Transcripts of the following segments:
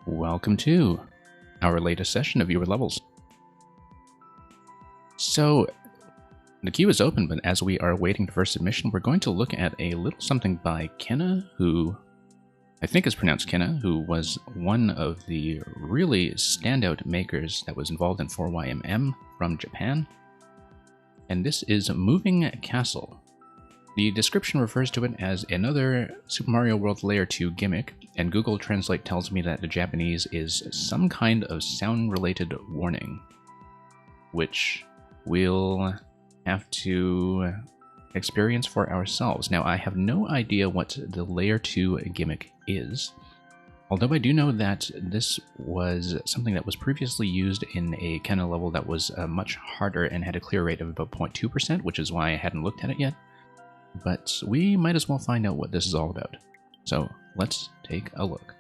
Welcome to our latest session of Viewer Levels. So, the queue is open, but as we are waiting for submission, we're going to look at a little something by Kenna, who I think is pronounced Kenna, who was one of the really standout makers that was involved in 4YMM from Japan. And this is Moving Castle. The description refers to it as another Super Mario World Layer 2 gimmick, and Google Translate tells me that the Japanese is some kind of sound-related warning, which we'll have to experience for ourselves. Now, I have no idea what the Layer 2 gimmick is, although I do know that this was something that was previously used in a Kenna level that was much harder and had a clear rate of about 0.2%, which is why I hadn't looked at it yet. But we might as well find out what this is all about. So let's take a look.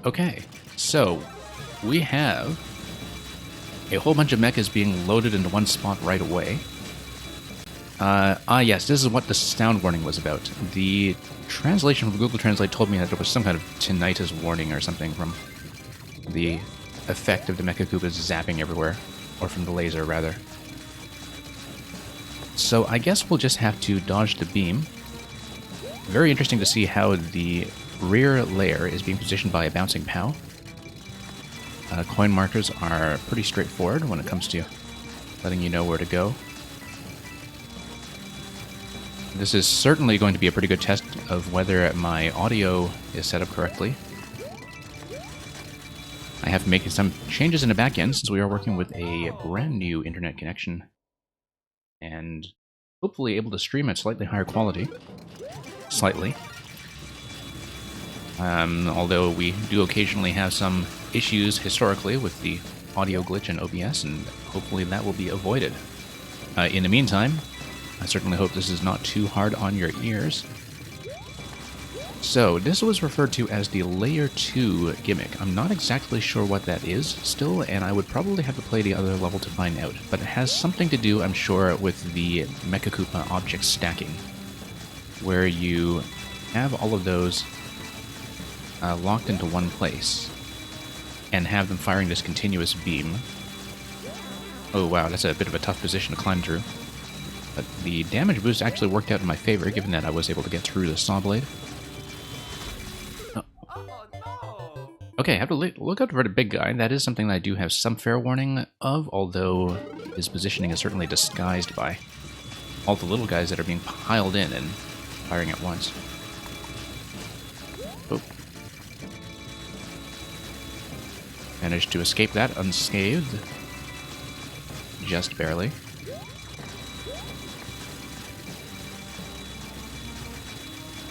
Okay, so we have a whole bunch of mechas being loaded into one spot right away. Yes, this is what the sound warning was about. The translation from Google Translate told me that there was some kind of tinnitus warning or something from the effect of the Mecha Koopas zapping everywhere, or from the laser, rather. So I guess we'll just have to dodge the beam. Very interesting to see how the rear layer is being positioned by a bouncing POW. Coin markers are pretty straightforward when it comes to letting you know where to go. This is certainly going to be a pretty good test of whether my audio is set up correctly. I have to make some changes in the back end since we are working with a brand new internet connection and hopefully able to stream at slightly higher quality. Slightly. Although we do occasionally have some issues historically with the audio glitch in OBS, and hopefully that will be avoided. In the meantime, I certainly hope this is not too hard on your ears. So, this was referred to as the Layer 2 gimmick. I'm not exactly sure what that is still, and I would probably have to play the other level to find out. But it has something to do, I'm sure, with the Mecha Koopa object stacking, where you have all of those locked into one place, and have them firing this continuous beam. Oh wow, that's a bit of a tough position to climb through. But the damage boost actually worked out in my favor, given that I was able to get through the saw blade. Oh. Okay, I have to look out for the big guy. That is something that I do have some fair warning of, although his positioning is certainly disguised by all the little guys that are being piled in and firing at once. Oh. Managed to escape that unscathed. Just barely.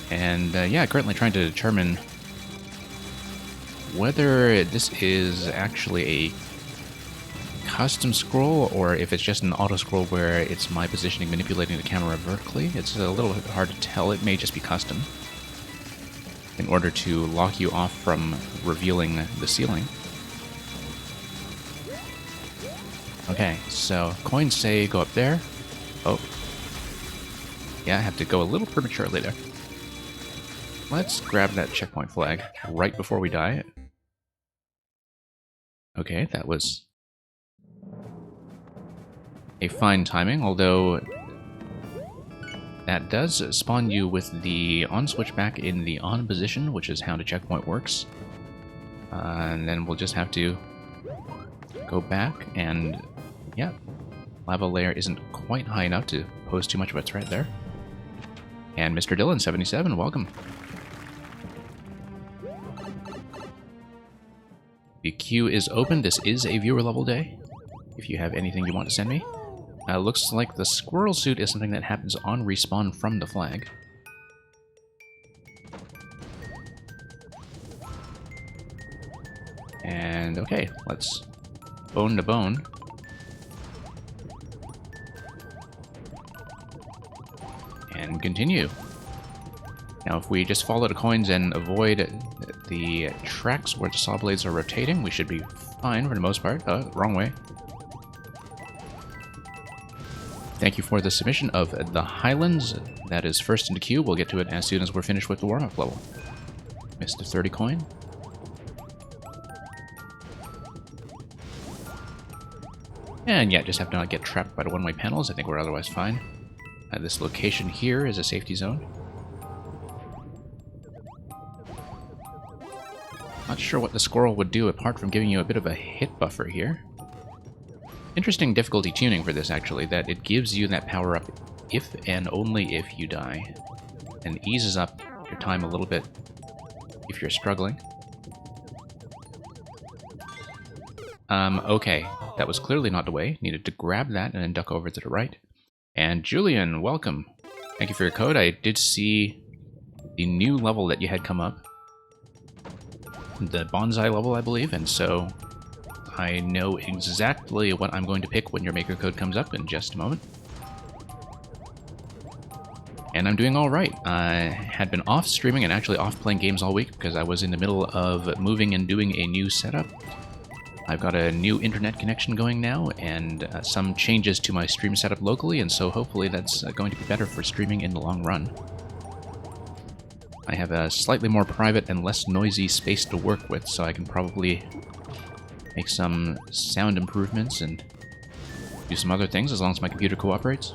And yeah, currently trying to determine whether this is actually a custom scroll or if it's just an auto scroll where it's my positioning manipulating the camera vertically. It's a little bit hard to tell. It may just be custom in order to lock you off from revealing the ceiling. Okay, so coins say go up there. Oh. Yeah, I have to go a little prematurely there. Let's grab that checkpoint flag right before we die. Okay, that was a fine timing, although that does spawn you with the on switch back in the on position, which is how the checkpoint works. And then we'll just have to go back and, yeah, lava layer isn't quite high enough to pose too much of a threat there. And Mr. Dylan77, welcome. The queue is open. This is a viewer level day. If you have anything you want to send me. Looks like the squirrel suit is something that happens on respawn from the flag. And okay, let's bone to bone. And continue. Now, if we just follow the coins and avoid the tracks where the saw blades are rotating, we should be fine for the most part. Wrong way. Thank you for the submission of the Highlands. That is first in the queue. We'll get to it as soon as we're finished with the warm-up level. Missed a 30 coin. And yeah, just have to not get trapped by the one-way panels. I think we're otherwise fine. This location here is a safety zone. Not sure what the squirrel would do apart from giving you a bit of a hit buffer here. Interesting difficulty tuning for this, actually, that it gives you that power-up if and only if you die, and eases up your time a little bit if you're struggling. Okay, that was clearly not the way. Needed to grab that and then duck over to the right. And Julian, welcome. Thank you for your code. I did see the new level that you had come up. The bonsai level, I believe, and so I know exactly what I'm going to pick when your maker code comes up in just a moment. And I'm doing alright. I had been off streaming and actually off playing games all week because I was in the middle of moving and doing a new setup. I've got a new internet connection going now and some changes to my stream setup locally, and so hopefully that's going to be better for streaming in the long run. I have a slightly more private and less noisy space to work with, so I can probably make some sound improvements and do some other things as long as my computer cooperates.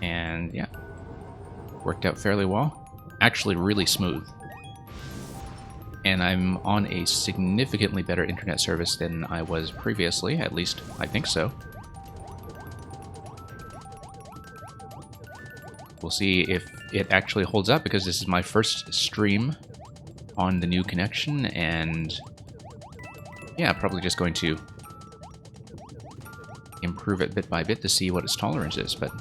And yeah, worked out fairly well. Actually really smooth. And I'm on a significantly better internet service than I was previously, at least I think so. We'll see if it actually holds up, because this is my first stream on the new connection, and yeah, probably just going to improve it bit by bit to see what its tolerance is, but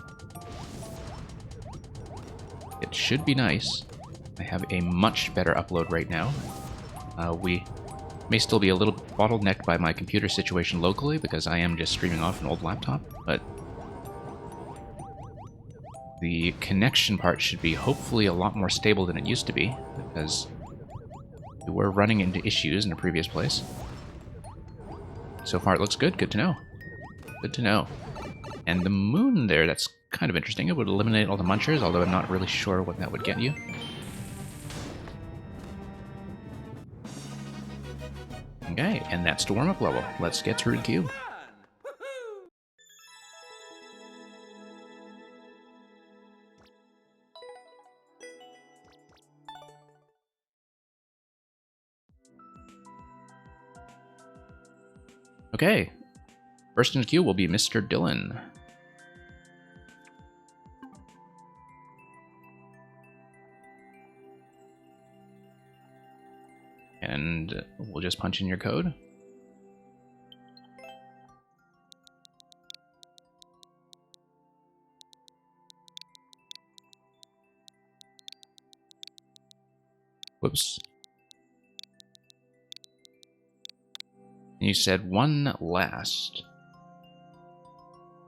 it should be nice. I have a much better upload rate now. We may still be a little bottlenecked by my computer situation locally, because I am just streaming off an old laptop, but the connection part should be hopefully a lot more stable than it used to be, because we were running into issues in a previous place. So far it looks good. Good to know. Good to know. And the moon there, that's kind of interesting. It would eliminate all the munchers, although I'm not really sure what that would get you. Okay, and that's the warm-up level. Let's get through the cube. Okay, first in the queue will be Mr. Dylan. And we'll just punch in your code. Whoops. You said one last.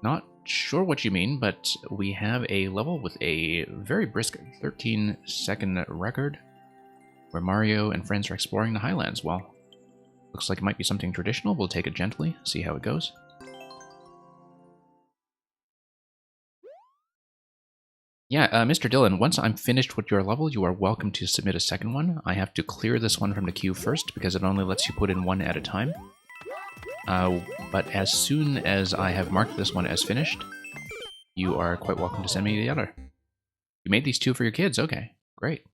Not sure what you mean, but we have a level with a very brisk 13-second record where Mario and friends are exploring the Highlands. Well, looks like it might be something traditional. We'll take it gently, see how it goes. Yeah, Mr. Dylan, once I'm finished with your level, you are welcome to submit a second one. I have to clear this one from the queue first, because it only lets you put in one at a time. But as soon as I have marked this one as finished, you are quite welcome to send me the other. You made these two for your kids? Okay, great.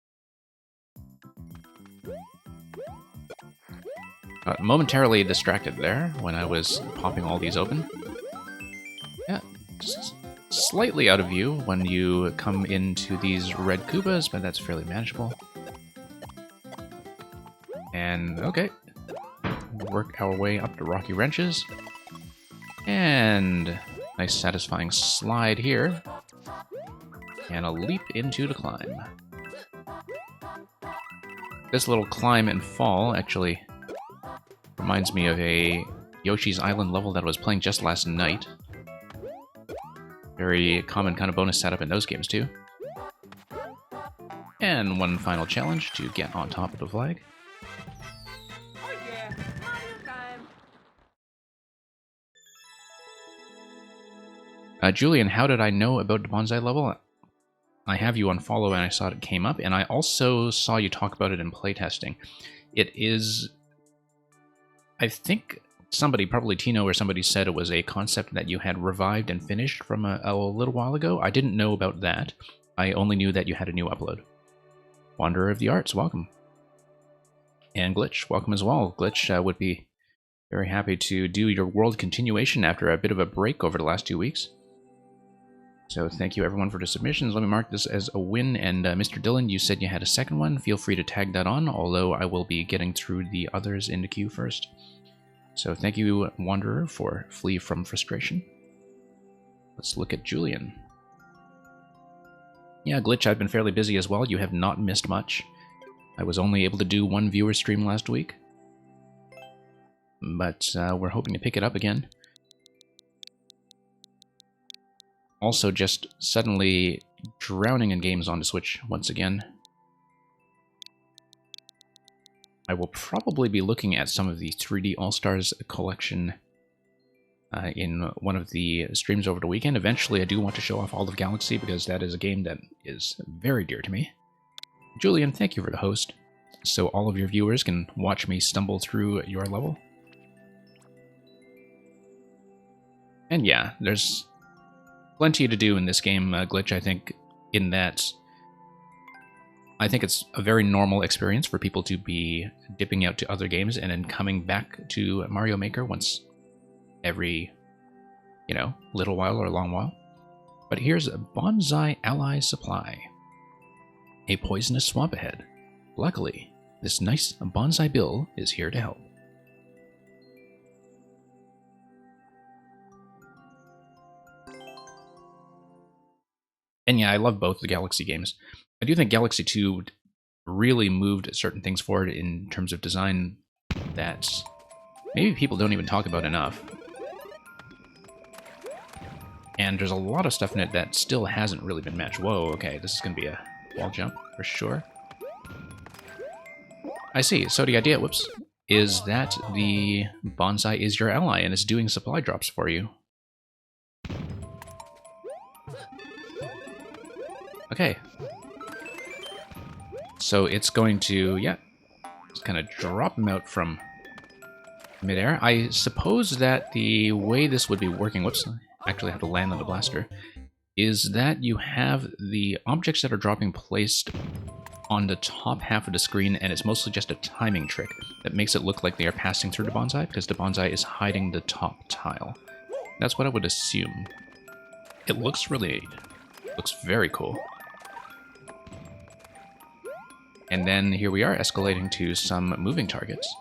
Momentarily distracted there when I was popping all these open. Yeah, just slightly out of view when you come into these red Koopas, but that's fairly manageable. And okay, work our way up to Rocky Wrenches. And nice satisfying slide here. And a leap into the climb. This little climb and fall actually reminds me of a Yoshi's Island level that I was playing just last night. Very common kind of bonus setup in those games too. And one final challenge to get on top of the flag. Oh yeah, Mario time! Julian, how did I know about the bonsai level? I have you on follow and I saw it came up, and I also saw you talk about it in playtesting. It is... I think somebody, probably Tino or somebody, said it was a concept that you had revived and finished from a little while ago. I didn't know about that. I only knew that you had a new upload. Wanderer of the Arts, welcome. And Glitch, welcome as well. Glitch would be very happy to do your world continuation after a bit of a break over the last 2 weeks. So thank you everyone for the submissions. Let me mark this as a win. And Mr. Dillon, you said you had a second one. Feel free to tag that on, although I will be getting through the others in the queue first. So thank you, Wanderer, for Flee from Frustration. Let's look at Julian. Yeah, Glitch, I've been fairly busy as well. You have not missed much. I was only able to do one viewer stream last week. But we're hoping to pick it up again. Also just suddenly drowning in games on the Switch once again. I will probably be looking at some of the 3D All-Stars collection in one of the streams over the weekend. Eventually, I do want to show off all of Galaxy because that is a game that is very dear to me. Julian, thank you for the host, so all of your viewers can watch me stumble through your level. And yeah, there's plenty to do in this game, Glitch, I think, in that I think it's a very normal experience for people to be dipping out to other games and then coming back to Mario Maker once every, little while or a long while. But here's a Bonsai Ally Supply. A poisonous swamp ahead. Luckily, this nice Bonsai Bill is here to help. And yeah, I love both the Galaxy games. I do think Galaxy 2 really moved certain things forward in terms of design that maybe people don't even talk about enough. And there's a lot of stuff in it that still hasn't really been matched. Whoa, okay, this is going to be a wall jump for sure. I see. So the idea, whoops, is that the bonsai is your ally and is doing supply drops for you. Okay. So it's going to, just kind of drop him out from midair. I suppose that the way this would be working, whoops, I actually have to land on the blaster, is that you have the objects that are dropping placed on the top half of the screen, and it's mostly just a timing trick that makes it look like they are passing through the bonsai, because the bonsai is hiding the top tile. That's what I would assume. It looks very cool. And then here we are, escalating to some moving targets.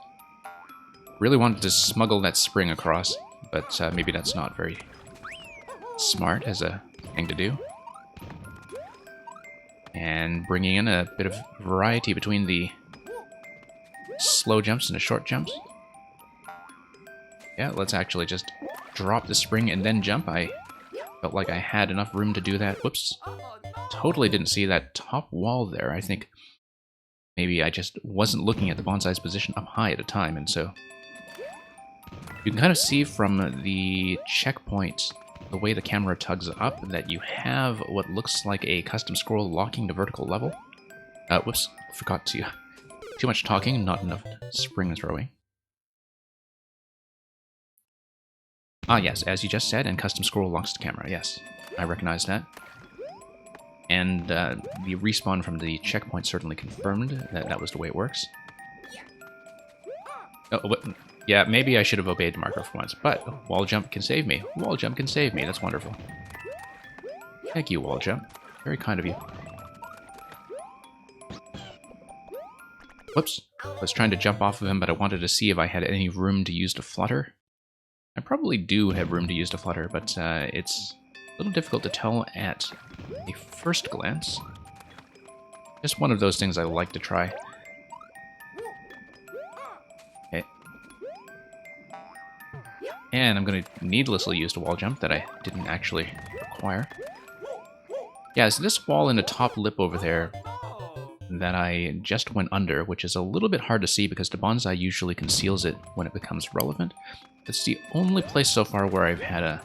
Really wanted to smuggle that spring across, but maybe that's not very smart as a thing to do. And bringing in a bit of variety between the slow jumps and the short jumps. Yeah, let's actually just drop the spring and then jump. I felt like I had enough room to do that. Whoops. Totally didn't see that top wall there. I think maybe I just wasn't looking at the bonsai's position up high at a time, and so you can kind of see from the checkpoint, the way the camera tugs up, that you have what looks like a custom scroll locking the vertical level. Whoops, forgot to... Too much talking, not enough spring throwing. Ah yes, as you just said, and custom scroll locks the camera, yes. I recognize that. And the respawn from the checkpoint certainly confirmed that that was the way it works. Oh, what? Yeah, maybe I should have obeyed the marker for once, but wall jump can save me. Wall jump can save me, that's wonderful. Thank you, wall jump. Very kind of you. Whoops. I was trying to jump off of him, but I wanted to see if I had any room to use to flutter. I probably do have room to use to flutter, but it's a little difficult to tell at a first glance. Just one of those things I like to try. Okay. And I'm going to needlessly use the wall jump that I didn't actually require. Yeah, so this wall in the top lip over there that I just went under, which is a little bit hard to see because the bonsai usually conceals it when it becomes relevant. It's the only place so far where I've had a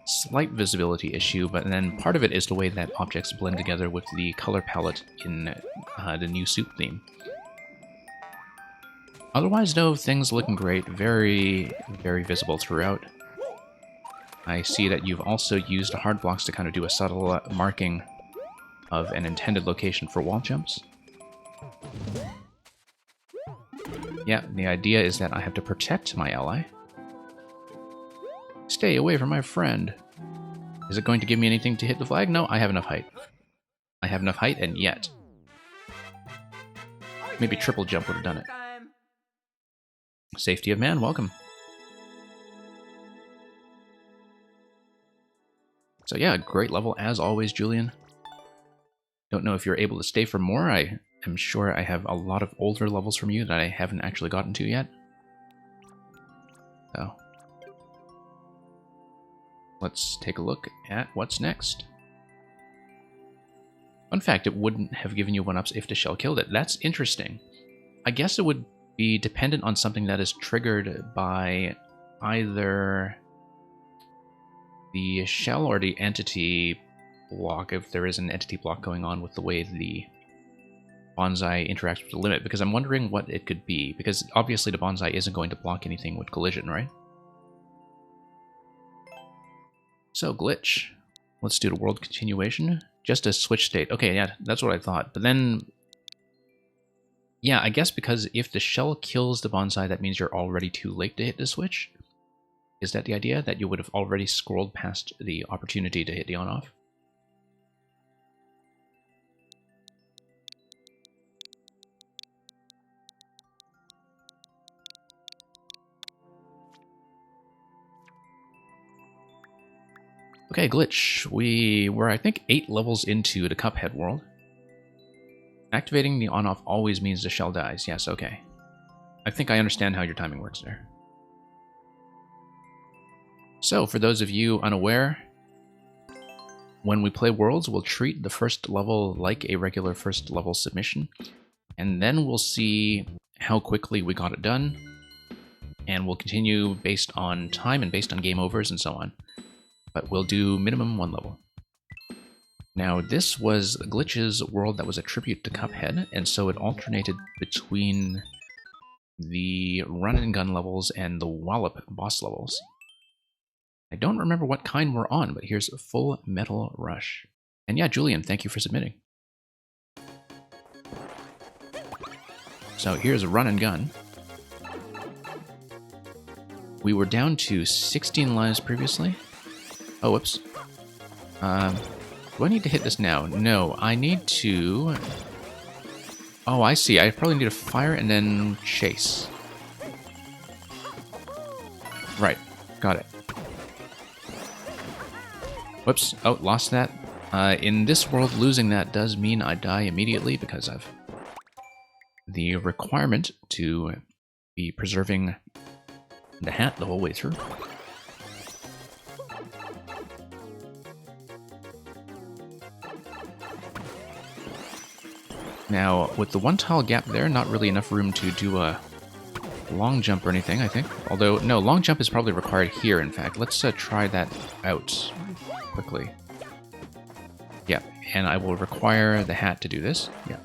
slight visibility issue, but then part of it is the way that objects blend together with the color palette in the new soup theme. Otherwise, though, things looking great. Very, very visible throughout. I see that you've also used hard blocks to kind of do a subtle marking of an intended location for wall jumps. Yeah, the idea is that I have to protect my ally. Stay away from my friend. Is it going to give me anything to hit the flag? No, I have enough height. I have enough height, and yet. Maybe triple jump would have done it. Safety of man, welcome. So yeah, great level as always, Julian. Don't know if you're able to stay for more. I am sure I have a lot of older levels from you that I haven't actually gotten to yet. So, let's take a look at what's next. Fun fact, it wouldn't have given you 1-ups if the shell killed it. That's interesting. I guess it would be dependent on something that is triggered by either the shell or the entity block, if there is an entity block going on with the way the bonsai interacts with the limit, because I'm wondering what it could be, because obviously the bonsai isn't going to block anything with collision, right? So, glitch. Let's do the world continuation. Just a switch state. Okay, yeah, that's what I thought. But then, yeah, I guess because if the shell kills the bonsai, that means you're already too late to hit the switch? Is that the idea? That you would have already scrolled past the opportunity to hit the on-off? Okay, glitch. We were, I think, 8 levels into the Cuphead world. Activating the on-off always means the shell dies. Yes, okay. I think I understand how your timing works there. So, for those of you unaware, when we play Worlds, we'll treat the first level like a regular first level submission, and then we'll see how quickly we got it done, and we'll continue based on time and based on game overs and so on. But we'll do minimum 1 level. Now, this was Glitch's world that was a tribute to Cuphead, and so it alternated between the run and gun levels and the Wallop boss levels. I don't remember what kind we're on, but here's Full Metal Rush. And yeah, Julian, thank you for submitting. So here's a run and gun. We were down to 16 lives previously. Oh, whoops. Do I need to hit this now? No, I need to... Oh, I see. I probably need to fire and then chase. Right. Got it. Whoops. Oh, lost that. In this world, losing that does mean I die immediately because of the requirement to be preserving the hat the whole way through. Now, with the 1 tile gap there, not really enough room to do a long jump or anything, I think. Although, no, long jump is probably required here, in fact. Let's try that out quickly. Yeah, and I will require the hat to do this. Yeah.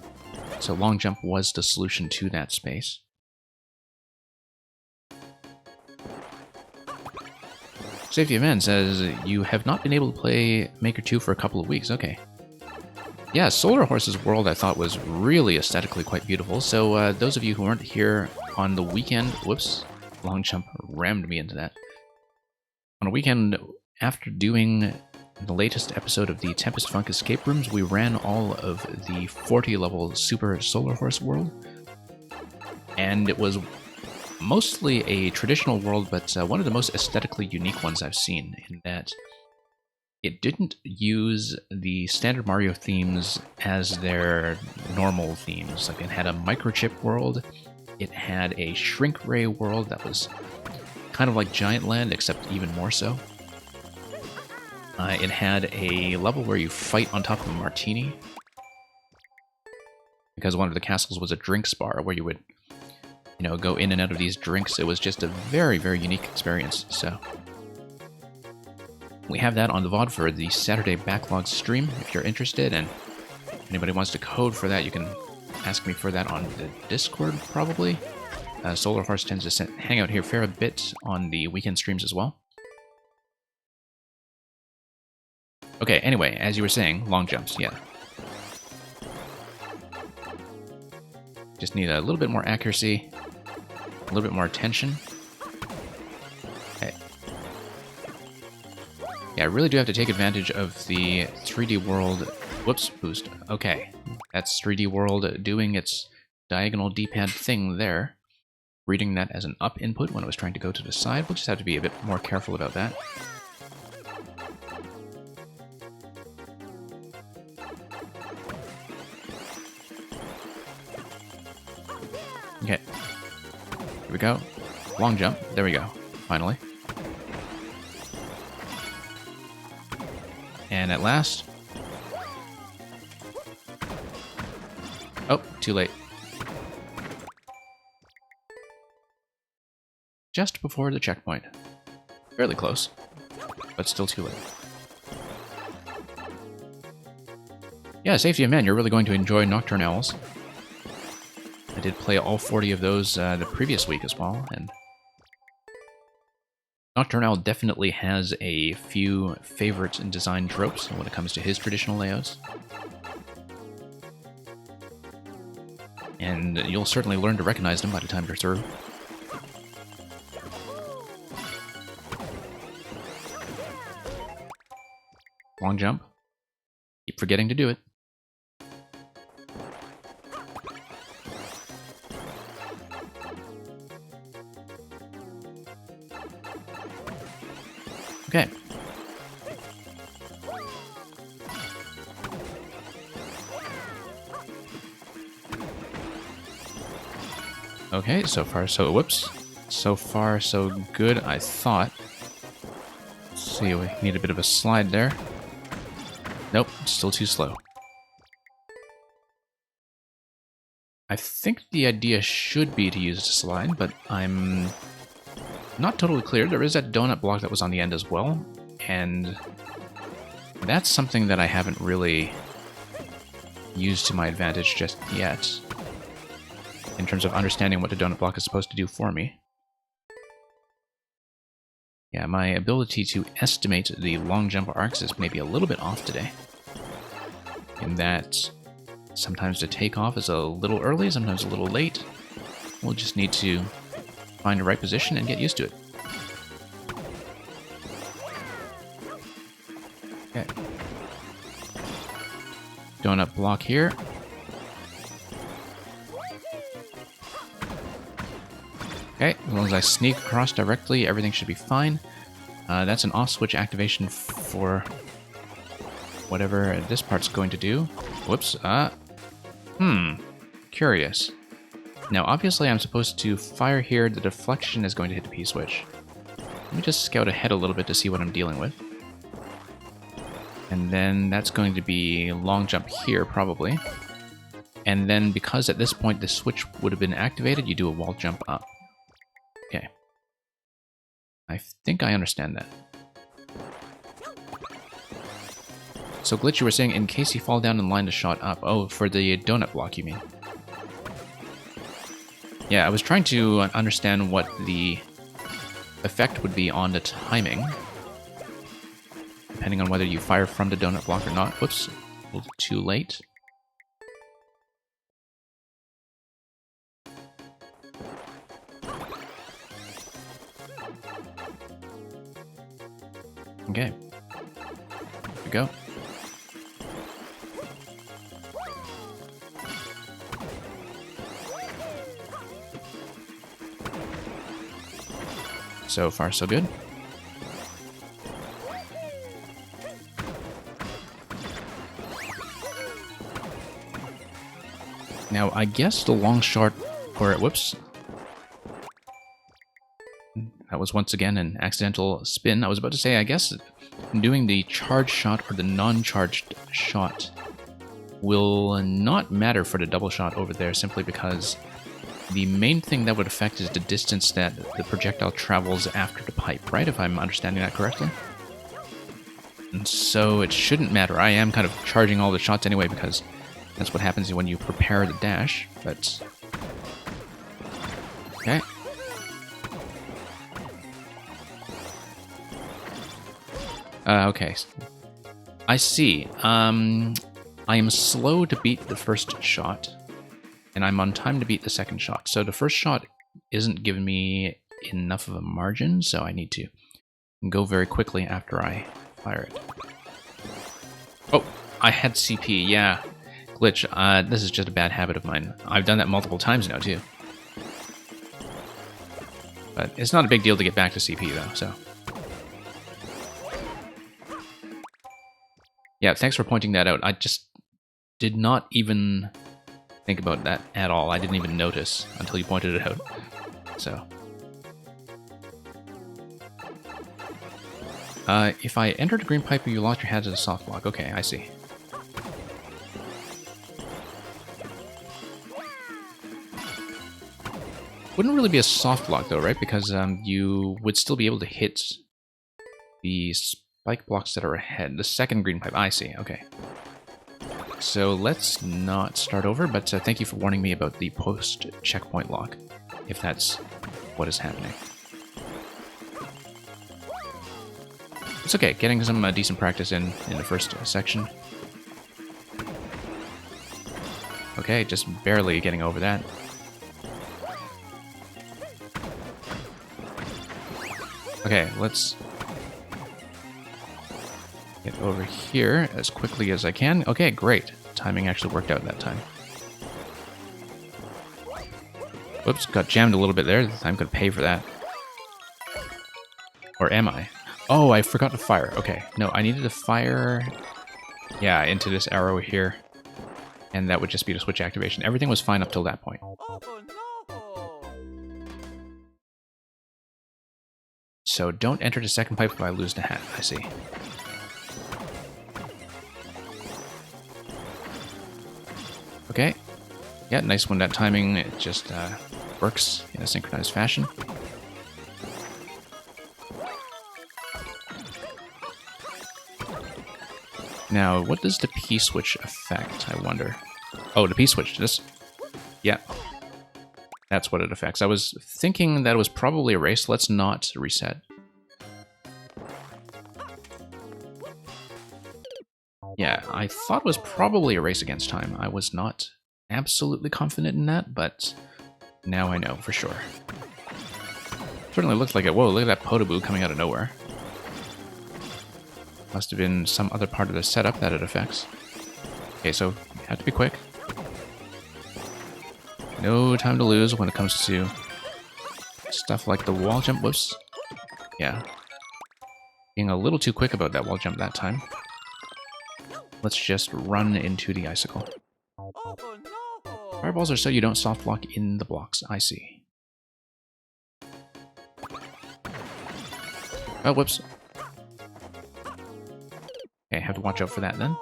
So long jump was the solution to that space. Safety of Man says, you have not been able to play Maker 2 for a couple of weeks. Okay. Yeah, Solar Horse's world I thought was really aesthetically quite beautiful. So those of you who weren't here on the weekend... Whoops. Long jump rammed me into that. On a weekend, after doing the latest episode of the Tempest Funk Escape Rooms, we ran all of the 40-level Super Solar Horse world. And it was mostly a traditional world, but one of the most aesthetically unique ones I've seen, in that it didn't use the standard Mario themes as their normal themes. Like, it had a microchip world, it had a shrink ray world that was kind of like Giant Land, except even more so. It had a level where you fight on top of a martini, because one of the castles was a drinks bar where you would, go in and out of these drinks. It was just a very, very unique experience. So we have that on the VOD for the Saturday Backlog stream. If you're interested and anybody wants to code for that, you can ask me for that on the Discord, probably. Solar Horse tends to hang out here a fair bit on the weekend streams as well. Okay, anyway, as you were saying, long jumps, yeah. Just need a little bit more accuracy, a little bit more attention. Okay. Yeah, I really do have to take advantage of the 3D World... Whoops, boost. Okay, that's 3D World doing its diagonal D-pad thing there. Reading that as an up input when it was trying to go to the side. We'll just have to be a bit more careful about that. Okay. Here we go. Long jump. There we go. Finally. And at last... Oh, too late. Just before the checkpoint. Fairly close, but still too late. Yeah, Safety of Men, you're really going to enjoy Nocturne Owls. I did play all 40 of those the previous week as well, and Nocturne Owl definitely has a few favorite and design tropes when it comes to his traditional layouts. And you'll certainly learn to recognize them by the time you're through. Long jump. Keep forgetting to do it. Okay. Okay, so far so... Whoops. So far so good, I thought. Let's see, we need a bit of a slide there. Nope, still too slow. I think the idea should be to use a slide, but I'm not totally clear. There is that donut block that was on the end as well, and that's something that I haven't really used to my advantage just yet, in terms of understanding what the donut block is supposed to do for me. Yeah, my ability to estimate the long jump arcs is maybe a little bit off today, in that sometimes the takeoff is a little early, sometimes a little late. We'll just need to find the right position and get used to it. Okay. Donut block here. Okay, as long as I sneak across directly, everything should be fine. That's an off switch activation for whatever this part's going to do. Whoops. Curious. Now, obviously, I'm supposed to fire here. The deflection is going to hit the P-switch. Let me just scout ahead a little bit to see what I'm dealing with. And then that's going to be long jump here, probably. And then, because at this point the switch would have been activated, you do a wall jump up. Okay. I think I understand that. So, Glitch, you were saying, in case you fall down and line the shot up. Oh, for the donut block, you mean? Yeah, I was trying to understand what the effect would be on the timing, depending on whether you fire from the donut block or not. Whoops, a little too late. Okay, here we go. So far, so good. Now, I guess the long shot, or whoops. That was once again an accidental spin. I was about to say, I guess doing the charged shot or the non-charged shot will not matter for the double shot over there, simply because the main thing that would affect is the distance that the projectile travels after the pipe, right? If I'm understanding that correctly. And so it shouldn't matter. I am kind of charging all the shots anyway, because that's what happens when you prepare the dash, but... Okay. Okay. I see. I am slow to beat the first shot, and I'm on time to beat the second shot. So the first shot isn't giving me enough of a margin, so I need to go very quickly after I fire it. Oh, I had CP, yeah. Glitch. This is just a bad habit of mine. I've done that multiple times now, too. But it's not a big deal to get back to CP, though, so... Yeah, thanks for pointing that out. I just did not even think about that at all. I didn't even notice until you pointed it out. So... if I entered a green pipe, you lost your head as a soft block. Okay, I see. Wouldn't really be a soft block though, right? Because you would still be able to hit the spike blocks that are ahead. The second green pipe, I see, okay. So let's not start over, but thank you for warning me about the post-checkpoint lock, if that's what is happening. It's okay, getting some decent practice in the first section. Okay, just barely getting over that. Okay, let's get over here as quickly as I can. Okay, great. Timing actually worked out that time. Whoops, got jammed a little bit there. I'm going to pay for that. Or am I? Oh, I forgot to fire. Okay, no, I needed to fire... Yeah, into this arrow here. And that would just be the switch activation. Everything was fine up till that point. Oh, no. So don't enter the second pipe if I lose the hat. I see. Okay. Yeah, nice one. That timing, it just works in a synchronized fashion. Now, what does the P-switch affect, I wonder? Oh, the P-switch, this... Yeah. That's what it affects. I was thinking that it was probably erased. Let's not reset. Yeah, I thought it was probably a race against time. I was not absolutely confident in that, but now I know for sure. Certainly looked like it. Whoa, look at that Podoboo coming out of nowhere. Must have been some other part of the setup that it affects. Okay, so you have to be quick. No time to lose when it comes to stuff like the wall jump. Whoops. Yeah. Being a little too quick about that wall jump that time. Let's just run into the icicle. Oh, no. Fireballs are so you don't soft block in the blocks. I see. Oh, whoops. Okay, have to watch out for that then.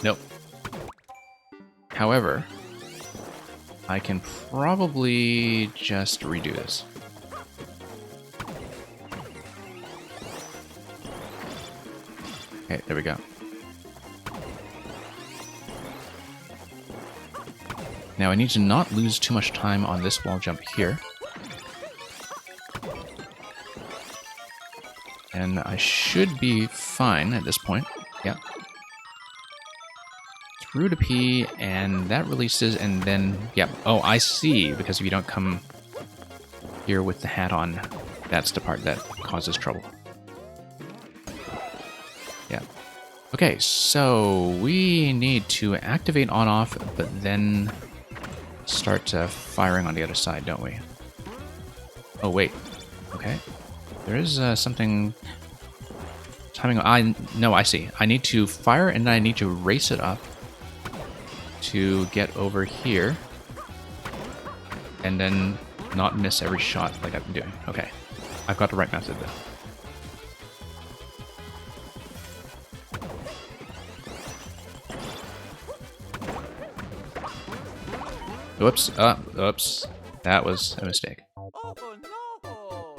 Nope. However, I can probably just redo this. Okay, there we go. Now I need to not lose too much time on this wall jump here. And I should be fine at this point. Yeah. Through to P, and that releases, and then, yeah. Oh, I see, because if you don't come here with the hat on, that's the part that causes trouble. Yeah. Okay, so we need to activate on-off, but then start firing on the other side, don't we? Oh, wait. Okay. There is something... Timing... No, I see. I need to fire, and then I need to race it up to get over here. and then not miss every shot like I've been doing. Okay, I've got the right method though. Oops, oops. That was a mistake. Oh no!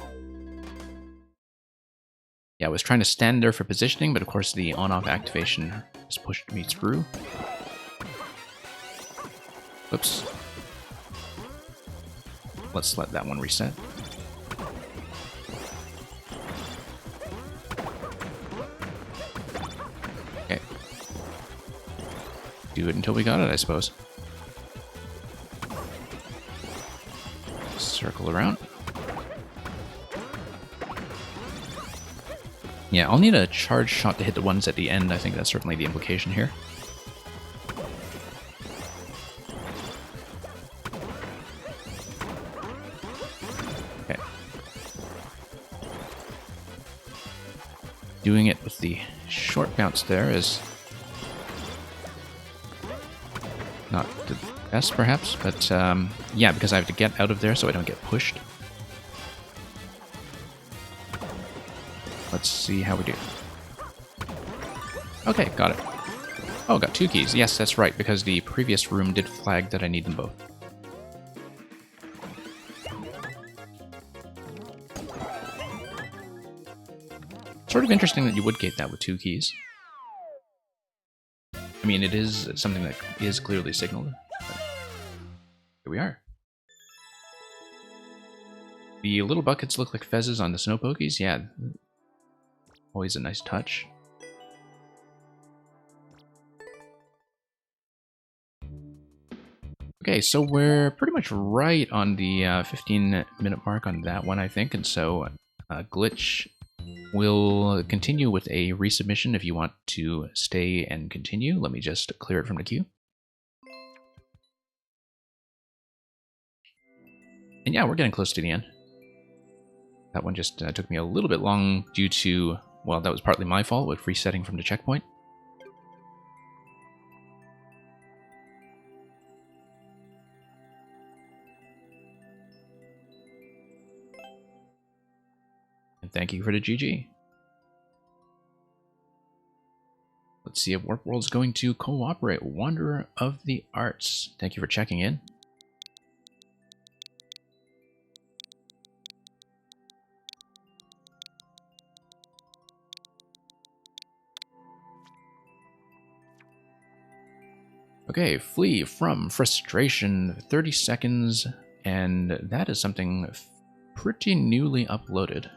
Yeah, I was trying to stand there for positioning, but of course the on-off activation just pushed me through. Oops. Let's let that one reset. Okay. Do it until we got it, I suppose. Circle around. Yeah, I'll need a charge shot to hit the ones at the end. I think that's certainly the implication here. Okay. Doing it with the short bounce there is not the best, perhaps, but yeah, because I have to get out of there so I don't get pushed. Let's see how we do. Okay, got it. Oh, got 2 keys. Yes, that's right, because the previous room did flag that I need them both. Sort of interesting that you would gate that with 2 keys. I mean, it is something that is clearly signaled. But here we are. The little buckets look like fezzes on the snow pokies. Yeah, always a nice touch. Okay, so we're pretty much right on the 15-minute mark on that one, I think, and so Glitch will continue with a resubmission if you want to stay and continue. Let me just clear it from the queue. And yeah, we're getting close to the end. That one just took me a little bit long due to, well, that was partly my fault with resetting from the checkpoint. And thank you for the GG. Let's see if Warp World's going to cooperate. Wanderer of the Arts. Thank you for checking in. Okay, flee from frustration, 30 seconds, and that is something pretty newly uploaded.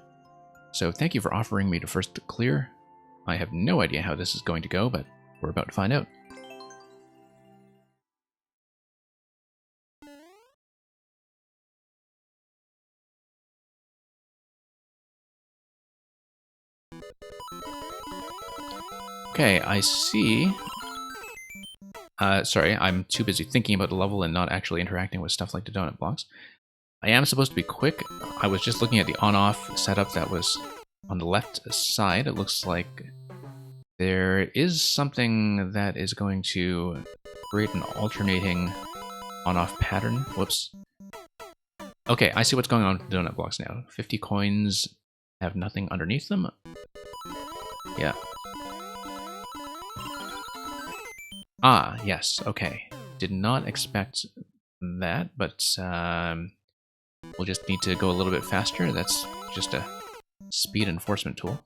So thank you for offering me to first clear. I have no idea how this is going to go, but we're about to find out. Okay, I see. Sorry, I'm too busy thinking about the level and not actually interacting with stuff like the donut blocks. I am supposed to be quick. I was just looking at the on-off setup that was on the left side. It looks like there is something that is going to create an alternating on-off pattern. Whoops. Okay, I see what's going on with the donut blocks now. 50 coins have nothing underneath them. Yeah. Ah, yes, okay. Did not expect that, but we'll just need to go a little bit faster. That's just a speed enforcement tool.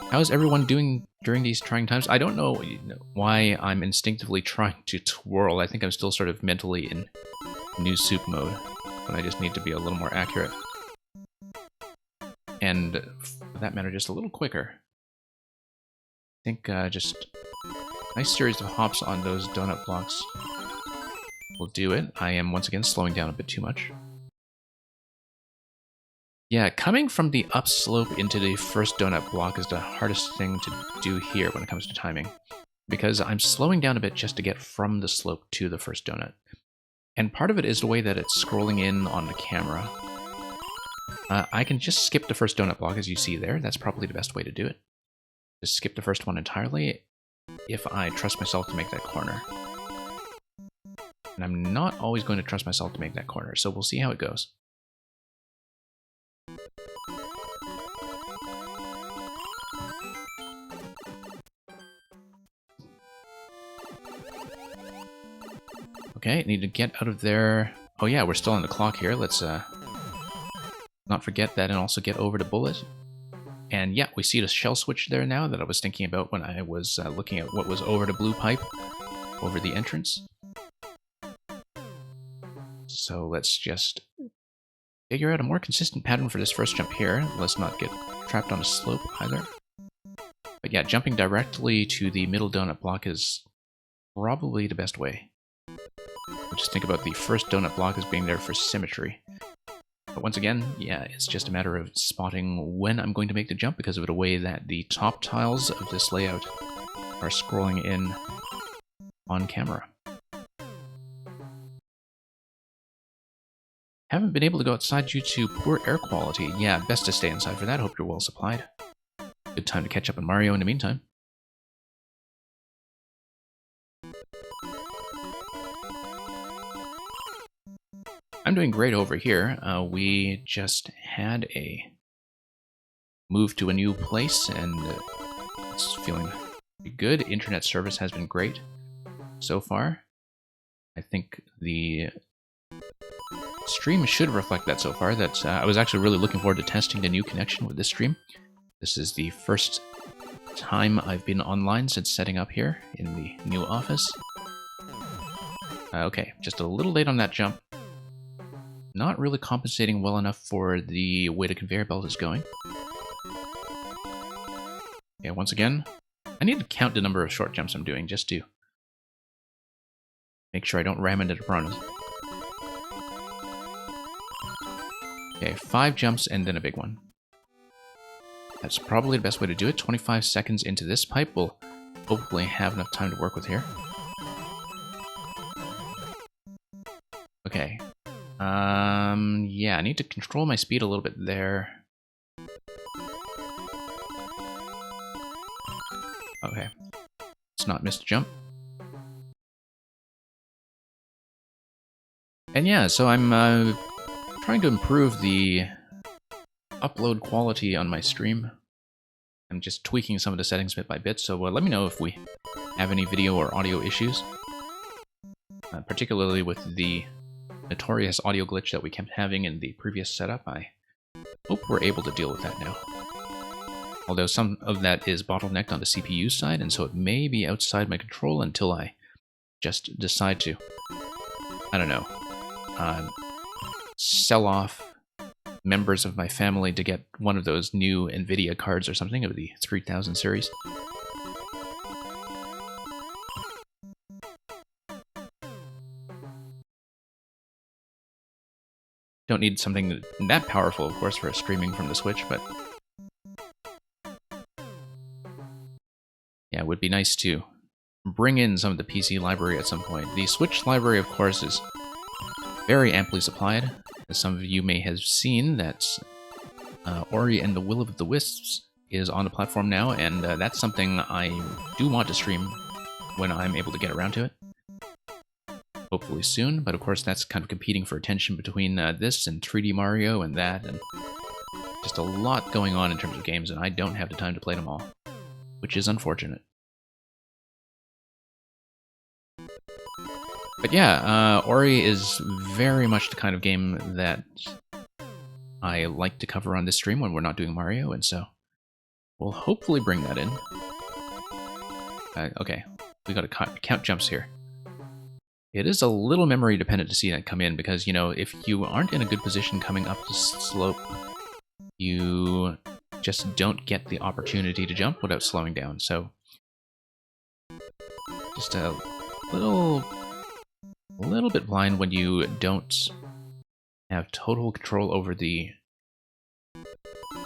How's everyone doing during these trying times? I don't know why I'm instinctively trying to twirl. I think I'm still sort of mentally in new soup mode, but I just need to be a little more accurate. And for that matter, just a little quicker. I think just a nice series of hops on those donut blocks will do it. I am once again slowing down a bit too much. Yeah, coming from the upslope into the first donut block is the hardest thing to do here when it comes to timing, because I'm slowing down a bit just to get from the slope to the first donut. And part of it is the way that it's scrolling in on the camera. I can just skip the first donut block, as you see there. That's probably the best way to do it. Just skip the first one entirely. if I trust myself to make that corner. And I'm not always going to trust myself to make that corner, so we'll see how it goes. Okay, need to get out of there. Oh yeah, we're still on the clock here. Let's not forget that and also get over to Bullet. And yeah, we see the shell switch there now that I was thinking about when I was looking at what was over to Blue Pipe, over the entrance. So let's just figure out a more consistent pattern for this first jump here. Let's not get trapped on a slope either. But yeah, jumping directly to the middle donut block is probably the best way. Just think about the first donut block as being there for symmetry. But once again, yeah, it's just a matter of spotting when I'm going to make the jump because of the way that the top tiles of this layout are scrolling in on camera. Haven't been able to go outside due to poor air quality. Yeah, best to stay inside for that. Hope you're well supplied. Good time to catch up on Mario in the meantime. I'm doing great over here. We just had a move to a new place and it's feeling pretty good. Internet service has been great so far. I think the stream should reflect that so far. That I was actually really looking forward to testing the new connection with this stream. This is the first time I've been online since setting up here in the new office. Okay, just a little late on that jump. Not really compensating well enough for the way the conveyor belt is going. Yeah, once again, I need to count the number of short jumps I'm doing just to make sure I don't ram into the piranhas. Okay, 5 jumps and then a big one. That's probably the best way to do it. 25 seconds into this pipe, we'll hopefully have enough time to work with here. Okay. Yeah, I need to control my speed a little bit there. Okay. Let's not miss the jump. And yeah, so I'm trying to improve the upload quality on my stream. I'm just tweaking some of the settings bit by bit, so let me know if we have any video or audio issues. Particularly with the notorious audio glitch that we kept having in the previous setup. I hope we're able to deal with that now. Although some of that is bottlenecked on the CPU side, and so it may be outside my control until I just decide to, I don't know, sell off members of my family to get one of those new NVIDIA cards or something of the 3000 series. Don't need something that powerful, of course, for streaming from the Switch, but yeah, it would be nice to bring in some of the PC library at some point. The Switch library, of course, is very amply supplied. As some of you may have seen, that Ori and the Will of the Wisps is on the platform now, and that's something I do want to stream when I'm able to get around to it. Hopefully soon, but of course that's kind of competing for attention between this and 3D Mario and that, and just a lot going on in terms of games, and I don't have the time to play them all, which is unfortunate. But yeah, Ori is very much the kind of game that I like to cover on this stream when we're not doing Mario, and so we'll hopefully bring that in. Okay, we gotta count jumps here. It is a little memory dependent to see that come in because, you know, if you aren't in a good position coming up the slope, you just don't get the opportunity to jump without slowing down. So, just a little bit blind when you don't have total control over the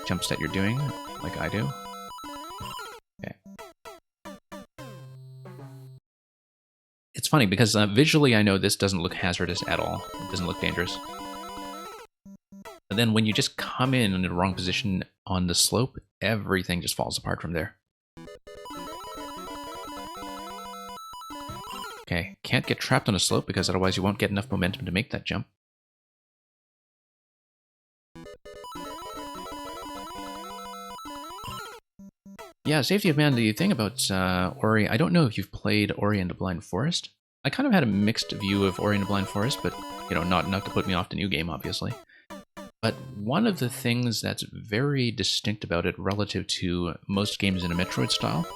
jumps that you're doing, like I do. Okay. It's funny because visually I know this doesn't look hazardous at all. It doesn't look dangerous. But then when you just come in the wrong position on the slope, everything just falls apart from there. Okay, can't get trapped on a slope because otherwise you won't get enough momentum to make that jump. Yeah, Safety of Man, the thing about Ori, I don't know if you've played Ori and the Blind Forest. I kind of had a mixed view of Ori and the Blind Forest, but, you know, not enough to put me off the new game, obviously. But one of the things that's very distinct about it relative to most games in a Metroid style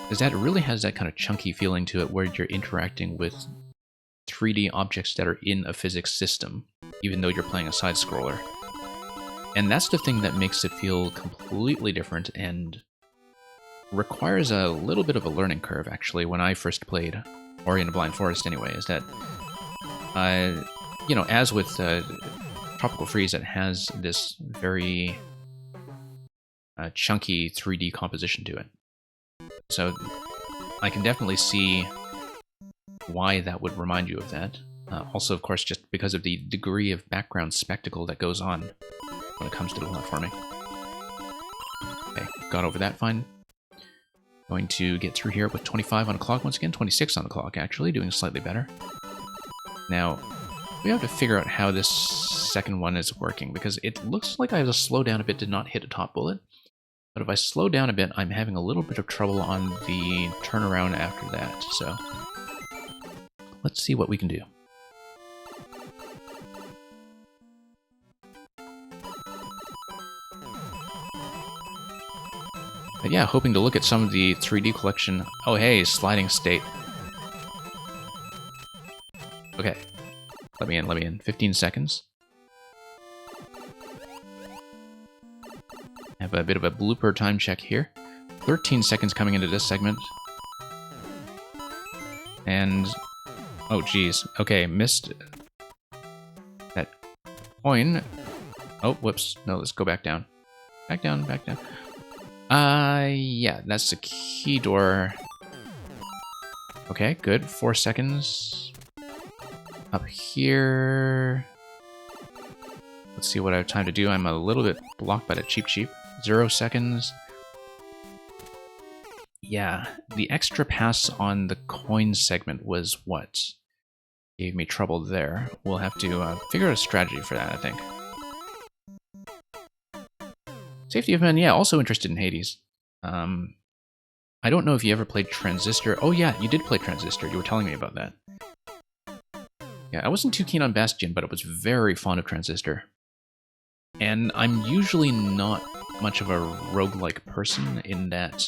is that it really has that kind of chunky feeling to it where you're interacting with 3D objects that are in a physics system, even though you're playing a side-scroller. And that's the thing that makes it feel completely different and requires a little bit of a learning curve, actually, when I first played Ori and the Blind Forest anyway, is that, you know, as with Tropical Freeze, it has this very chunky 3D composition to it. So I can definitely see why that would remind you of that. Also, of course, just because of the degree of background spectacle that goes on when it comes to the platforming. Okay, got over that fine. Going to get through here with 25 on the clock once again, 26 on the clock actually, doing slightly better. Now, we have to figure out how this second one is working, because it looks like I have to slow down a bit to not hit a top bullet. But if I slow down a bit, I'm having a little bit of trouble on the turnaround after that, so let's see what we can do. But yeah, hoping to look at some of the 3D collection. Oh hey, sliding state. Okay, let me in. 15 seconds. Have a bit of a blooper time check here. 13 seconds coming into this segment. And, oh geez, okay, missed that coin. Oh, whoops, no, let's go back down. Back down. Yeah, that's the key door. Okay, good. 4 seconds. Up here. Let's see what I have time to do. I'm a little bit blocked by the cheap. 0 seconds. Yeah, the extra pass on the coin segment was what gave me trouble there. We'll have to figure out a strategy for that, I think. Safety of Man, yeah, also interested in Hades. I don't know if you ever played Transistor. Oh yeah, you did play Transistor. You were telling me about that. Yeah, I wasn't too keen on Bastion, but I was very fond of Transistor. And I'm usually not much of a roguelike person in that,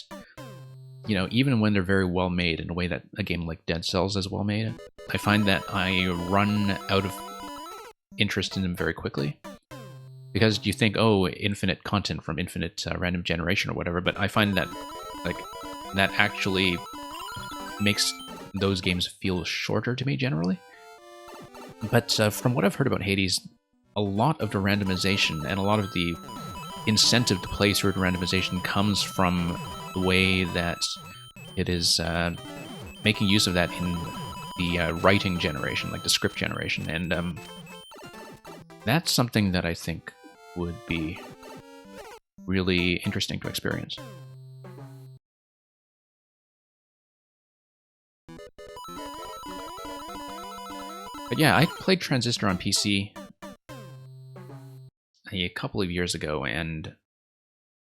you know, even when they're very well made in a way that a game like Dead Cells is well made, I find that I run out of interest in them very quickly. Because you think, oh, infinite content from infinite random generation or whatever, but I find that, like, that actually makes those games feel shorter to me generally. But from what I've heard about Hades, a lot of the randomization and a lot of the incentive to play through randomization comes from the way that it is making use of that in the writing generation, like the script generation, and that's something that I think would be really interesting to experience. But yeah, I played Transistor on PC a couple of years ago, and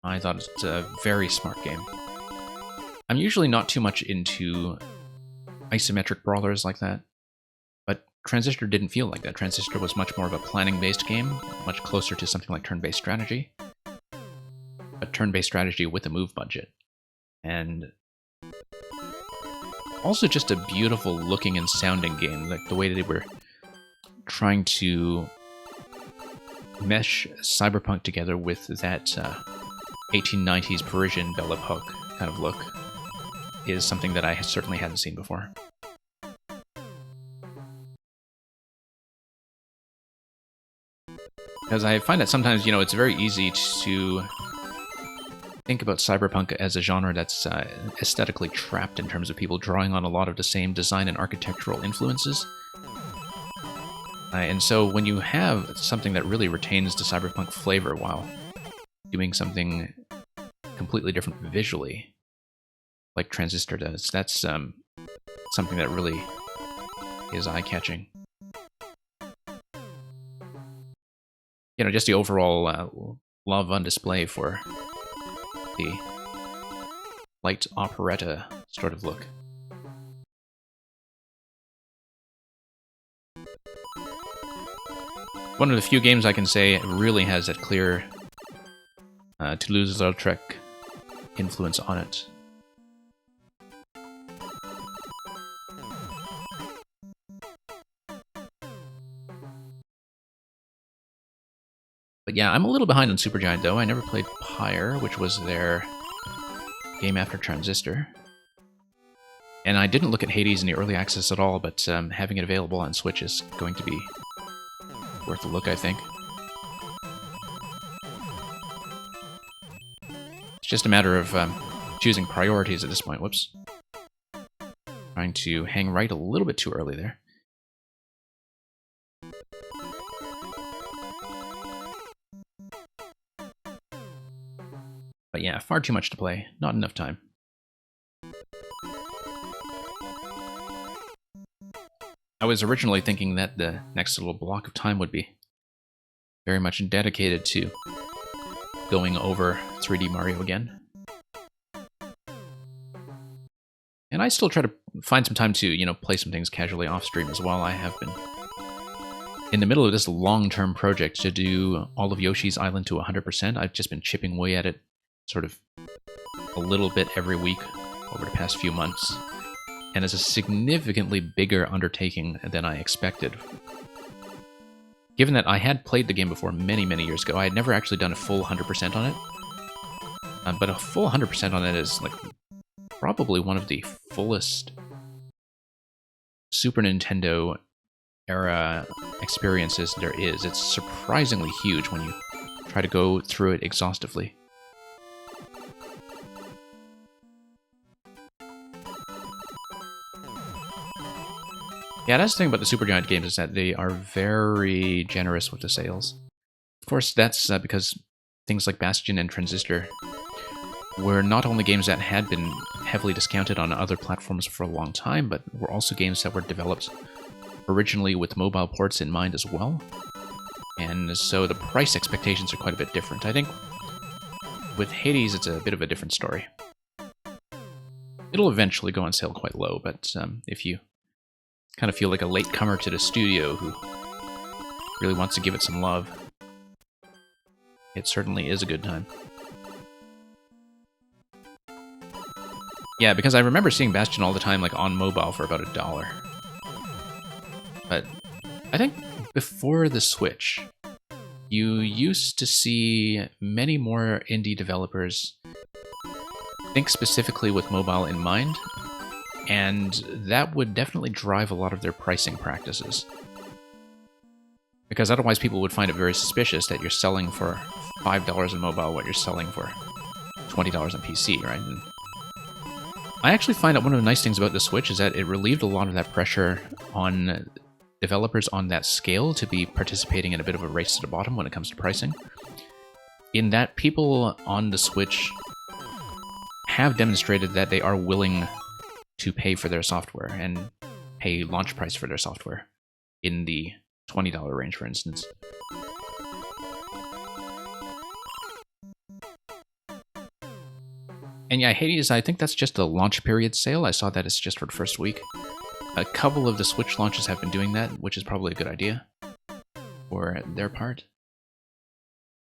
I thought it's a very smart game. I'm usually not too much into isometric brawlers like that, but Transistor didn't feel like that. Transistor was much more of a planning-based game, much closer to something like turn-based strategy. But turn-based strategy with a move budget. And also just a beautiful looking and sounding game, like the way they were trying to mesh cyberpunk together with that 1890s Parisian Belle Epoque kind of look is something that I certainly hadn't seen before. Because I find that sometimes, you know, it's very easy to think about cyberpunk as a genre that's aesthetically trapped in terms of people drawing on a lot of the same design and architectural influences. And so when you have something that really retains the cyberpunk flavor while doing something completely different visually, like Transistor does, that's something that really is eye-catching. You know, just the overall love on display for the light operetta sort of look. One of the few games I can say really has that clear Toulouse-Lautrec influence on it. But yeah, I'm a little behind on Supergiant though. I never played Pyre, which was their game after Transistor. And I didn't look at Hades in the early access at all, but having it available on Switch is going to be worth a look, I think. It's just a matter of choosing priorities at this point. Whoops. Trying to hang right a little bit too early there. But yeah, far too much to play. Not enough time. I was originally thinking that the next little block of time would be very much dedicated to going over 3D Mario again. And I still try to find some time to, you know, play some things casually off stream as well. I have been in the middle of this long-term project to do all of Yoshi's Island to 100%. I've just been chipping away at it sort of a little bit every week over the past few months. And it's a significantly bigger undertaking than I expected. Given that I had played the game before many, many years ago, I had never actually done a full 100% on it. But a full 100% on it is like probably one of the fullest Super Nintendo era experiences there is. It's surprisingly huge when you try to go through it exhaustively. Yeah, that's the thing about the Supergiant games, is that they are very generous with the sales. Of course, that's because things like Bastion and Transistor were not only games that had been heavily discounted on other platforms for a long time, but were also games that were developed originally with mobile ports in mind as well. And so the price expectations are quite a bit different. I think with Hades, it's a bit of a different story. It'll eventually go on sale quite low, but if you kind of feel like a latecomer to the studio who really wants to give it some love, it certainly is a good time. Yeah, because I remember seeing Bastion all the time, like on mobile for about $1. But I think before the Switch, you used to see many more indie developers think specifically with mobile in mind, and that would definitely drive a lot of their pricing practices. Because otherwise people would find it very suspicious that you're selling for $5 on mobile what you're selling for $20 on PC, right? And I actually find that one of the nice things about the Switch is that it relieved a lot of that pressure on developers on that scale to be participating in a bit of a race to the bottom when it comes to pricing. In that people on the Switch have demonstrated that they are willing to pay for their software and pay launch price for their software in the $20 range, for instance. And yeah, Hades, I think that's just a launch period sale. I saw that it's just for the first week. A couple of the Switch launches have been doing that, which is probably a good idea for their part.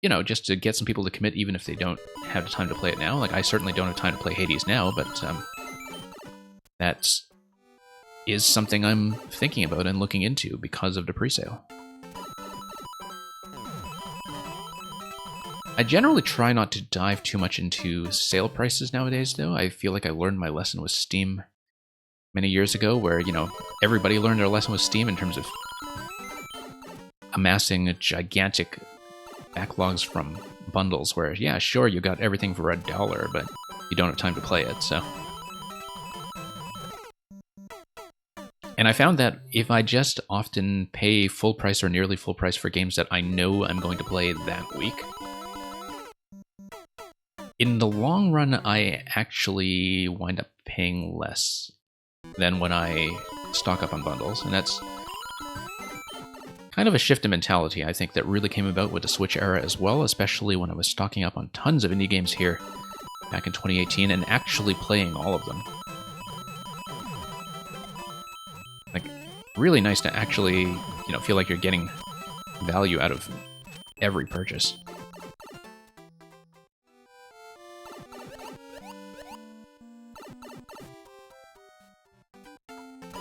You know, just to get some people to commit even if they don't have the time to play it now. Like, I certainly don't have time to play Hades now, but that is something I'm thinking about and looking into because of the presale. I generally try not to dive too much into sale prices nowadays, though. I feel like I learned my lesson with Steam many years ago, where, you know, everybody learned their lesson with Steam in terms of amassing gigantic backlogs from bundles, where, yeah, sure, you got everything for $1, but you don't have time to play it, so. And I found that if I just often pay full price or nearly full price for games that I know I'm going to play that week, in the long run, I actually wind up paying less. than when I stock up on bundles, and that's kind of a shift in mentality, I think, that really came about with the Switch era as well, especially when I was stocking up on tons of indie games here back in 2018 and actually playing all of them. Like, really nice to actually, you know, feel like you're getting value out of every purchase.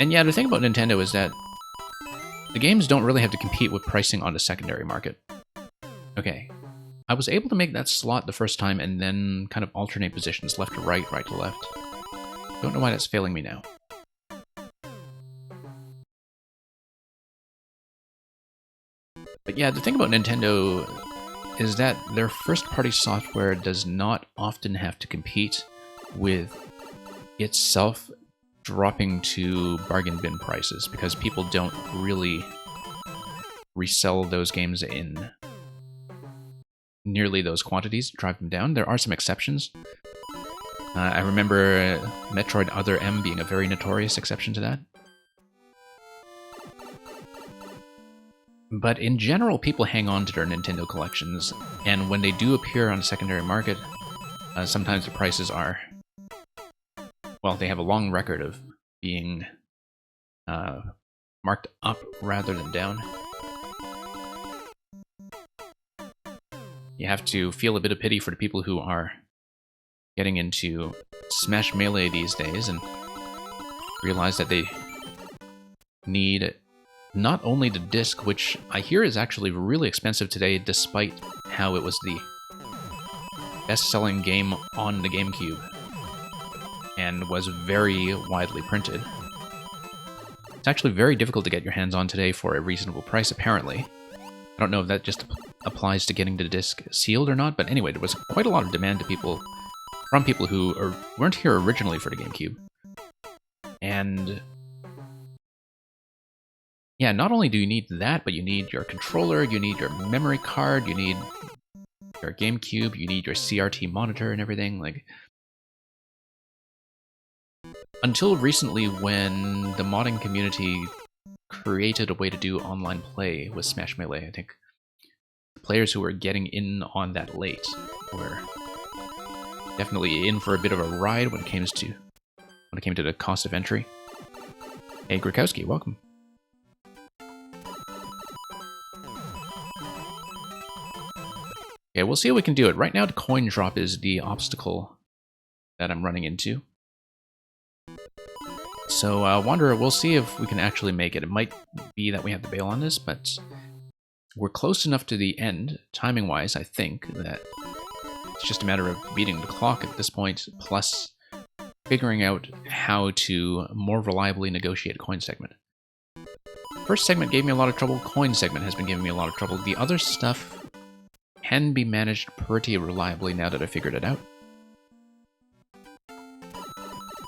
And yeah, the thing about Nintendo is that the games don't really have to compete with pricing on the secondary market. Okay, I was able to make that slot the first time and then kind of alternate positions left to right, right to left. Don't know why that's failing me now. But yeah, the thing about Nintendo is that their first-party software does not often have to compete with itself dropping to bargain bin prices, because people don't really resell those games in nearly those quantities to drive them down. There are some exceptions. I remember Metroid Other M being a very notorious exception to that. But in general, people hang on to their Nintendo collections, and when they do appear on the secondary market, sometimes the prices are, well, they have a long record of being marked up rather than down. You have to feel a bit of pity for the people who are getting into Smash Melee these days and realize that they need not only the disc, which I hear is actually really expensive today despite how it was the best-selling game on the GameCube and was very widely printed. It's actually very difficult to get your hands on today for a reasonable price, apparently. I don't know if that just applies to getting the disc sealed or not, but anyway, there was quite a lot of demand from people who weren't here originally for the GameCube. And yeah, not only do you need that, but you need your controller, you need your memory card, you need your GameCube, you need your CRT monitor and everything. Like, until recently, when the modding community created a way to do online play with Smash Melee, I think the players who were getting in on that late were definitely in for a bit of a ride when it came to the cost of entry. Hey, Grakowski, welcome. Okay, we'll see if we can do it. Right now, the coin drop is the obstacle that I'm running into. So, Wanderer, we'll see if we can actually make it. It might be that we have to bail on this, but we're close enough to the end, timing-wise, I think, that it's just a matter of beating the clock at this point, plus figuring out how to more reliably negotiate a coin segment. First segment gave me a lot of trouble. Coin segment has been giving me a lot of trouble. The other stuff can be managed pretty reliably now that I figured it out.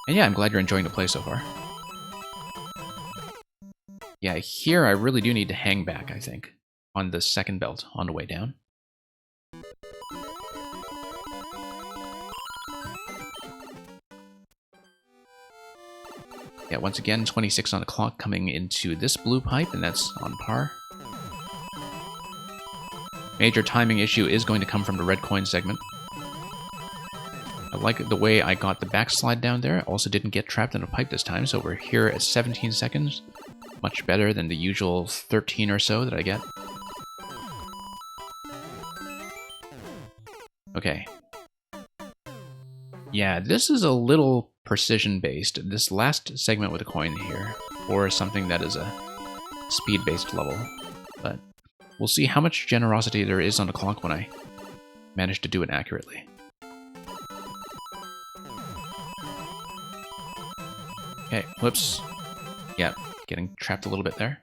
And yeah, I'm glad you're enjoying the play so far. Yeah, here I really do need to hang back, I think, on the second belt on the way down. Yeah, once again, 26 on the clock coming into this blue pipe, and that's on par. Major timing issue is going to come from the red coin segment. I like the way I got the backslide down there. I also didn't get trapped in a pipe this time, so we're here at 17 seconds. Much better than the usual 13 or so that I get. Okay. Yeah, this is a little precision-based. This last segment with a coin here, or something that is a speed-based level. But we'll see how much generosity there is on the clock when I manage to do it accurately. Okay, whoops. Yeah, getting trapped a little bit there.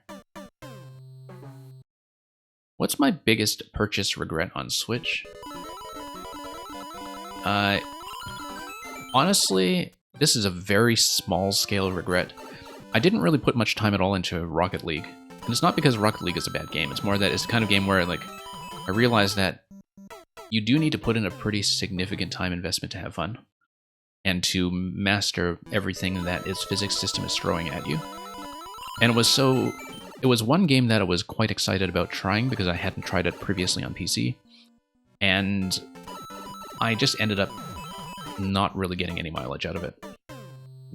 What's my biggest purchase regret on Switch? Honestly, this is a very small-scale regret. I didn't really put much time at all into Rocket League. And it's not because Rocket League is a bad game. It's more that it's the kind of game where, like, I realized that you do need to put in a pretty significant time investment to have fun. and to master everything that its physics system is throwing at you. And it was one game that I was quite excited about trying because I hadn't tried it previously on PC, and I just ended up not really getting any mileage out of it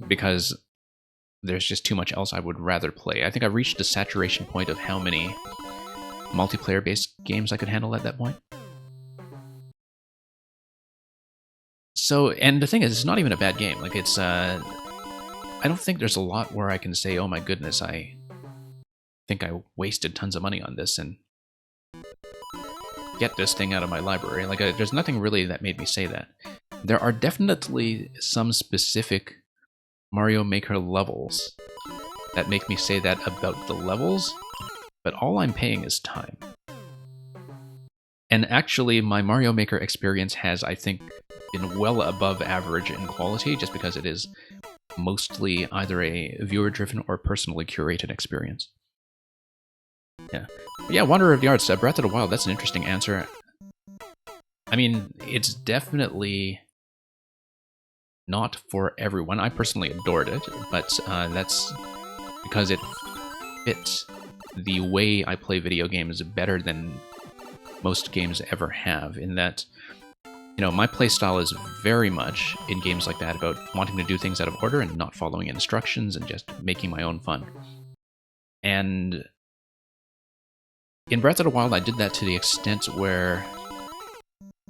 because there's just too much else I would rather play. I think I reached the saturation point of how many multiplayer-based games I could handle at that point. So, and the thing is, it's not even a bad game. Like, it's, I don't think there's a lot where I can say, oh my goodness, I think I wasted tons of money on this and get this thing out of my library. Like, there's nothing really that made me say that. There are definitely some specific Mario Maker levels that make me say that about the levels, but all I'm paying is time. And actually, my Mario Maker experience has, I think, been well above average in quality, just because it is mostly either a viewer-driven or personally curated experience. Yeah. But yeah, Wanderer of the Arts, Breath of the Wild, that's an interesting answer. I mean, it's definitely not for everyone. I personally adored it, but that's because it fits the way I play video games better than most games ever have, in that, you know, my playstyle is very much in games like that about wanting to do things out of order and not following instructions and just making my own fun. And in Breath of the Wild, I did that to the extent where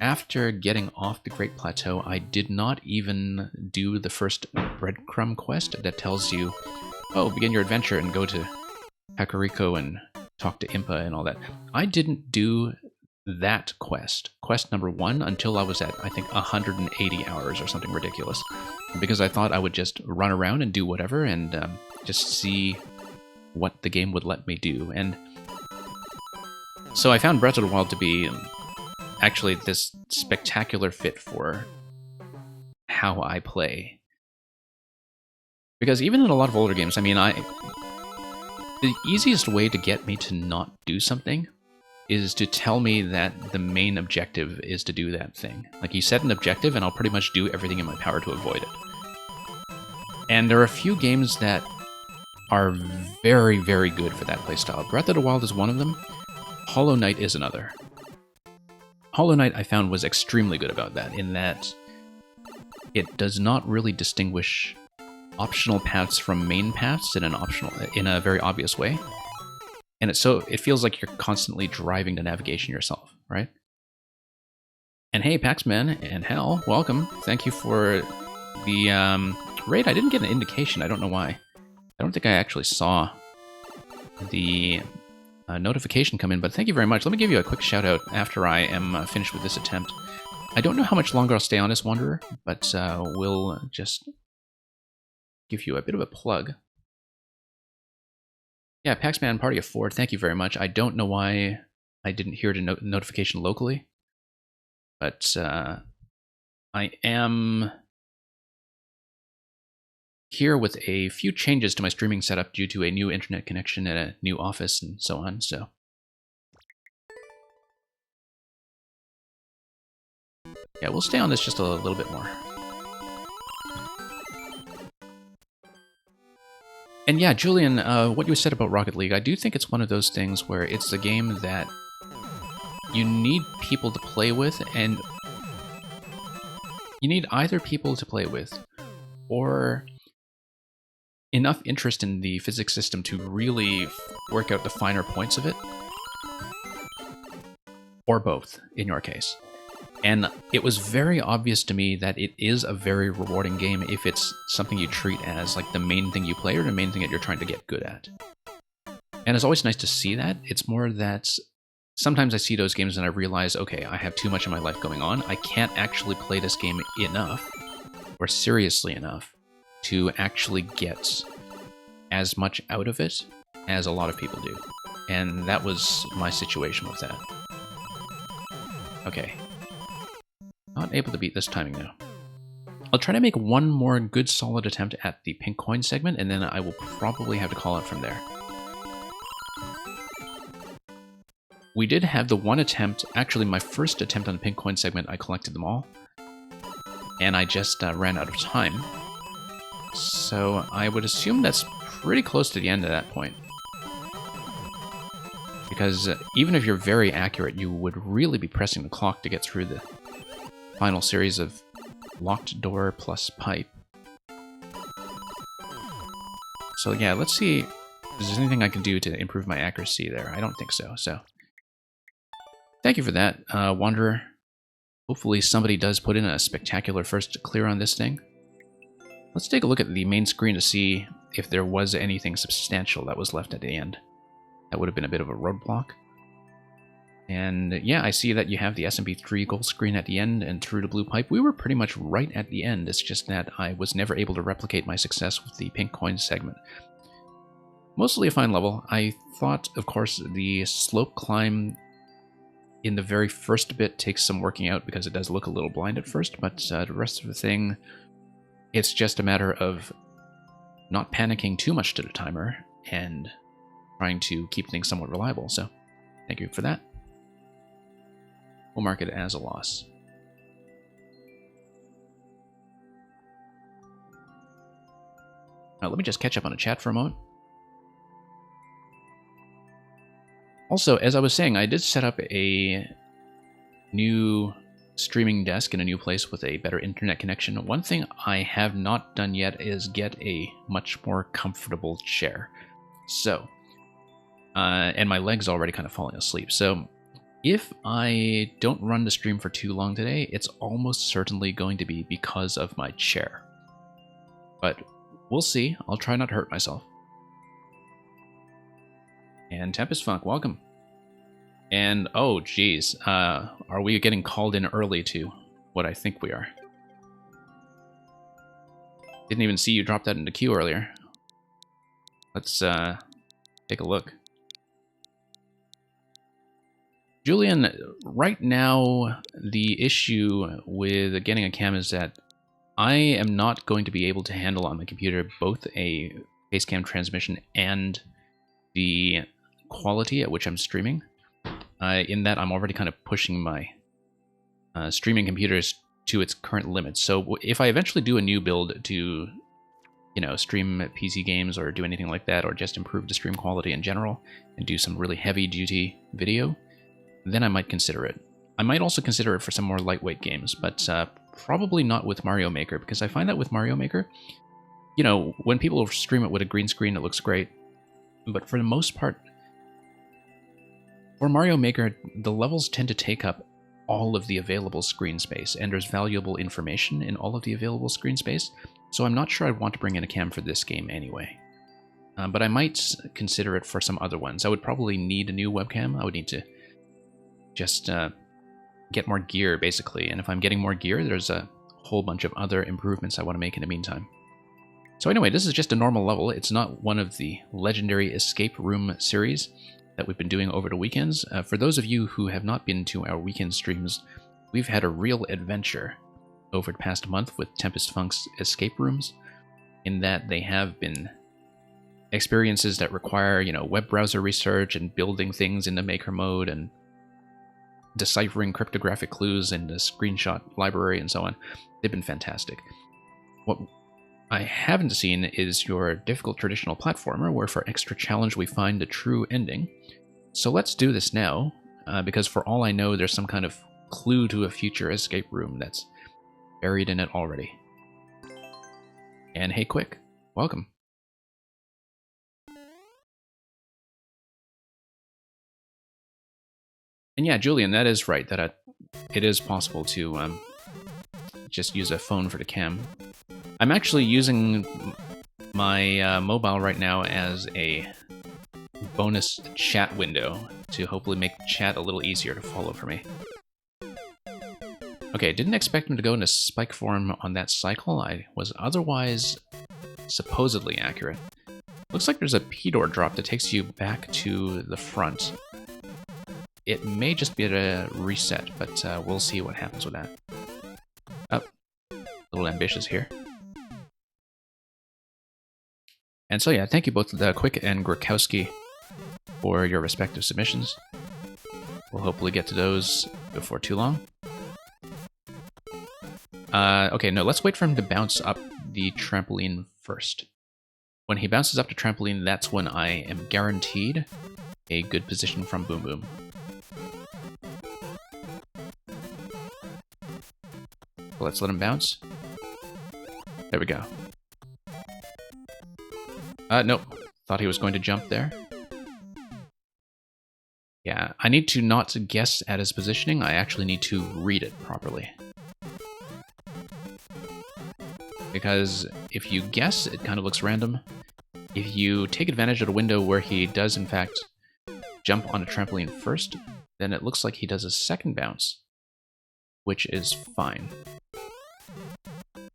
after getting off the Great Plateau, I did not even do the first breadcrumb quest that tells you, oh, begin your adventure and go to Kakariko and talk to Impa and all that. I didn't do that quest number 1, until I was at, I think, 180 hours or something ridiculous. Because I thought I would just run around and do whatever and just see what the game would let me do. And so I found Breath of the Wild to be actually this spectacular fit for how I play. Because even in a lot of older games, I mean, the easiest way to get me to not do something is to tell me that the main objective is to do that thing. Like, you set an objective and I'll pretty much do everything in my power to avoid it. And there are a few games that are very, very good for that playstyle. Breath of the Wild is one of them. Hollow Knight is another. Hollow Knight, I found, was extremely good about that, in that it does not really distinguish optional paths from main paths in a very obvious way. And it feels like you're constantly driving the navigation yourself, right? And hey, Paxman and Hal, welcome. Thank you for the raid. I didn't get an indication. I don't know why. I don't think I actually saw the notification come in, but thank you very much. Let me give you a quick shout out after I am finished with this attempt. I don't know how much longer I'll stay on as Wanderer, but we'll just give you a bit of a plug. Yeah, Paxman Party of 4, thank you very much. I don't know why I didn't hear the notification locally, but I am here with a few changes to my streaming setup due to a new internet connection at a new office and so on, so. Yeah, we'll stay on this just a little bit more. And yeah, Julian, what you said about Rocket League, I do think it's one of those things where it's a game that you need people to play with, and you need either people to play with or enough interest in the physics system to really work out the finer points of it, or both, in your case. And it was very obvious to me that it is a very rewarding game if it's something you treat as like the main thing you play or the main thing that you're trying to get good at. And it's always nice to see that. It's more that sometimes I see those games and I realize, okay, I have too much in my life going on. I can't actually play this game enough, or seriously enough, to actually get as much out of it as a lot of people do. And that was my situation with that. Okay. Not able to beat this timing though. I'll try to make one more good solid attempt at the pink coin segment, and then I will probably have to call it from there. We did have the one attempt, actually my first attempt on the pink coin segment, I collected them all. and I just ran out of time. So I would assume that's pretty close to the end at that point. Because even if you're very accurate, you would really be pressing the clock to get through the final series of locked door plus pipe. So yeah, let's see if there's anything I can do to improve my accuracy there. I don't think so, so... Thank you for that, Wanderer. Hopefully somebody does put in a spectacular first clear on this thing. Let's take a look at the main screen to see if there was anything substantial that was left at the end. That would have been a bit of a roadblock. And yeah, I see that you have the SMP3 goal screen at the end and through the blue pipe. We were pretty much right at the end. It's just that I was never able to replicate my success with the pink coin segment. Mostly a fine level. I thought, of course, the slope climb in the very first bit takes some working out because it does look a little blind at first, but the rest of the thing, it's just a matter of not panicking too much to the timer and trying to keep things somewhat reliable, so thank you for that. We'll mark it as a loss. Now, let me just catch up on the chat for a moment. Also, as I was saying, I did set up a new streaming desk in a new place with a better internet connection. One thing I have not done yet is get a much more comfortable chair. So, and my leg's already kind of falling asleep. So, if I don't run the stream for too long today, it's almost certainly going to be because of my chair. But we'll see. I'll try not to hurt myself. And Tempest Funk, welcome. And, oh, geez, are we getting called in early to what I think we are? Didn't even see you drop that into queue earlier. Let's take a look. Julian, right now, the issue with getting a cam is that I am not going to be able to handle on the computer both a Facecam transmission and the quality at which I'm streaming. In that I'm already kind of pushing my streaming computers to its current limits. So if I eventually do a new build to, you know, stream PC games or do anything like that, or just improve the stream quality in general and do some really heavy-duty video, then I might consider it. I might also consider it for some more lightweight games, but probably not with Mario Maker, because I find that with Mario Maker, you know, when people stream it with a green screen, it looks great. But for the most part, for Mario Maker, the levels tend to take up all of the available screen space, and there's valuable information in all of the available screen space, so I'm not sure I'd want to bring in a cam for this game anyway. But I might consider it for some other ones. I would probably need a new webcam. I would need to just get more gear, basically, and if I'm getting more gear, there's a whole bunch of other improvements I want to make in the meantime. So anyway, this is just a normal level. It's not one of the legendary escape room series that we've been doing over the weekends. For those of you who have not been to our weekend streams, we've had a real adventure over the past month with Tempest Funk's escape rooms, in that they have been experiences that require, you know, web browser research and building things in the maker mode and deciphering cryptographic clues in the screenshot library and so on. They've been fantastic. What I haven't seen is your difficult traditional platformer, where for extra challenge we find the true ending. So let's do this now, because for all I know, there's some kind of clue to a future escape room that's buried in it already. And hey, Quick, welcome. And yeah, Julian, that is right, that it is possible to just use a phone for the cam. I'm actually using my mobile right now as a bonus chat window to hopefully make chat a little easier to follow for me. Okay, didn't expect him to go into spike form on that cycle. I was otherwise supposedly accurate. Looks like there's a P-door drop that takes you back to the front. It may just be a reset, but we'll see what happens with that. Oh, a little ambitious here. And so yeah, thank you both Quick and Grakowski for your respective submissions. We'll hopefully get to those before too long. Okay, no, let's wait for him to bounce up the trampoline first. When he bounces up to trampoline, that's when I am guaranteed a good position from Boom Boom. Let's let him bounce. There we go. Nope. Thought he was going to jump there. Yeah, I need to not guess at his positioning, I actually need to read it properly. Because if you guess, it kind of looks random. If you take advantage of a window where he does, in fact, jump on a trampoline first, then it looks like he does a second bounce, which is fine.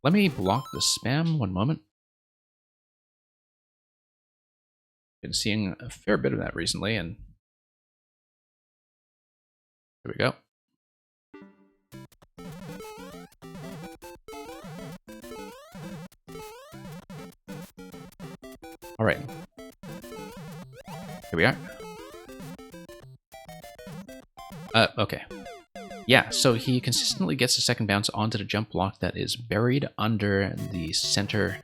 Let me block the spam, one moment. Been seeing a fair bit of that recently, and here we go. All right, here we are. Okay. Yeah, so he consistently gets a second bounce onto the jump block that is buried under the center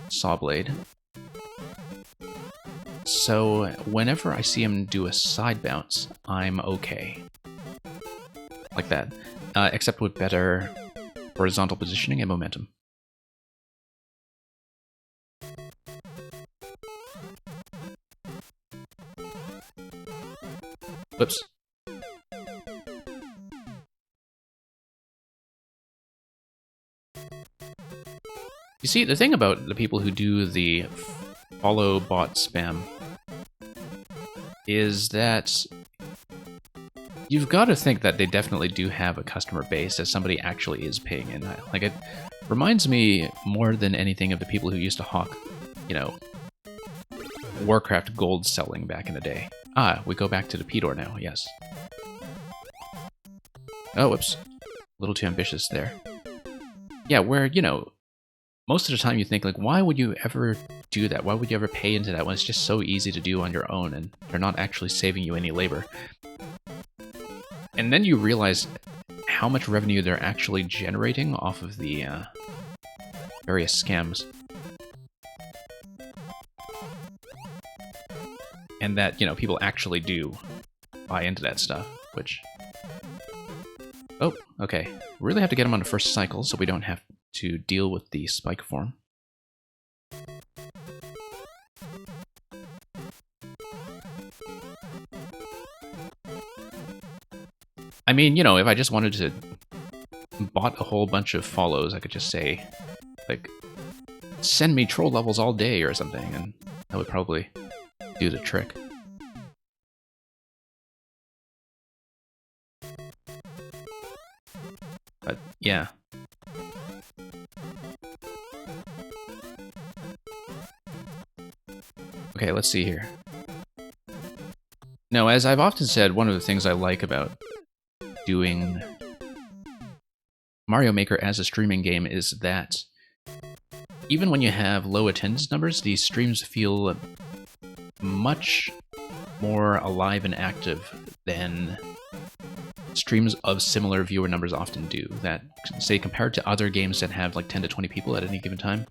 saw blade. So whenever I see him do a side bounce, I'm okay. Like that. Except with better horizontal positioning and momentum. Whoops. You see, the thing about the people who do the follow bot spam is that you've got to think that they definitely do have a customer base, that somebody actually is paying in. Like, it reminds me more than anything of the people who used to hawk, you know, Warcraft gold selling back in the day. Ah, we go back to the P-Door now, yes. Oh, whoops. A little too ambitious there. Yeah, where, you know, most of the time you think, like, why would you ever do that? Why would you ever pay into that when it's just so easy to do on your own and they're not actually saving you any labor? And then you realize how much revenue they're actually generating off of the various scams. And that, you know, people actually do buy into that stuff, which... Oh, okay. Really have to get them on the first cycle so we don't have to deal with the spike form. I mean, you know, if I just wanted to bot a whole bunch of follows, I could just say, like, send me troll levels all day or something, and that would probably do the trick. But, yeah. Okay, let's see here. Now, as I've often said, one of the things I like about doing Mario Maker as a streaming game is that even when you have low attendance numbers, these streams feel much more alive and active than streams of similar viewer numbers often do. That, say, compared to other games that have like 10 to 20 people at any given time,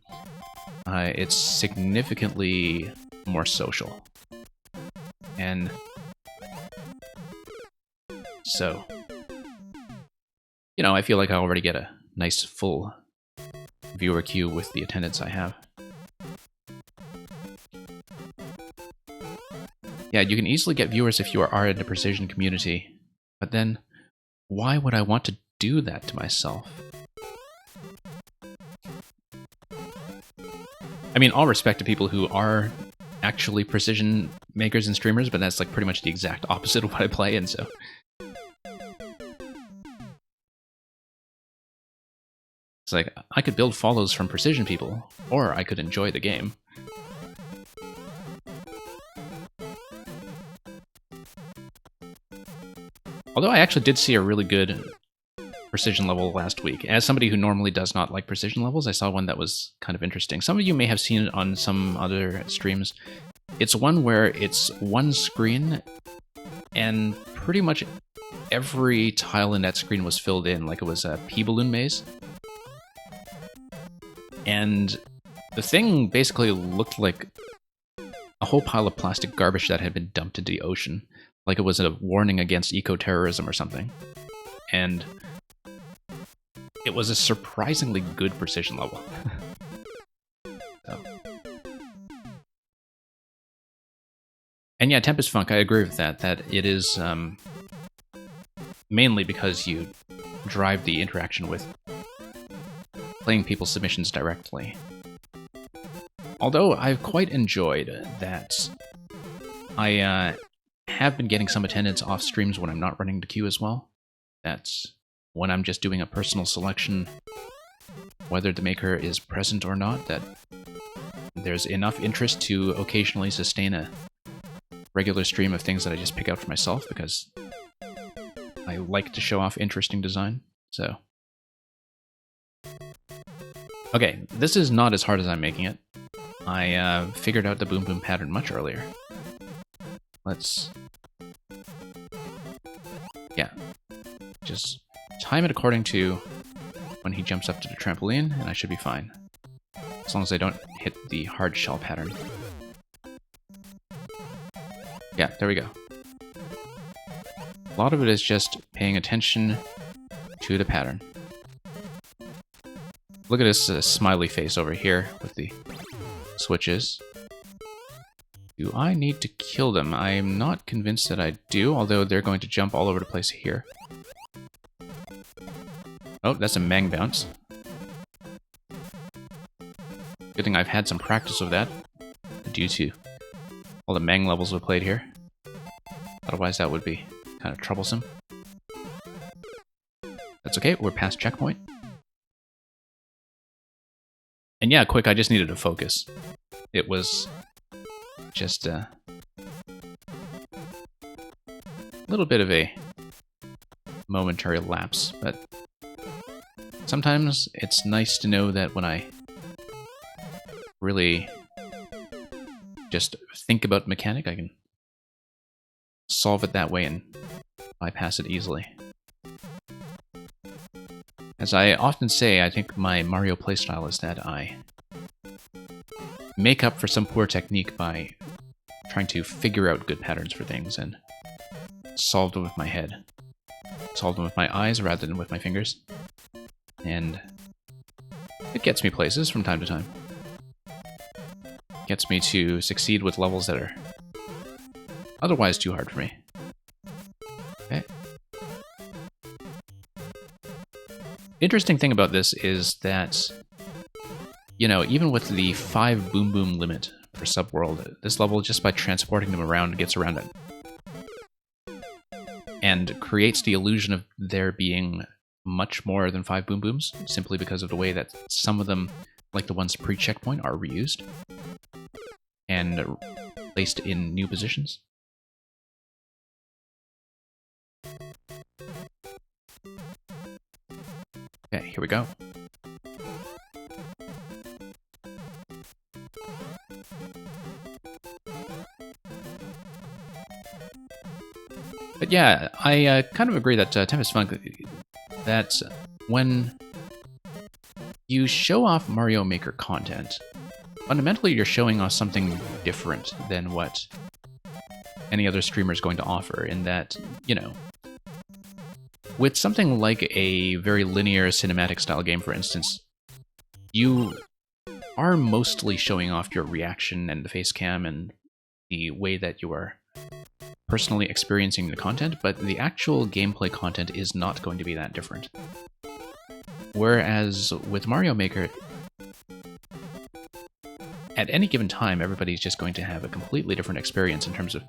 it's significantly more social. And so, you know, I feel like I already get a nice full viewer queue with the attendance I have. Yeah, you can easily get viewers if you are in the Precision community, but then why would I want to do that to myself? I mean, all respect to people who are actually Precision makers and streamers, but that's like pretty much the exact opposite of what I play, and so... It's like, I could build follows from Precision people, or I could enjoy the game. Although I actually did see a really good Precision level last week. As somebody who normally does not like Precision levels, I saw one that was kind of interesting. Some of you may have seen it on some other streams. It's one where it's one screen, and pretty much every tile in that screen was filled in, like it was a pea balloon maze. And the thing basically looked like a whole pile of plastic garbage that had been dumped into the ocean, like it was a warning against eco-terrorism or something. And it was a surprisingly good precision level. So. And yeah, Tempest Funk, I agree with that it is mainly because you drive the interaction with playing people's submissions directly. Although I've quite enjoyed that I have been getting some attendance off streams when I'm not running the queue as well. That's when I'm just doing a personal selection, whether the maker is present or not, that there's enough interest to occasionally sustain a regular stream of things that I just pick out for myself because I like to show off interesting design, so. Okay, this is not as hard as I'm making it. I figured out the boom boom pattern much earlier. Let's... yeah. Just time it according to when he jumps up to the trampoline, and I should be fine. As long as I don't hit the hard shell pattern. Yeah, there we go. A lot of it is just paying attention to the pattern. Look at this smiley face over here with the switches. Do I need to kill them? I'm not convinced that I do, although they're going to jump all over the place here. Oh, that's a Mang bounce. Good thing I've had some practice of that, due to all the Mang levels we've played here. Otherwise that would be kind of troublesome. That's okay, we're past checkpoint. And yeah, quick, I just needed to focus. It was just a little bit of a momentary lapse, but sometimes it's nice to know that when I really just think about mechanic, I can solve it that way and bypass it easily. As I often say, I think my Mario playstyle is that I make up for some poor technique by trying to figure out good patterns for things and solve them with my head. Solve them with my eyes rather than with my fingers. And it gets me places from time to time. Gets me to succeed with levels that are otherwise too hard for me. Okay. Interesting thing about this is that, you know, even with the 5 boom boom limit for Subworld, this level, just by transporting them around, gets around it. And creates the illusion of there being much more than 5 boom booms, simply because of the way that some of them, like the ones pre-checkpoint, are reused and placed in new positions. Okay, here we go. But yeah, I kind of agree that Tempest Funk, that when you show off Mario Maker content, fundamentally you're showing off something different than what any other streamer is going to offer, in that, you know, with something like a very linear cinematic style game, for instance, you are mostly showing off your reaction and the face cam and the way that you are personally experiencing the content, but the actual gameplay content is not going to be that different. Whereas with Mario Maker, at any given time, everybody's just going to have a completely different experience in terms of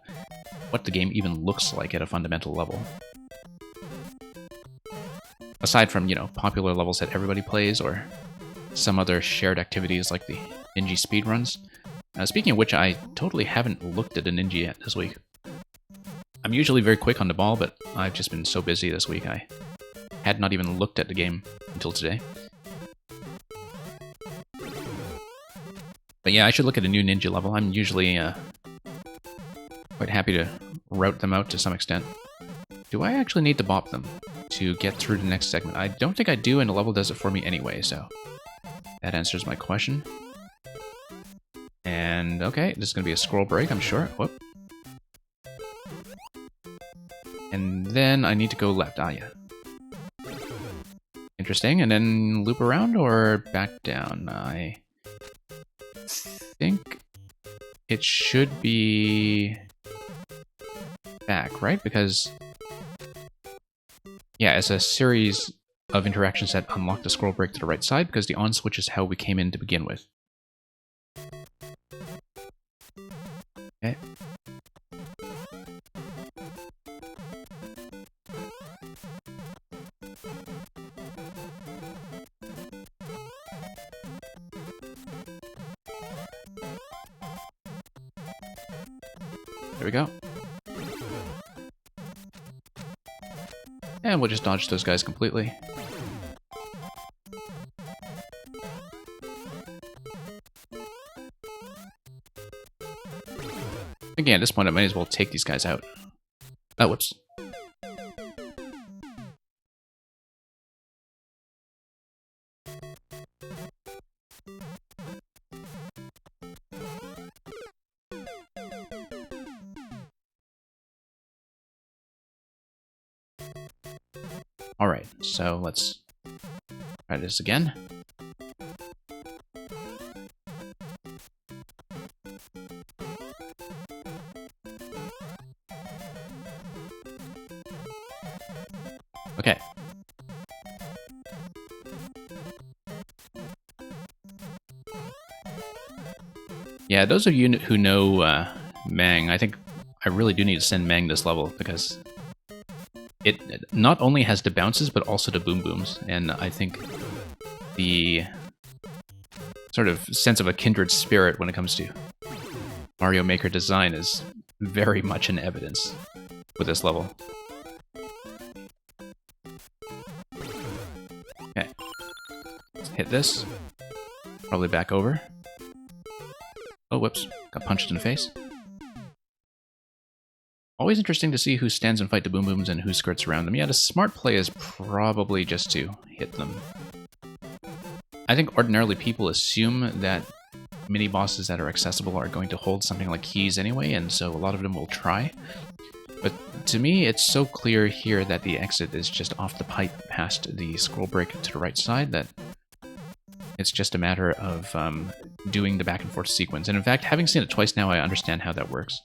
what the game even looks like at a fundamental level. Aside from, you know, popular levels that everybody plays, or some other shared activities like the Ninja speedruns. Speaking of which, I totally haven't looked at a Ninja yet this week. I'm usually very quick on the ball, but I've just been so busy this week I had not even looked at the game until today. But yeah, I should look at a new Ninja level. I'm usually quite happy to route them out to some extent. Do I actually need to bop them to get through the next segment? I don't think I do, and the level does it for me anyway, so That answers my question. And okay, this is going to be a scroll break, I'm sure. Whoop. And then I need to go left. Ah, yeah. Interesting. And then loop around or back down? I think it should be back, right? Because, yeah, it's a series of interactions that unlock the scroll break to the right side, because the on switch is how we came in to begin with. Okay. There we go. And we'll just dodge those guys completely. Again, at this point I might as well take these guys out. Oh, whoops. Alright, so let's try this again. Okay. Yeah, those of you who know Mang, I think I really do need to send Mang this level, because it not only has the bounces, but also the boom booms, and I think the sort of sense of a kindred spirit when it comes to Mario Maker design is very much in evidence with this level. Okay. Let's hit this. Probably back over. Oh, whoops. Got punched in the face. Always interesting to see who stands and fight the boom booms and who skirts around them. Yeah, the smart play is probably just to hit them. I think ordinarily people assume that mini-bosses that are accessible are going to hold something like keys anyway, and so a lot of them will try. But to me, it's so clear here that the exit is just off the pipe past the scroll break to the right side that it's just a matter of doing the back and forth sequence. And in fact, having seen it twice now, I understand how that works.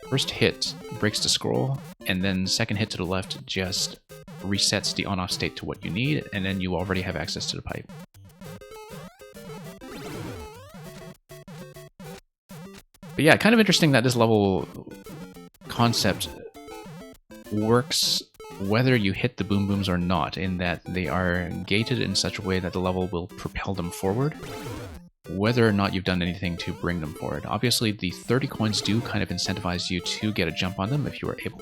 First hit breaks the scroll, and then second hit to the left just resets the on-off state to what you need, and then you already have access to the pipe. But yeah, kind of interesting that this level concept works whether you hit the boom booms or not, in that they are gated in such a way that the level will propel them forward, whether or not you've done anything to bring them forward. Obviously, the 30 coins do kind of incentivize you to get a jump on them if you are able.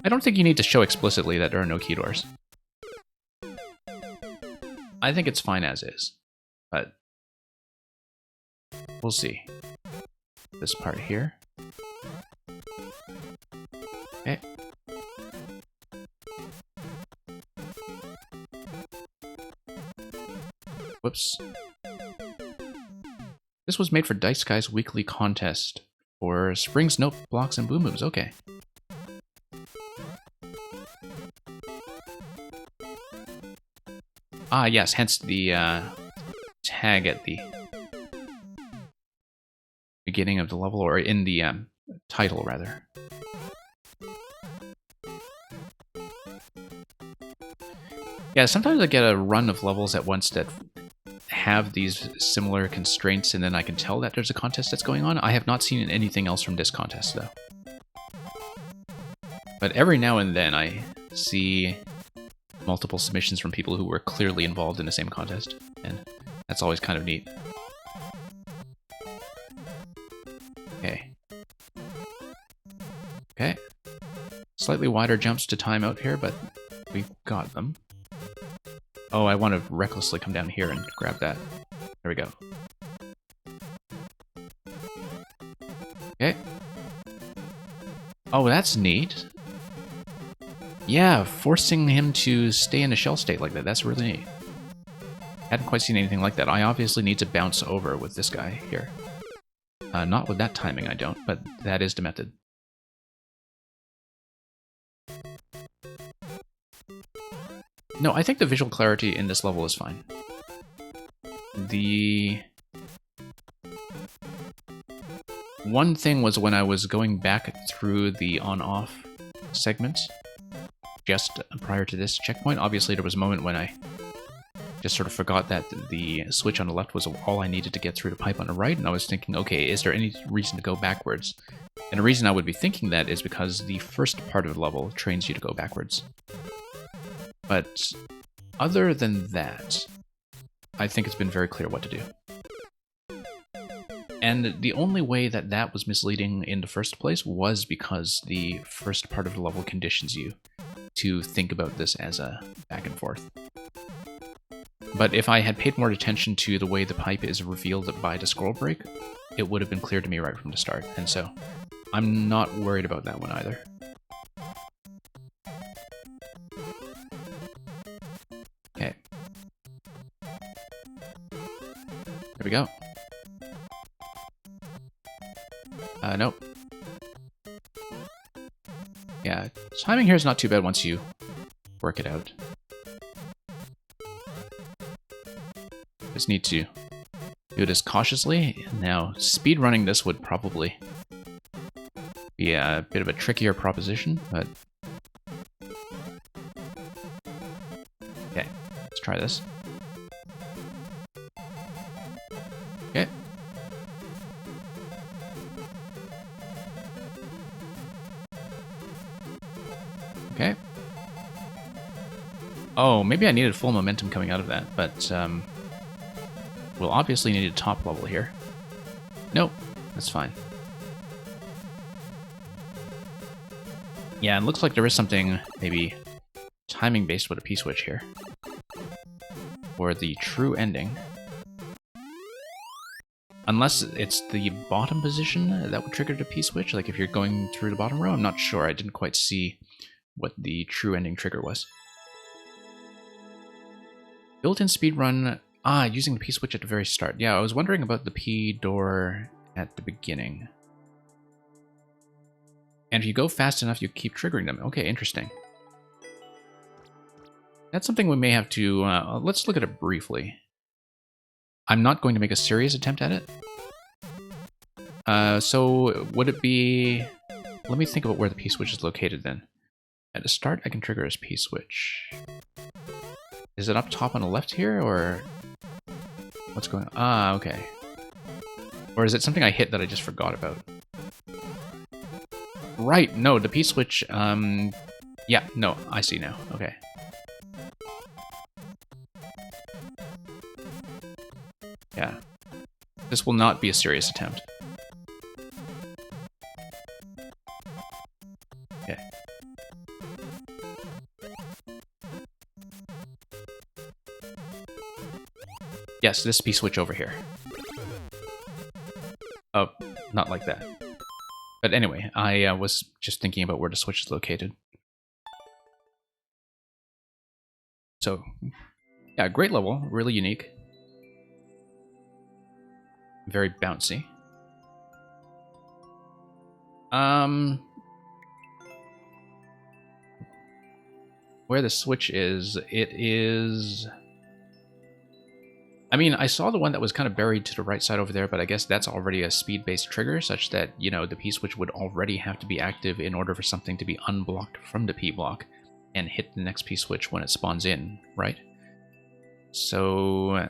I don't think you need to show explicitly that there are no key doors. I think it's fine as is, but we'll see. This part here. Okay. Whoops. This was made for Dice Guy's weekly contest for Springs, Note Blocks, and Boom Booms. Okay. Ah, yes, hence the tag at the beginning of the level, or in the title, rather. Yeah, sometimes I get a run of levels at once that have these similar constraints, and then I can tell that there's a contest that's going on. I have not seen anything else from this contest, though. But every now and then I see multiple submissions from people who were clearly involved in the same contest, and that's always kind of neat. Okay. Okay. Slightly wider jumps to time out here, but we've got them. Oh, I want to recklessly come down here and grab that. There we go. Okay. Oh, that's neat. Yeah, forcing him to stay in a shell state like that, that's really neat. Hadn't quite seen anything like that. I obviously need to bounce over with this guy here. Not with that timing, I don't, but that is the method. No, I think the visual clarity in this level is fine. The one thing was when I was going back through the on-off segments, just prior to this checkpoint, obviously there was a moment when I just sort of forgot that the switch on the left was all I needed to get through the pipe on the right, and I was thinking, okay, is there any reason to go backwards? And the reason I would be thinking that is because the first part of the level trains you to go backwards. But other than that, I think it's been very clear what to do. And the only way that that was misleading in the first place was because the first part of the level conditions you to think about this as a back and forth. But if I had paid more attention to the way the pipe is revealed by the scroll break, it would have been clear to me right from the start, and so I'm not worried about that one either. Okay. There we go. Nope. Yeah, timing here is not too bad once you work it out. Just need to do this cautiously. Now, speedrunning this would probably be a bit of a trickier proposition, but... Okay, let's try this. Okay. Okay. Oh, maybe I needed full momentum coming out of that, but we'll obviously need a top level here. Nope, that's fine. Yeah, it looks like there is something maybe timing based with a P-switch here. Or the true ending. Unless it's the bottom position that would trigger the P-switch, like if you're going through the bottom row, I'm not sure. I didn't quite see what the true ending trigger was. Built-in speedrun, using the P-switch at the very start. Yeah, I was wondering about the P door at the beginning. And if you go fast enough, you keep triggering them. Okay, interesting. That's something we may have to, let's look at it briefly. I'm not going to make a serious attempt at it. So would it be... Let me think about where the P-switch is located then. At the start, I can trigger as P-switch. Is it up top on the left here, or... What's going on? Ah, okay. Or is it something I hit that I just forgot about? Right, no, the P-switch, yeah, no, I see now. Okay. Yeah. This will not be a serious attempt. Okay. Yes, this P-switch over here. Oh, not like that. But anyway, I was just thinking about where the switch is located. So, yeah, great level, really unique. Very bouncy. Where the switch is, it is... I mean, I saw the one that was kind of buried to the right side over there, but I guess that's already a speed-based trigger, such that, you know, the P-switch would already have to be active in order for something to be unblocked from the P-block and hit the next P-switch when it spawns in, right? So...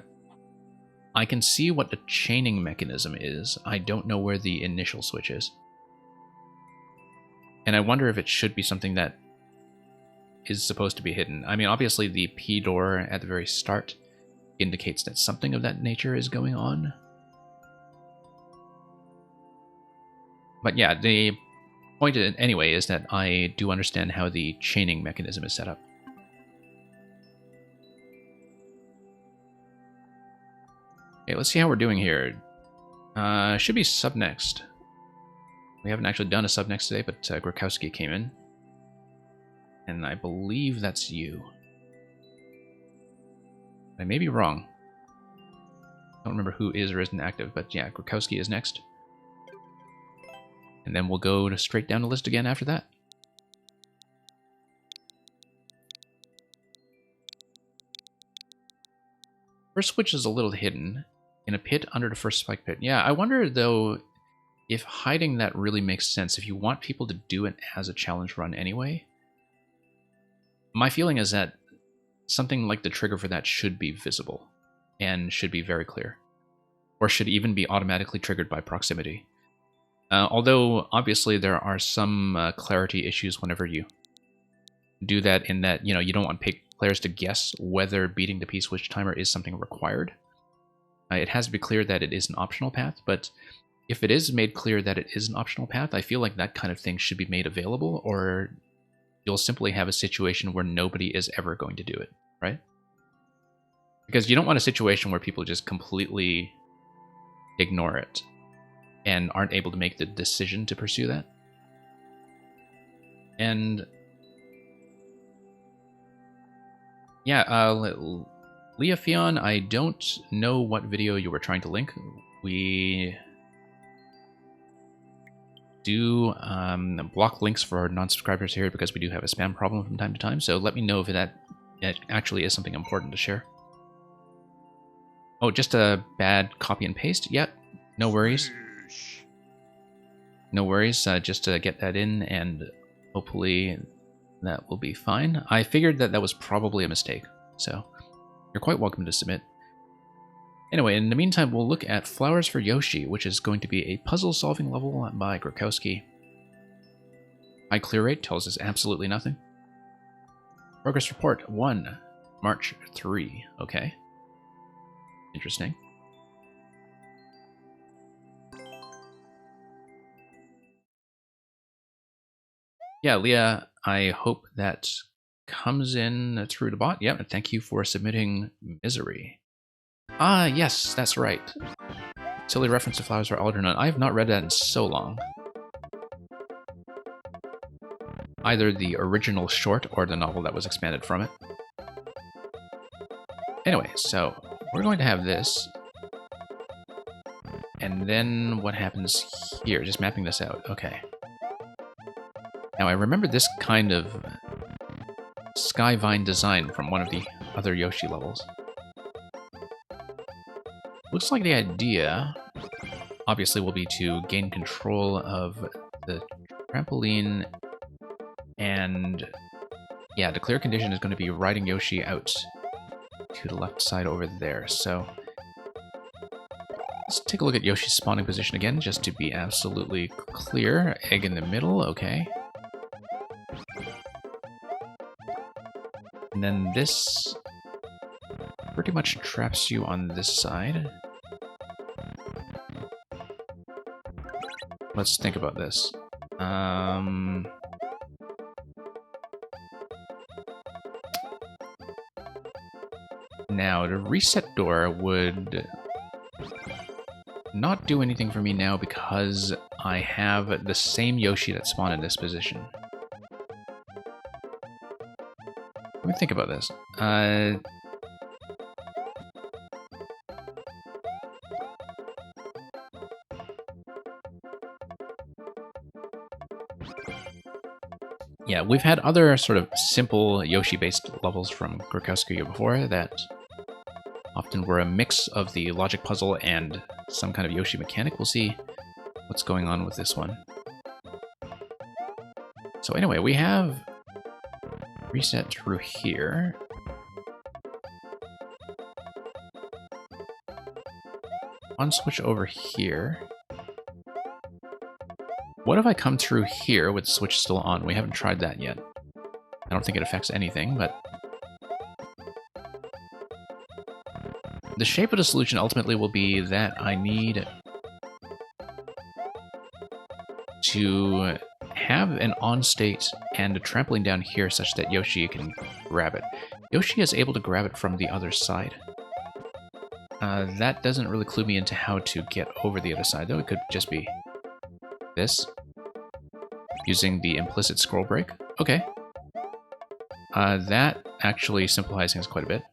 I can see what the chaining mechanism is. I don't know where the initial switch is. And I wonder if it should be something that is supposed to be hidden. I mean, obviously the P door at the very start indicates that something of that nature is going on. But yeah, the point anyway is that I do understand how the chaining mechanism is set up. Okay, let's see how we're doing here. Should be sub next. We haven't actually done a sub next today, but Grokowski came in. And I believe that's you. I may be wrong. I don't remember who is or isn't active, but yeah, Grakowski is next. And then we'll go to straight down the list again after that. First switch is a little hidden in a pit under the first spike pit. Yeah, I wonder though if hiding that really makes sense. If you want people to do it as a challenge run anyway. My feeling is that something like the trigger for that should be visible and should be very clear. Or should even be automatically triggered by proximity. Although, obviously, there are some clarity issues whenever you do that, in that, you know, you don't want players to guess whether beating the P-switch timer is something required. It has to be clear that it is an optional path, but if it is made clear that it is an optional path, I feel like that kind of thing should be made available, or you'll simply have a situation where nobody is ever going to do it, right? Because you don't want a situation where people just completely ignore it and aren't able to make the decision to pursue that. And yeah, Leophion, I don't know what video you were trying to link. We do block links for our non-subscribers here because we do have a spam problem from time to time, so let me know if that actually is something important to share. Oh, just a bad copy and paste? Yep, no worries. No worries, just to get that in, and hopefully that will be fine. I figured that that was probably a mistake, so you're quite welcome to submit. Anyway, in the meantime, we'll look at Flowers for Yoshi, which is going to be a puzzle-solving level by Grakowski. High clear rate tells us absolutely nothing. Progress report 1, March 3. Okay. Interesting. Yeah, Leah, I hope that comes in through the bot. Yep, and thank you for submitting Misery. Ah, yes, that's right. Silly reference to Flowers for Algernon. I have not read that in so long. Either the original short or the novel that was expanded from it. Anyway, so we're going to have this. And then what happens here? Just mapping this out. Okay. Now, I remember this kind of Skyvine design from one of the other Yoshi levels. Looks like the idea, obviously, will be to gain control of the trampoline, and yeah, the clear condition is going to be riding Yoshi out to the left side over there. So let's take a look at Yoshi's spawning position again, just to be absolutely clear. Egg in the middle, okay. And then this pretty much traps you on this side. Let's think about this. Now, the reset door would not do anything for me now because I have the same Yoshi that spawned in this position. Let me think about this. Yeah, we've had other sort of simple Yoshi-based levels from Grakowski before that often were a mix of the logic puzzle and some kind of Yoshi mechanic. We'll see what's going on with this one. So anyway, we have reset through here. On switch over here. What if I come through here with the switch still on? We haven't tried that yet. I don't think it affects anything, but the shape of the solution ultimately will be that I need to have an on state and a trampoline down here such that Yoshi can grab it. Yoshi is able to grab it from the other side. That doesn't really clue me into how to get over the other side, though. It could just be this, using the implicit scroll break. Okay. That actually simplifies things quite a bit.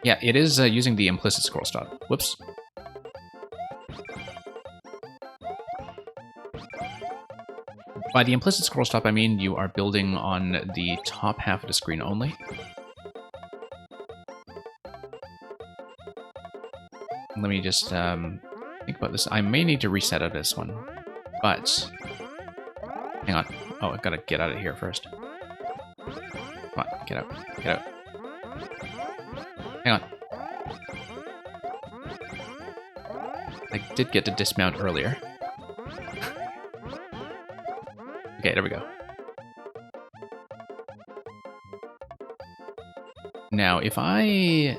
Yeah, it is using the implicit scroll stop. Whoops. By the implicit scroll stop, I mean you are building on the top half of the screen only. Let me just think about this. I may need to reset out this one, but hang on. Oh, I've got to get out of here first. Come on, get out, get out. Hang on. I did get to dismount earlier. Okay, there we go. Now, if I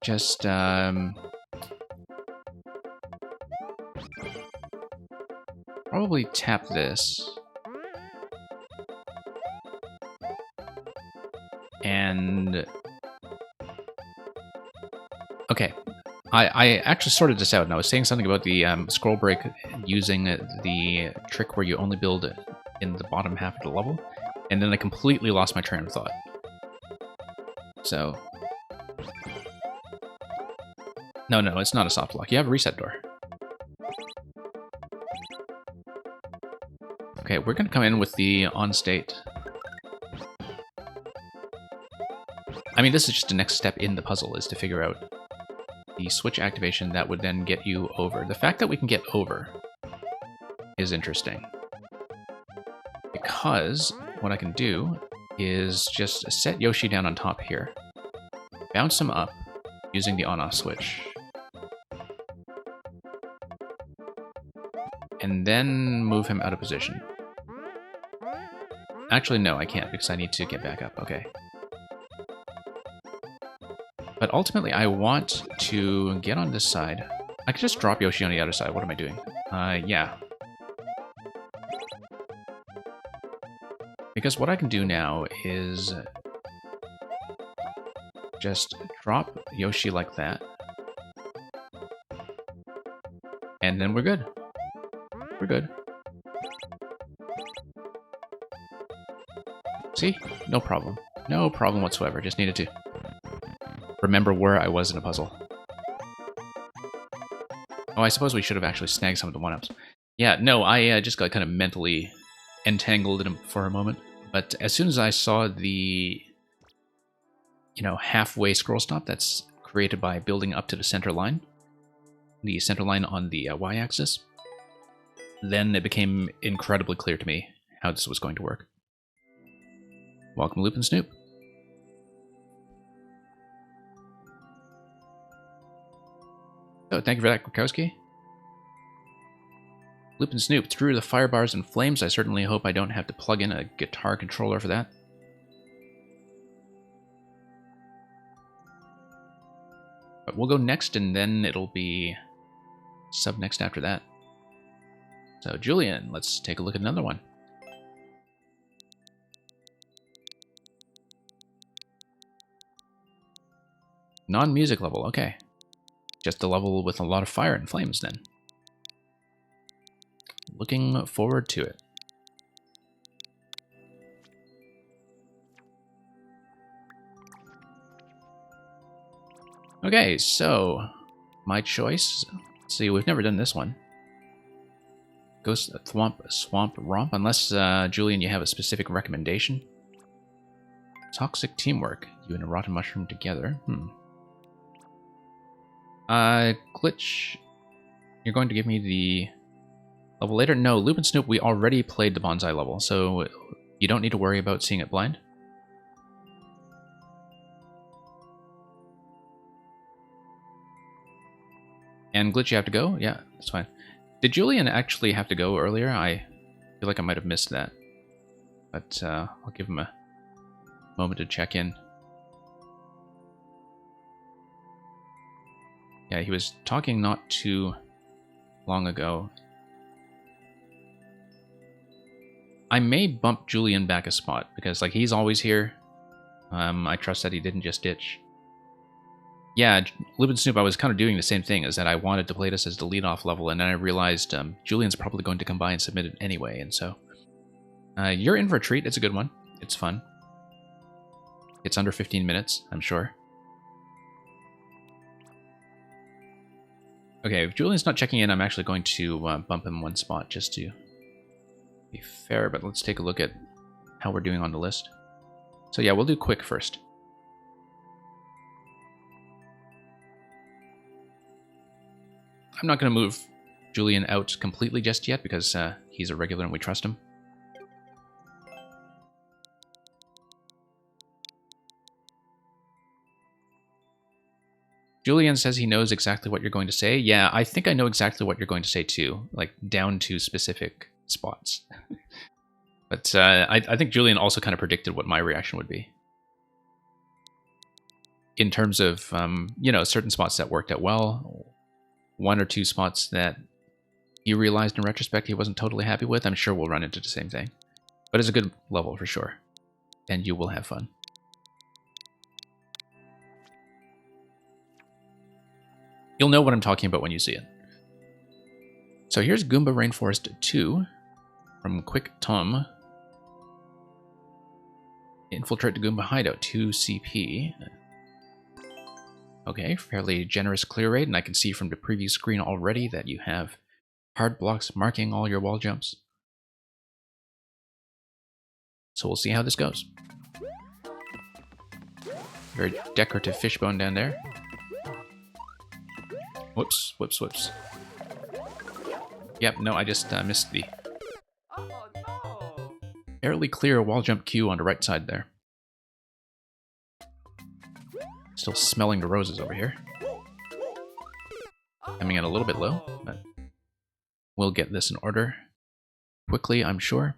just probably tap this and okay, I actually sorted this out, and I was saying something about the scroll break using the trick where you only build in the bottom half of the level, and then I completely lost my train of thought. So, no, it's not a soft lock. You have a reset door. Okay, we're gonna come in with the on state. I mean, this is just the next step in the puzzle, is to figure out the switch activation that would then get you over. The fact that we can get over is interesting, because what I can do is just set Yoshi down on top here, bounce him up using the on-off switch, and then move him out of position. Actually, no, I can't, because I need to get back up. Okay. But ultimately, I want to get on this side. I could just drop Yoshi on the other side. What am I doing? Yeah. Because what I can do now is just drop Yoshi like that. And then we're good. We're good. See? No problem. No problem whatsoever. Just needed to remember where I was in a puzzle. Oh, I suppose we should have actually snagged some of the one-ups. Yeah, no, I just got kind of mentally entangled in for a moment. But as soon as I saw the, halfway scroll stop that's created by building up to the center line on the y-axis, then it became incredibly clear to me how this was going to work. Welcome, Loop and Snoop. Oh, thank you for that, Krakowski. Loop and Snoop, through the fire bars and flames. I certainly hope I don't have to plug in a guitar controller for that. But we'll go next, and then it'll be sub next after that. So, Julian, let's take a look at another one. Non-music level, okay. Just a level with a lot of fire and flames, then. Looking forward to it. Okay, so my choice. Let's see, we've never done this one. Ghost Swamp Romp, unless, Julian, you have a specific recommendation. Toxic teamwork. You and a rotten mushroom together. Glitch, you're going to give me the level later? No, Loop and Snoop, we already played the bonsai level, so you don't need to worry about seeing it blind. And Glitch, you have to go? Yeah, that's fine. Did Julian actually have to go earlier? I feel like I might have missed that. But I'll give him a moment to check in. Yeah, he was talking not too long ago. I may bump Julian back a spot, because he's always here. I trust that he didn't just ditch. Yeah, Loop and Snoop, I was kind of doing the same thing, is that I wanted to play this as the lead-off level, and then I realized Julian's probably going to come by and submit it anyway, and so You're in for a treat. It's a good one. It's fun. It's under 15 minutes, I'm sure. Okay, if Julian's not checking in, I'm actually going to bump him one spot just to be fair, but let's take a look at how we're doing on the list. So yeah, we'll do quick first. I'm not going to move Julian out completely just yet because he's a regular and we trust him. Julian says he knows exactly what you're going to say. Yeah, I think I know exactly what you're going to say too, like down to specific spots. But I think Julian also kind of predicted what my reaction would be. In terms of, you know, certain spots that worked out well, one or two spots that he realized in retrospect he wasn't totally happy with, I'm sure we'll run into the same thing. But it's a good level for sure. And you will have fun. You'll know what I'm talking about when you see it. So here's Goomba Rainforest 2 from Quick Tom. Infiltrate the Goomba Hideout, 2 CP. Okay, fairly generous clear rate, and I can see from the preview screen already that you have hard blocks marking all your wall jumps. So we'll see how this goes. Very decorative fishbone down there. Whoops, whoops, whoops. Yep, no, I just missed the fairly clear wall jump queue on the right side there. Still smelling the roses over here. Coming in a little bit low, but we'll get this in order quickly, I'm sure.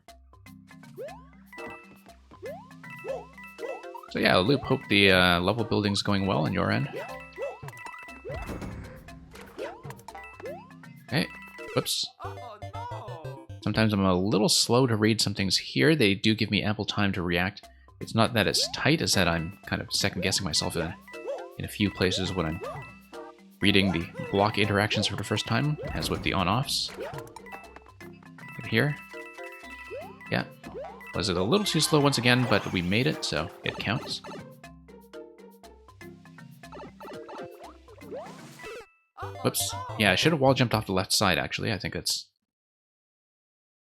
So yeah, Loop, hope the level building's going well on your end. Okay, whoops. Sometimes I'm a little slow to read some things here. They do give me ample time to react. It's not that it's tight, it's that I'm kind of second-guessing myself in a few places when I'm reading the block interactions for the first time, as with the on-offs. Right here. Yeah. Was it a little too slow once again, but we made it, so it counts. Whoops. Yeah, I should have wall jumped off the left side, actually. I think that's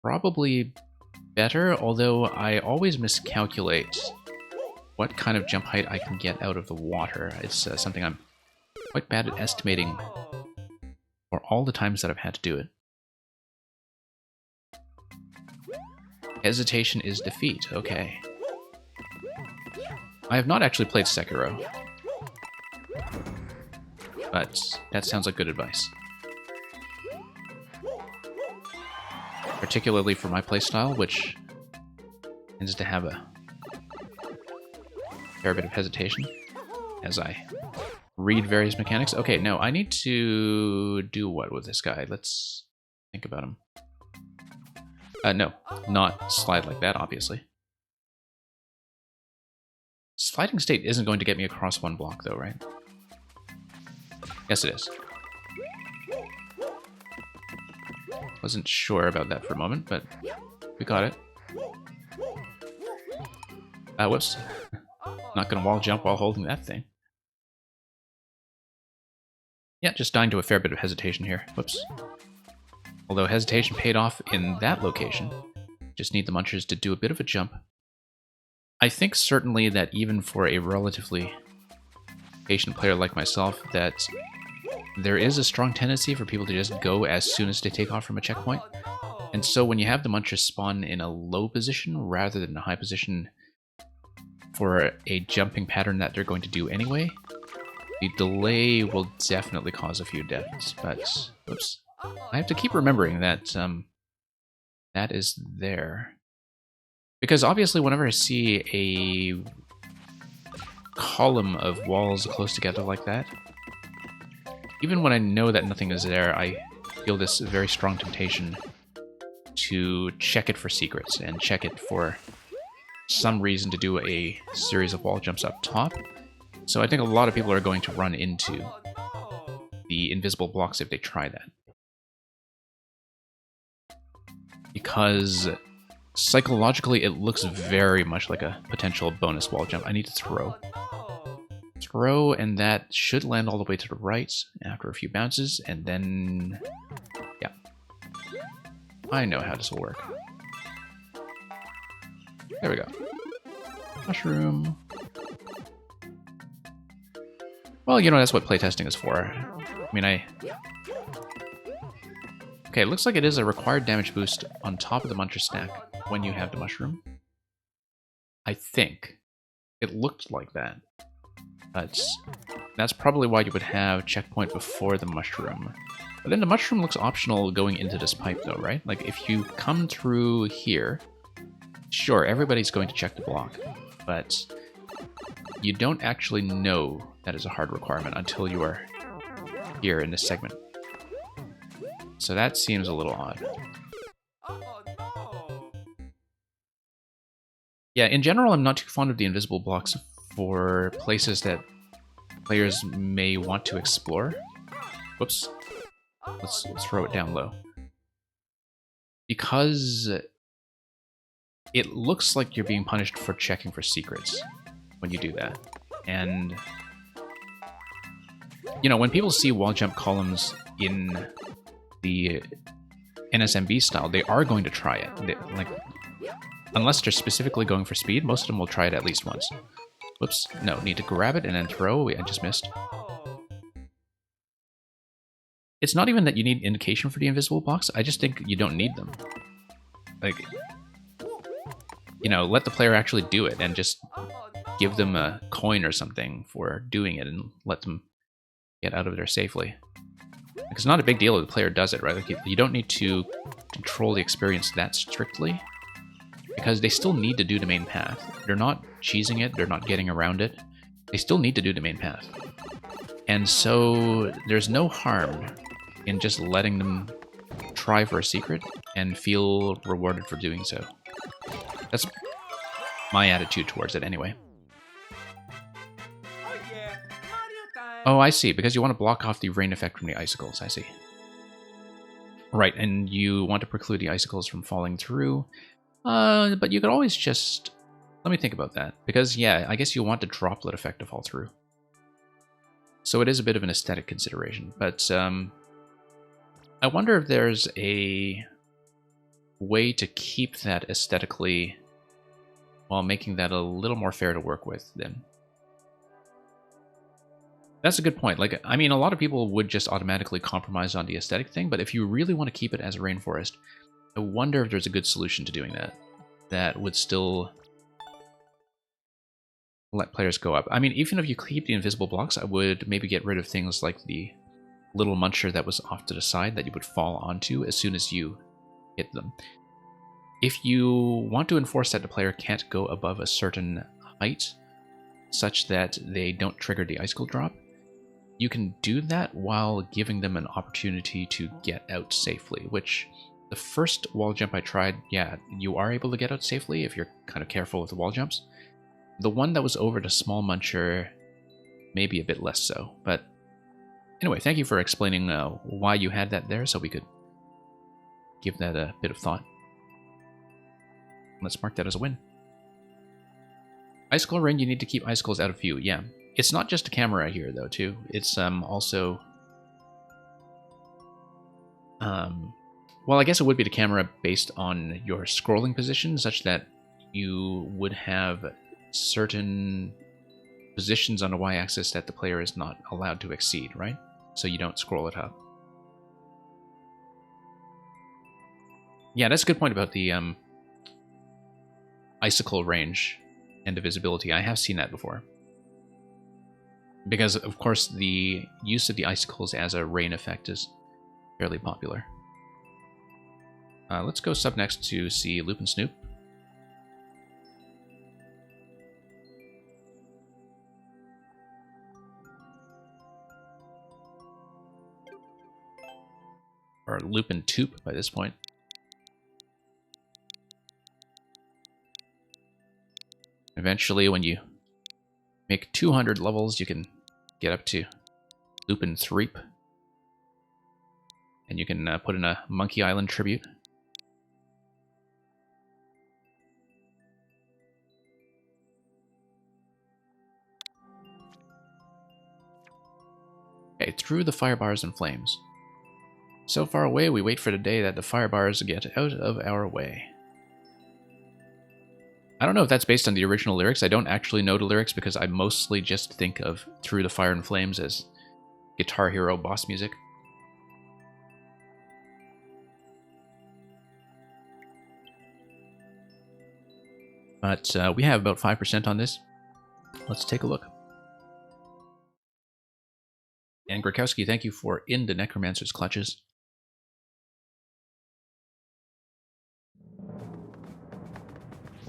probably better, although I always miscalculate what kind of jump height I can get out of the water. It's something I'm quite bad at estimating for all the times that I've had to do it. Hesitation is defeat. Okay. I have not actually played Sekiro, but that sounds like good advice. Particularly for my playstyle, which tends to have a fair bit of hesitation as I read various mechanics. Okay, no, I need to do what with this guy? Let's think about him. No, not slide like that, obviously. Sliding state isn't going to get me across one block, though, right? Yes, it is. Wasn't sure about that for a moment, but we got it. Whoops. Not gonna wall jump while holding that thing. Yeah, just dying to a fair bit of hesitation here. Whoops. Although hesitation paid off in that location. Just need the munchers to do a bit of a jump. I think certainly that even for a relatively patient player like myself, that there is a strong tendency for people to just go as soon as they take off from a checkpoint. And so when you have the munchers spawn in a low position rather than a high position for a jumping pattern that they're going to do anyway, the delay will definitely cause a few deaths. But, oops. I have to keep remembering that that is there. Because obviously whenever I see a column of walls close together like that, even when I know that nothing is there, I feel this very strong temptation to check it for secrets and check it for some reason to do a series of wall jumps up top. So I think a lot of people are going to run into the invisible blocks if they try that. Because Psychologically, it looks very much like a potential bonus wall jump. I need to throw. Throw, and that should land all the way to the right after a few bounces, and then... yeah. I know how this will work. There we go. Mushroom. Well, you know, that's what playtesting is for. I mean, okay, it looks like it is a required damage boost on top of the Muncher stack when you have the mushroom. I think. It looked like that. But that's probably why you would have checkpoint before the mushroom. But then the mushroom looks optional going into this pipe though, right? Like if you come through here, sure, everybody's going to check the block, but you don't actually know that is a hard requirement until you are here in this segment. So that seems a little odd. Oh no! Yeah, in general, I'm not too fond of the invisible blocks for places that players may want to explore. Whoops. Let's throw it down low. Because it looks like you're being punished for checking for secrets when you do that. And, you know, when people see wall jump columns in the NSMB style, they are going to try it. Like, unless they're specifically going for speed, most of them will try it at least once. Whoops. No, need to grab it and then throw. Wait, I just missed. It's not even that you need indication for the invisible blocks. I just think you don't need them. Like, you know, let the player actually do it and just give them a coin or something for doing it and let them get out of there safely. Like, it's not a big deal if the player does it, right? Like, you don't need to control the experience that strictly, because they still need to do the main path. They're not cheesing it, they're not getting around it. They still need to do the main path. And so there's no harm in just letting them try for a secret and feel rewarded for doing so. That's my attitude towards it anyway. Oh yeah, Mario time! Oh, I see, because you want to block off the rain effect from the icicles, I see. Right, and you want to preclude the icicles from falling through. But you could always just... let me think about that. Because, yeah, I guess you want the droplet effect to fall through. So it is a bit of an aesthetic consideration. But, I wonder if there's a way to keep that aesthetically while making that a little more fair to work with, then. That's a good point. Like, I mean, a lot of people would just automatically compromise on the aesthetic thing, but if you really want to keep it as a rainforest, I wonder if there's a good solution to doing that. That would still let players go up. I mean, even if you keep the invisible blocks, I would maybe get rid of things like the little muncher that was off to the side that you would fall onto as soon as you hit them. If you want to enforce that the player can't go above a certain height, such that they don't trigger the icicle drop, you can do that while giving them an opportunity to get out safely, which... the first wall jump I tried, yeah, you are able to get out safely if you're kind of careful with the wall jumps. The one that was over the small muncher, maybe a bit less so. But anyway, thank you for explaining why you had that there, so we could give that a bit of thought. Let's mark that as a win. Icicle ring, you need to keep icicles out of view. Yeah, it's not just a camera here though, too. It's also... well, I guess it would be the camera based on your scrolling position, such that you would have certain positions on the y-axis that the player is not allowed to exceed, right? So you don't scroll it up. Yeah, that's a good point about the icicle range and the visibility. I have seen that before. Because, of course, the use of the icicles as a rain effect is fairly popular. Let's go sub next to see Loop and Snoop. Or Loop and Toop by this point. Eventually, when you make 200 levels, you can get up to Loop and Threep. And you can put in a Monkey Island tribute. Okay, through the fire bars and flames. So far away, we wait for the day that the fire bars get out of our way. I don't know if that's based on the original lyrics. I don't actually know the lyrics because I mostly just think of Through the Fire and Flames as Guitar Hero boss music. But we have about 5% on this. Let's take a look. And Grakowski, thank you for In the Necromancer's Clutches.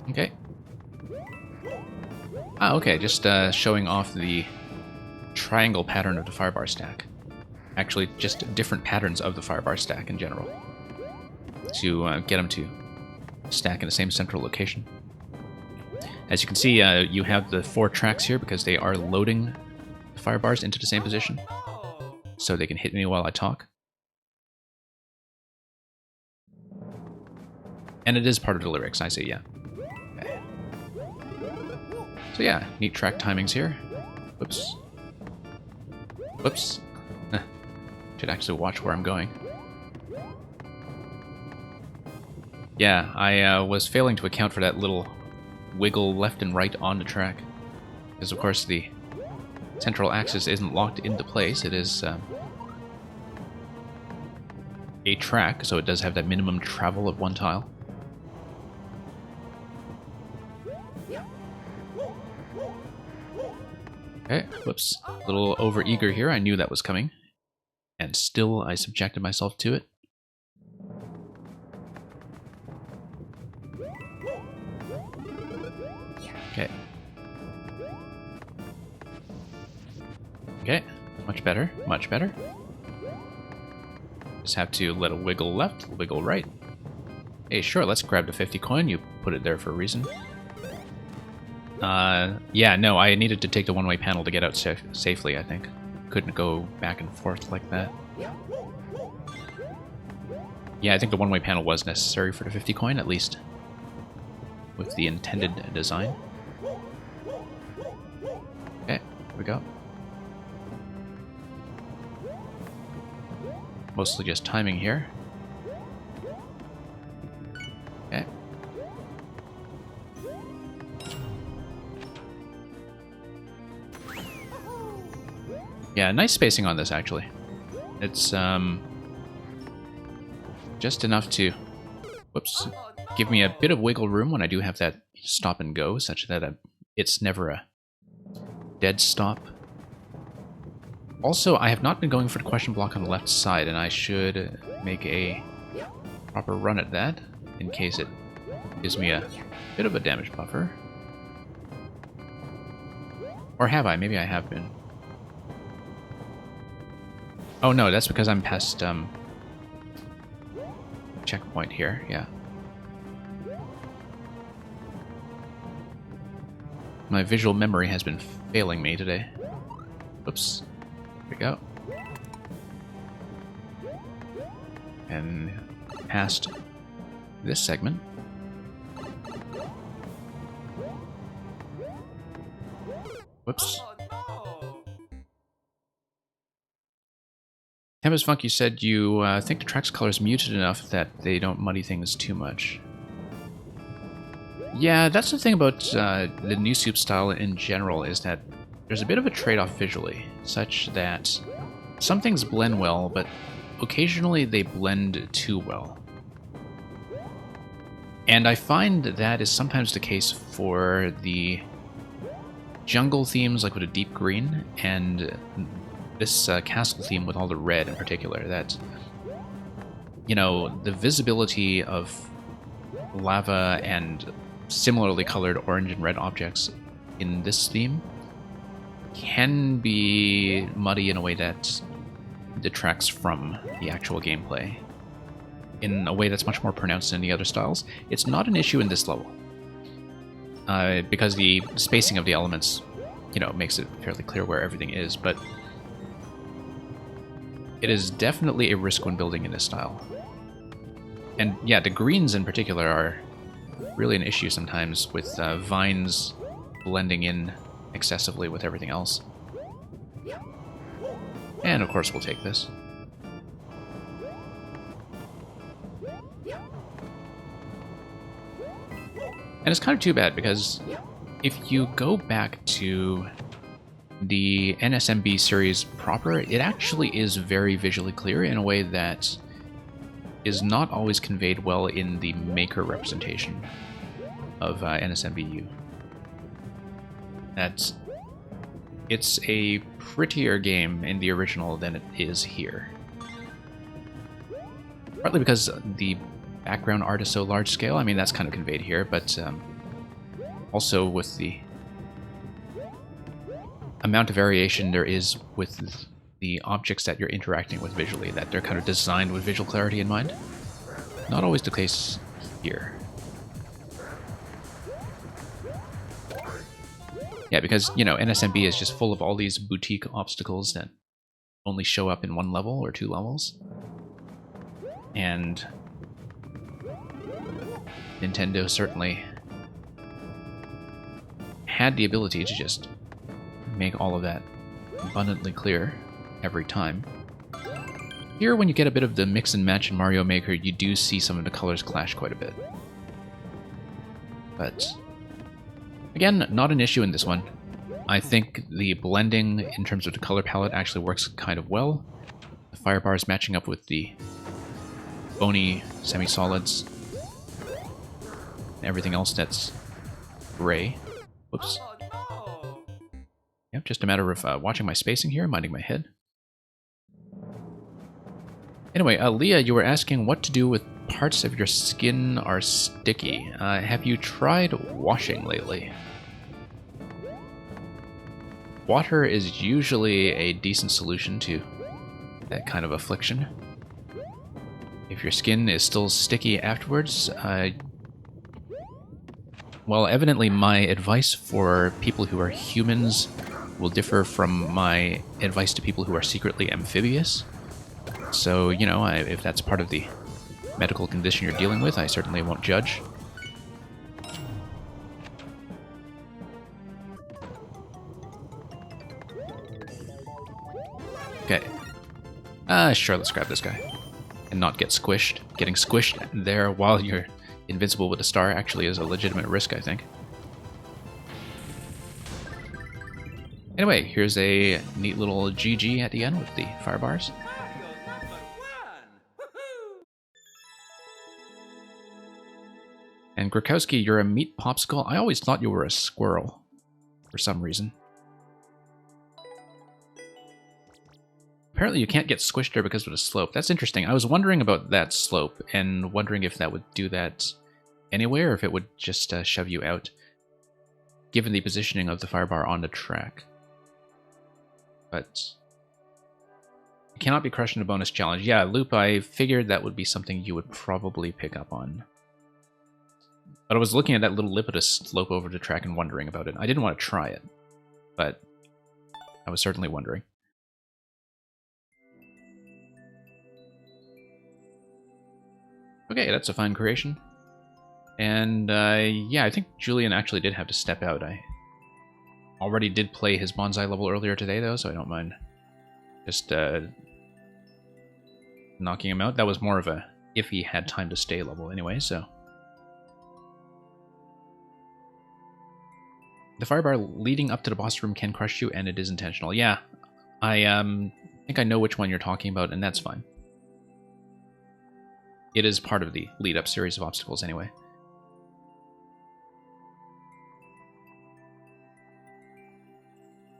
Okay. Ah, okay, just showing off the triangle pattern of the firebar stack. Actually, just different patterns of the firebar stack in general. To get them to stack in the same central location. As you can see, you have the 4 tracks here because they are loading the fire bars into the same position. So they can hit me while I talk. And it is part of the lyrics, I say yeah. Okay. So yeah, neat track timings here. Whoops. Whoops. Should actually watch where I'm going. Yeah, I was failing to account for that little wiggle left and right on the track. Because of course the central axis isn't locked into place. It is a track, so it does have that minimum travel of 1 tile. Okay, whoops. A little over-eager here. I knew that was coming. And still I subjected myself to it. Okay. Okay, much better, much better. Just have to let it wiggle left, wiggle right. Hey, sure, let's grab the 50 coin. You put it there for a reason. Yeah, no, I needed to take the one-way panel to get out safely, I think. Couldn't go back and forth like that. Yeah, I think the one-way panel was necessary for the 50 coin, at least. With the intended design. Okay, here we go. Mostly just timing here. Okay. Yeah, nice spacing on this, actually. It's, just enough to, whoops, give me a bit of wiggle room when I do have that stop and go, such that it's never a dead stop. Also, I have not been going for the question block on the left side, and I should make a proper run at that, in case it gives me a bit of a damage buffer. Or have I? Maybe I have been. Oh no, that's because I'm past, checkpoint here, yeah. My visual memory has been failing me today. Oops. There we go. And past this segment. Whoops. Tempest Funk, you said you think the track's color is muted enough that they don't muddy things too much. Yeah, that's the thing about the new soup style in general, is that there's a bit of a trade-off visually, such that some things blend well, but occasionally they blend too well. And I find that is sometimes the case for the jungle themes, like with a deep green, and this castle theme with all the red in particular. That, you know, the visibility of lava and similarly colored orange and red objects in this theme can be muddy in a way that detracts from the actual gameplay in a way that's much more pronounced in the other styles. It's not an issue in this level, because the spacing of the elements, you know, makes it fairly clear where everything is, but it is definitely a risk when building in this style. And yeah, the greens in particular are really an issue sometimes, with vines blending in excessively with everything else. And of course we'll take this. And it's kind of too bad because if you go back to the NSMB series proper, it actually is very visually clear in a way that is not always conveyed well in the Maker representation of NSMBU. It's a prettier game in the original than it is here. Partly because the background art is so large scale. I mean, that's kind of conveyed here, but also with the amount of variation there is with the objects that you're interacting with visually, that they're kind of designed with visual clarity in mind. Not always the case here. Yeah, because, you know, NSMB is just full of all these boutique obstacles that only show up in one level or two levels. And Nintendo certainly had the ability to just make all of that abundantly clear every time. Here, when you get a bit of the mix and match in Mario Maker, you do see some of the colors clash quite a bit. But again, not an issue in this one. I think the blending in terms of the color palette actually works kind of well. The fire bars matching up with the bony semi-solids and everything else that's gray. Whoops. Oh no! Yep, just a matter of watching my spacing here, minding my head. Anyway, Leah, you were asking what to do with parts of your skin are sticky. Have you tried washing lately? Water is usually a decent solution to that kind of affliction. If your skin is still sticky afterwards, well, evidently my advice for people who are humans will differ from my advice to people who are secretly amphibious. So, you know, if that's part of the medical condition you're dealing with, I certainly won't judge. Okay. Sure, let's grab this guy. And not get squished. Getting squished there while you're invincible with a star actually is a legitimate risk, I think. Anyway, here's a neat little GG at the end with the fire bars. Mario #1! Woohoo! And Grakowski, you're a meat popsicle? I always thought you were a squirrel. For some reason. Apparently you can't get squished there because of the slope. That's interesting. I was wondering about that slope and wondering if that would do that anyway or if it would just shove you out, given the positioning of the firebar on the track. But it cannot be crushed in a bonus challenge. Yeah, Loop, I figured that would be something you would probably pick up on. But I was looking at that little lip of a slope over the track and wondering about it. I didn't want to try it, but I was certainly wondering. Okay, that's a fine creation. And yeah, I think Julian actually did have to step out. I already did play his bonsai level earlier today, though, so I don't mind just knocking him out. That was more of a if he had time to stay level anyway, so. The firebar leading up to the boss room can crush you, and it is intentional. Yeah, I think I know which one you're talking about, and that's fine. It is part of the lead-up series of obstacles anyway.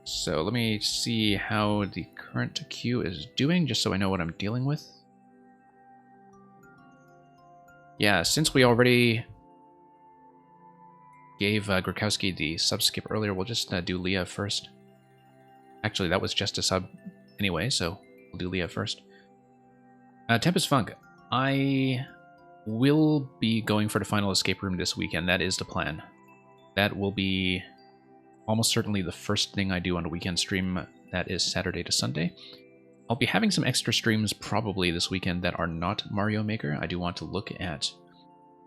So let me see how the current queue is doing, just so I know what I'm dealing with. Yeah, since we already gave Grakowski the sub-skip earlier, we'll just do Leah first. Actually, that was just a sub anyway, so we'll do Leah first. Tempest Funk. I will be going for the final escape room this weekend. That is the plan. That will be almost certainly the first thing I do on a weekend stream. That is Saturday to Sunday. I'll be having some extra streams probably this weekend that are not Mario Maker. I do want to look at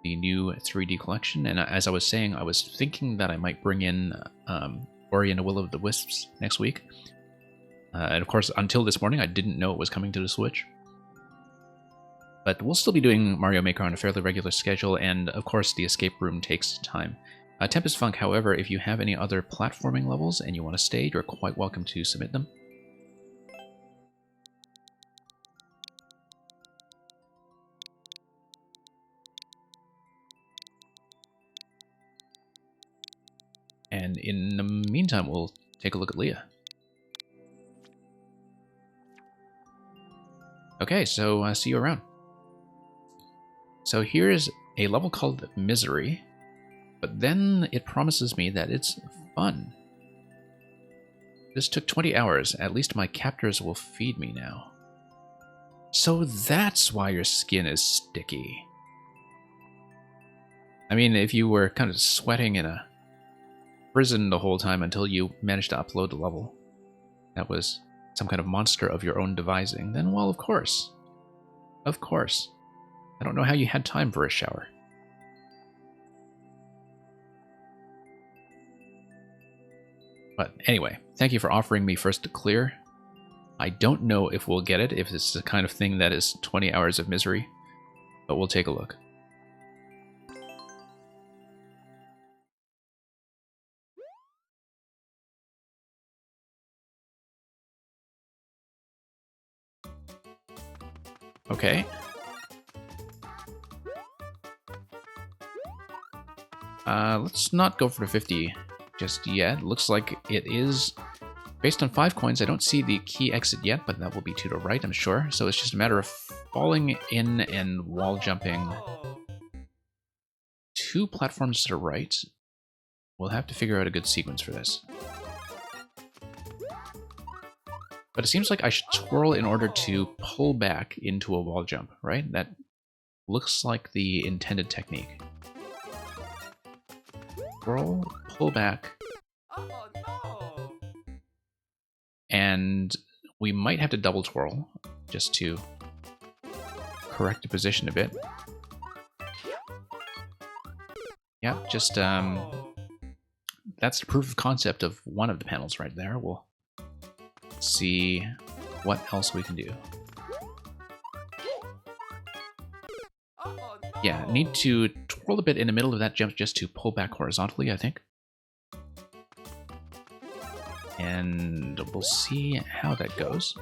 the new 3D collection, and as I was saying, I was thinking that I might bring in Ori and the Will of the Wisps next week. And of course, until this morning, I didn't know it was coming to the Switch. But we'll still be doing Mario Maker on a fairly regular schedule, and of course the escape room takes time. Tempest Funk, however, if you have any other platforming levels and you want to stay, you're quite welcome to submit them. And in the meantime, we'll take a look at Leah. Okay, so see you around. So here's a level called Misery, but then it promises me that it's fun. This took 20 hours. At least my captors will feed me now. So that's why your skin is sticky. I mean, if you were kind of sweating in a prison the whole time until you managed to upload the level, that was some kind of monster of your own devising, then, well, of course. Of course. I don't know how you had time for a shower. But anyway, thank you for offering me first to clear. I don't know if we'll get it, if it's the kind of thing that is 20 hours of misery, but we'll take a look. Okay. Let's not go for the 50 just yet. Looks like it is based on 5 coins. I don't see the key exit yet, but that will be to the right, I'm sure. So it's just a matter of falling in and wall jumping 2 platforms to the right. We'll have to figure out a good sequence for this. But it seems like I should twirl in order to pull back into a wall jump, right? That looks like the intended technique. Twirl, pull back. And we might have to double twirl just to correct the position a bit. Yep, just that's the proof of concept of one of the panels right there. We'll see what else we can do. Yeah, need to twirl a bit in the middle of that jump just to pull back horizontally, I think. And we'll see how that goes.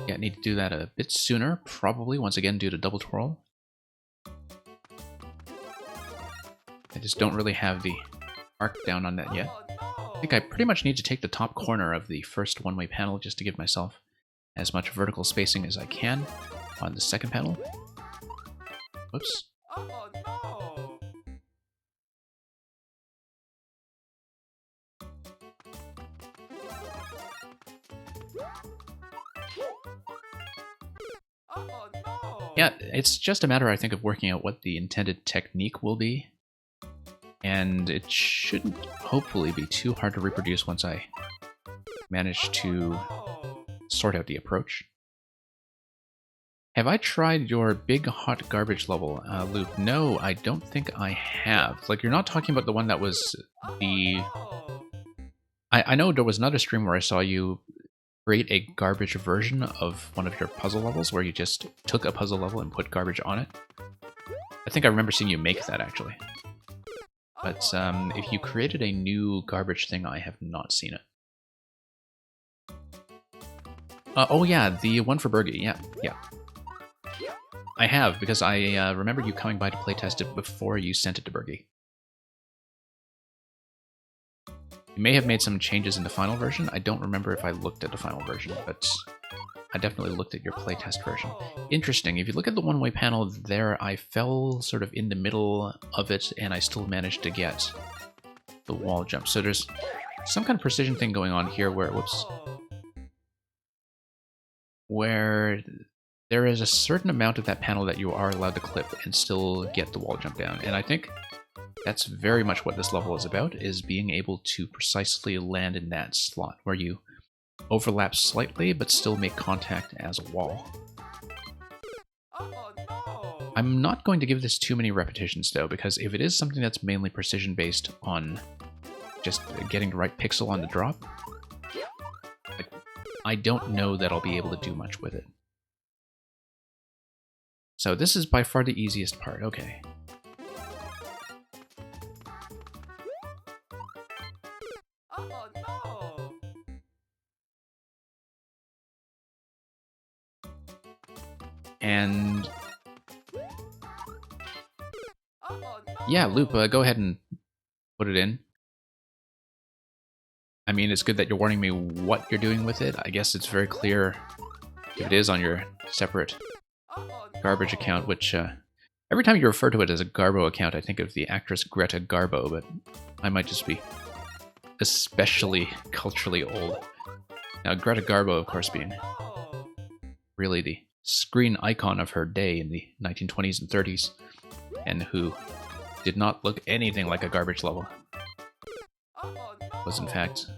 Yeah, need to do that a bit sooner, probably, once again, due to double twirl. I just don't really have the arc down on that yet. I think I pretty much need to take the top corner of the first one-way panel just to give myself as much vertical spacing as I can on the second panel. Whoops. Yeah, it's just a matter, I think, of working out what the intended technique will be. And it shouldn't, hopefully, be too hard to reproduce once I manage to sort out the approach. Have I tried your big hot garbage level, Luke? No, I don't think I have. Like, you're not talking about the one that was the... I know there was another stream where I saw you create a garbage version of one of your puzzle levels where you just took a puzzle level and put garbage on it. I think I remember seeing you make that, actually. But if you created a new garbage thing, I have not seen it. Oh yeah, the one for Bergie, yeah. I have, because I remember you coming by to playtest it before you sent it to Bergie. You may have made some changes in the final version. I don't remember if I looked at the final version, but I definitely looked at your playtest version. Interesting, if you look at the one-way panel there, I fell sort of in the middle of it, and I still managed to get the wall jump. So there's some kind of precision thing going on here where, whoops, where there is a certain amount of that panel that you are allowed to clip and still get the wall jump down. And I think that's very much what this level is about, is being able to precisely land in that slot where you overlap slightly but still make contact as a wall. I'm not going to give this too many repetitions though, because if it is something that's mainly precision based on just getting the right pixel on the drop, I don't know that I'll be able to do much with it. So this is by far the easiest part. Okay. Oh no! And Oh no! yeah, Loop, go ahead and put it in. I mean, it's good that you're warning me what you're doing with it. I guess it's very clear if it is on your separate Oh no! garbage account, which every time you refer to it as a Garbo account, I think of the actress Greta Garbo, but I might just be especially culturally old. Now, Greta Garbo, of course, being No! really the screen icon of her day in the 1920s and 30s, and who did not look anything like a garbage level. Oh no! Was in fact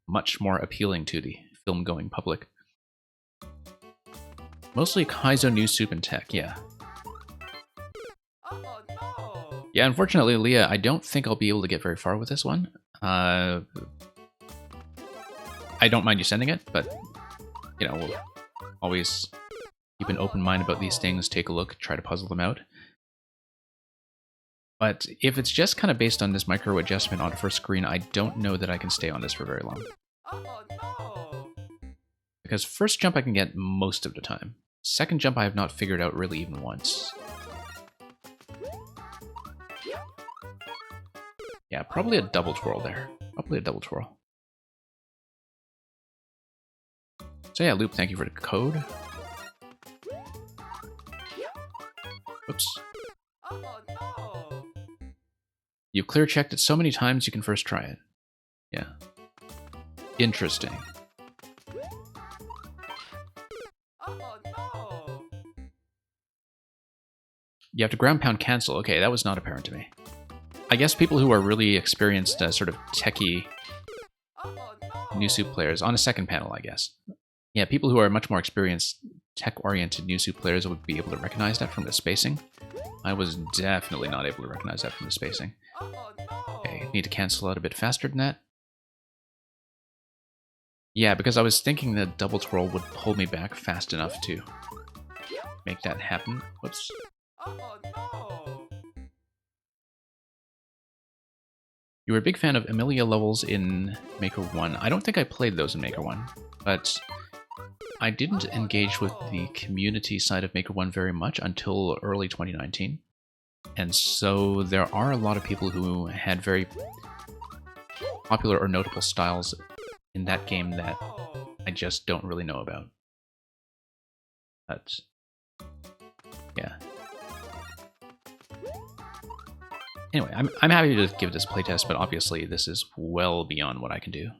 much more appealing to the film-going public. Mostly Kaizo New Soup and Tech, yeah. Oh no! Yeah, unfortunately, Leah, I don't think I'll be able to get very far with this one. I don't mind you sending it, but, you know, we'll always keep an open mind about these things, take a look, try to puzzle them out. But if it's just kind of based on this micro adjustment on first screen, I don't know that I can stay on this for very long. Oh no! Because first jump I can get most of the time. Second jump I have not figured out really even once. Yeah, probably a double twirl there. Probably a double twirl. So yeah, Loop, thank you for the code. Oops. Oh no! You've clear checked it so many times you can first try it. Yeah. Interesting. Oh no! You have to ground pound cancel. Okay, that was not apparent to me. I guess people who are really experienced sort of techie Oh no! New Soup players, on a second panel, I guess. Yeah, people who are much more experienced tech-oriented New Soup players would be able to recognize that from the spacing. I was definitely not able to recognize that from the spacing. Oh no! Okay, need to cancel out a bit faster than that. Yeah, because I was thinking the double twirl would pull me back fast enough to make that happen. Whoops. Oh no! You were a big fan of Emilia levels in Maker 1. I don't think I played those in Maker 1, but I didn't engage with the community side of Maker 1 very much until early 2019. And so there are a lot of people who had very popular or notable styles in that game that I just don't really know about. But yeah. Anyway, I'm happy to give this a playtest, but obviously this is well beyond what I can do.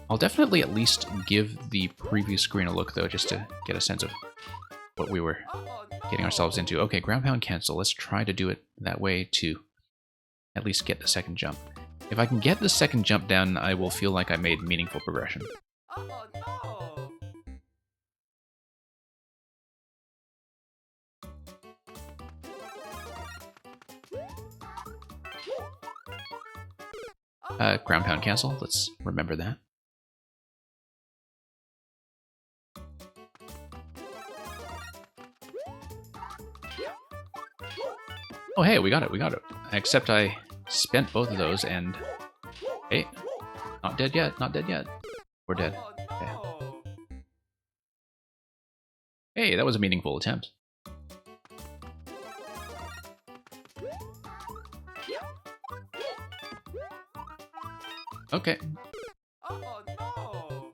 I'll definitely at least give the preview screen a look, though, just to get a sense of what we were getting ourselves into. Okay, ground pound cancel. Let's try to do it that way to at least get the second jump. If I can get the second jump down, I will feel like I made meaningful progression. Oh no! Ground pound cancel. Let's remember that. Oh, hey, we got it, we got it. Except I spent both of those and... Hey, not dead yet, not dead yet. We're dead. Okay. Hey, that was a meaningful attempt. Okay. Oh no!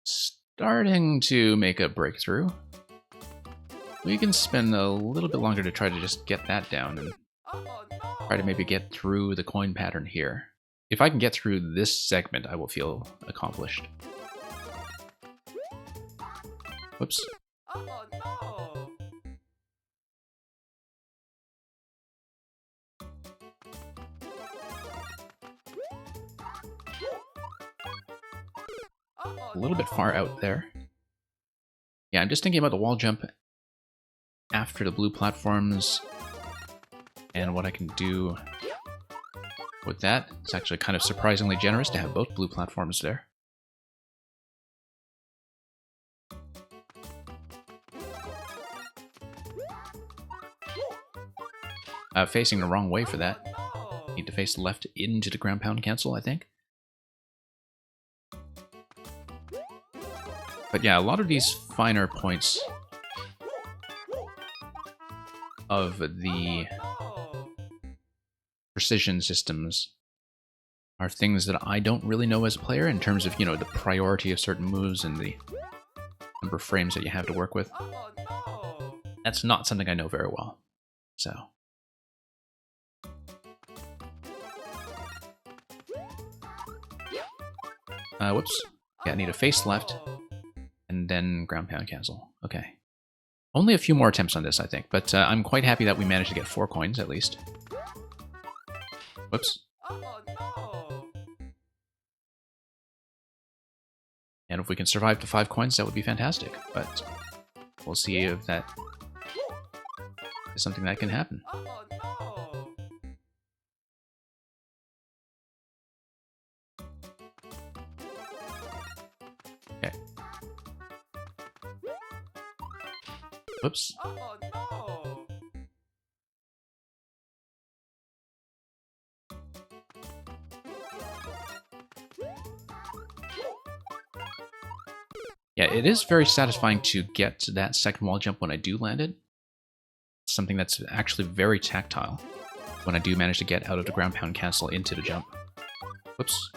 Starting to make a breakthrough. We can spend a little bit longer to try to just get that down and try to maybe get through the coin pattern here. If I can get through this segment, I will feel accomplished. Whoops. Oh no! A little bit far out there. Yeah, I'm just thinking about the wall jump after the blue platforms and what I can do With that, it's actually kind of surprisingly generous to have both blue platforms there. Facing the wrong way for that. Need to face left into the ground pound cancel, I think. But yeah, a lot of these finer points of the precision systems are things that I don't really know as a player in terms of, you know, the priority of certain moves and the number of frames that you have to work with. That's not something I know very well. So... whoops. Yeah, I need a face left, and then ground pound cancel. Okay. Only a few more attempts on this, I think, but I'm quite happy that we managed to get 4 coins, at least. Whoops. And if we can survive to 5 coins, that would be fantastic, but we'll see if that is something that can happen. Okay. Whoops. Yeah, it is very satisfying to get to that second wall jump when I do land it. It's something that's actually very tactile when I do manage to get out of the ground pound cancel into the jump. Whoops.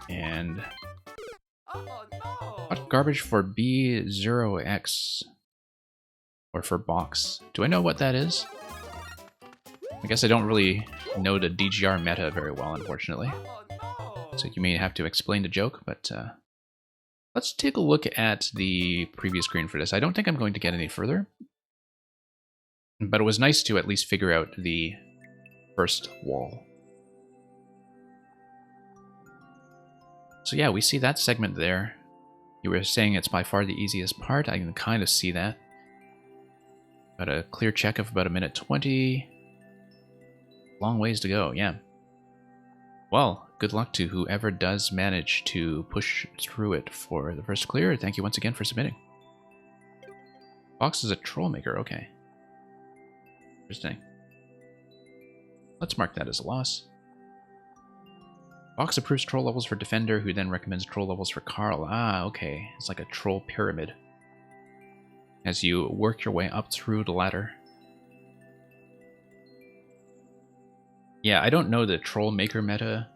And... hot garbage for B0X. Or for box. Do I know what that is? I guess I don't really know the DGR meta very well, unfortunately. So you may have to explain the joke, but let's take a look at the preview screen for this. I don't think I'm going to get any further. But it was nice to at least figure out the first wall. So yeah, we see that segment there. You were saying it's by far the easiest part. I can kind of see that. Got a clear check of about 1:20. Long ways to go, yeah. Well, good luck to whoever does manage to push through it for the first clear. Thank you once again for submitting. Fox is a troll maker, okay. Interesting. Let's mark that as a loss. Fox approves troll levels for Defender, who then recommends troll levels for Carl. Ah, okay. It's like a troll pyramid. As you work your way up through the ladder. Yeah, I don't know the troll maker meta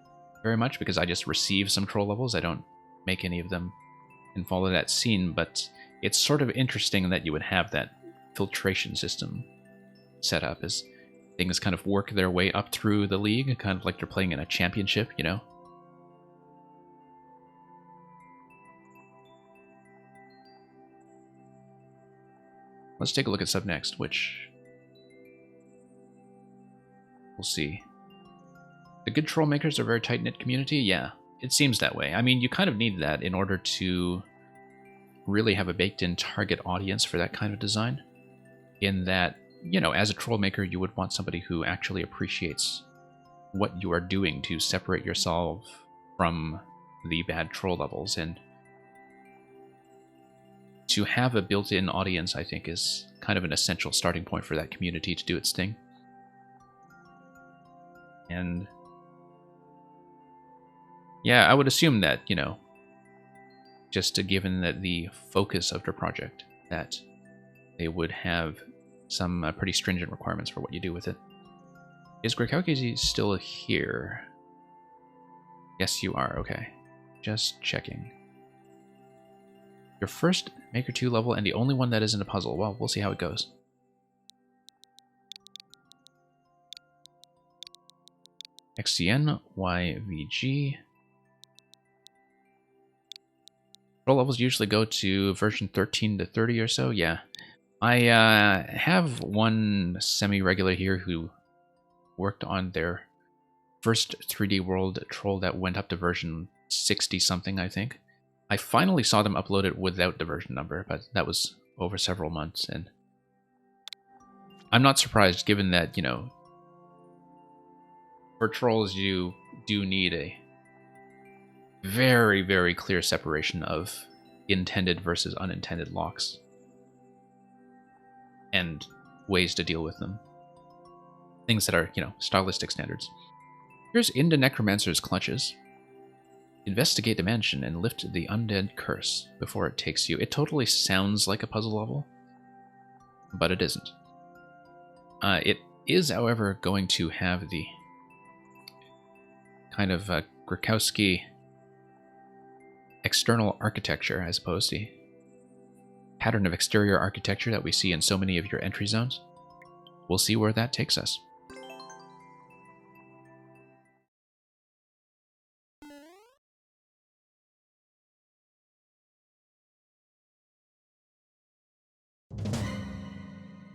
very much because I just receive some troll levels. I don't make any of them and follow that scene, but it's sort of interesting that you would have that filtration system set up as things kind of work their way up through the league, kind of like they're playing in a championship, you know? Let's take a look at sub next, which we'll see. The good troll makers are a very tight-knit community? Yeah, it seems that way. I mean, you kind of need that in order to really have a baked-in target audience for that kind of design. In that, you know, as a troll maker, you would want somebody who actually appreciates what you are doing to separate yourself from the bad troll levels. And to have a built-in audience, I think, is kind of an essential starting point for that community to do its thing. And yeah, I would assume that, you know, just given that the focus of their project, that they would have some pretty stringent requirements for what you do with it. Is Grekowski still here? Yes, you are. Okay. Just checking. Your first Maker 2 level and the only one that isn't a puzzle. Well, we'll see how it goes. XCN, YVG. Troll levels usually go to version 13 to 30 or so. Yeah. I have one semi-regular here who worked on their first 3D World troll that went up to version 60-something, I think. I finally saw them upload it without the version number, but that was over several months, and I'm not surprised given that, you know, for trolls you do need a very, very clear separation of intended versus unintended locks and ways to deal with them. Things that are, you know, stylistic standards. Here's into Necromancer's clutches. Investigate the mansion and lift the undead curse before it takes you. It totally sounds like a puzzle level, but it isn't. It is, however, going to have the kind of Grikowski external architecture, I suppose, the pattern of exterior architecture that we see in so many of your entry zones. We'll see where that takes us.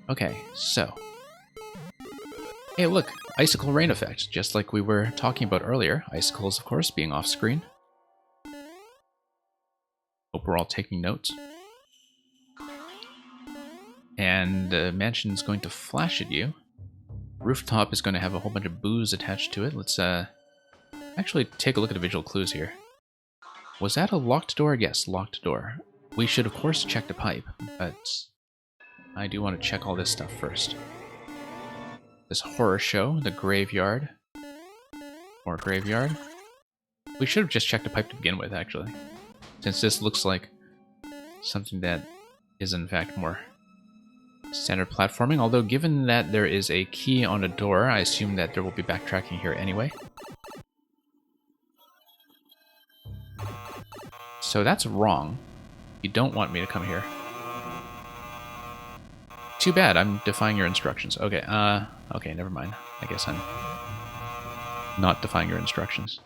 Okay, so. Hey, look, icicle rain effect, just like we were talking about earlier. Icicles, of course, being off screen. Hope we're all taking notes. And the mansion's going to flash at you. Rooftop is going to have a whole bunch of booze attached to it. Let's actually take a look at the visual clues here. Was that a locked door? Yes, locked door. We should, of course, check the pipe, but I do want to check all this stuff first. This horror show, the graveyard. More graveyard. We should have just checked the pipe to begin with, actually. Since this looks like something that is, in fact, more standard platforming. Although, given that there is a key on a door, I assume that there will be backtracking here anyway. So that's wrong. You don't want me to come here. Too bad, I'm defying your instructions. Okay, okay, never mind. I guess I'm not defying your instructions.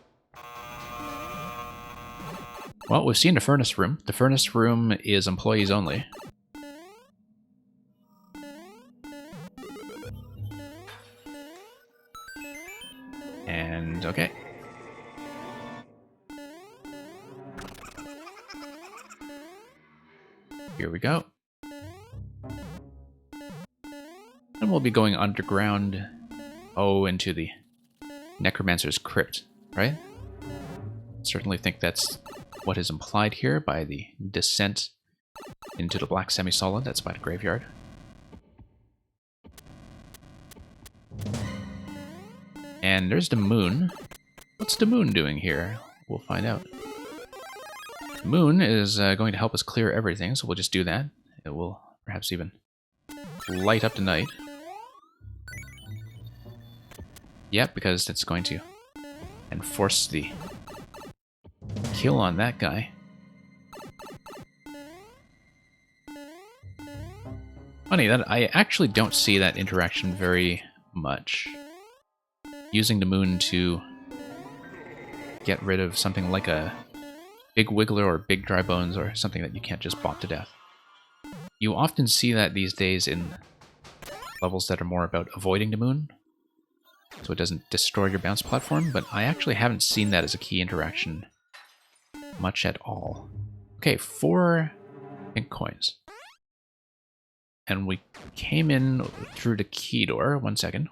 Well, we've seen the furnace room. The furnace room is employees only. And, okay. Here we go. And we'll be going underground, into the Necromancer's Crypt, right? Certainly think that's what is implied here by the descent into the black semi-solid that's by the graveyard. And there's the moon. What's the moon doing here? We'll find out. The moon is going to help us clear everything, so we'll just do that. It will perhaps even light up the night. Yep, because it's going to enforce the kill on that guy. Funny that I actually don't see that interaction very much. Using the moon to get rid of something like a big wiggler or big dry bones or something that you can't just bop to death. You often see that these days in levels that are more about avoiding the moon, so it doesn't destroy your bounce platform, but I actually haven't seen that as a key interaction much at all. Okay, 4 pink coins. And we came in through the key door. 1 second.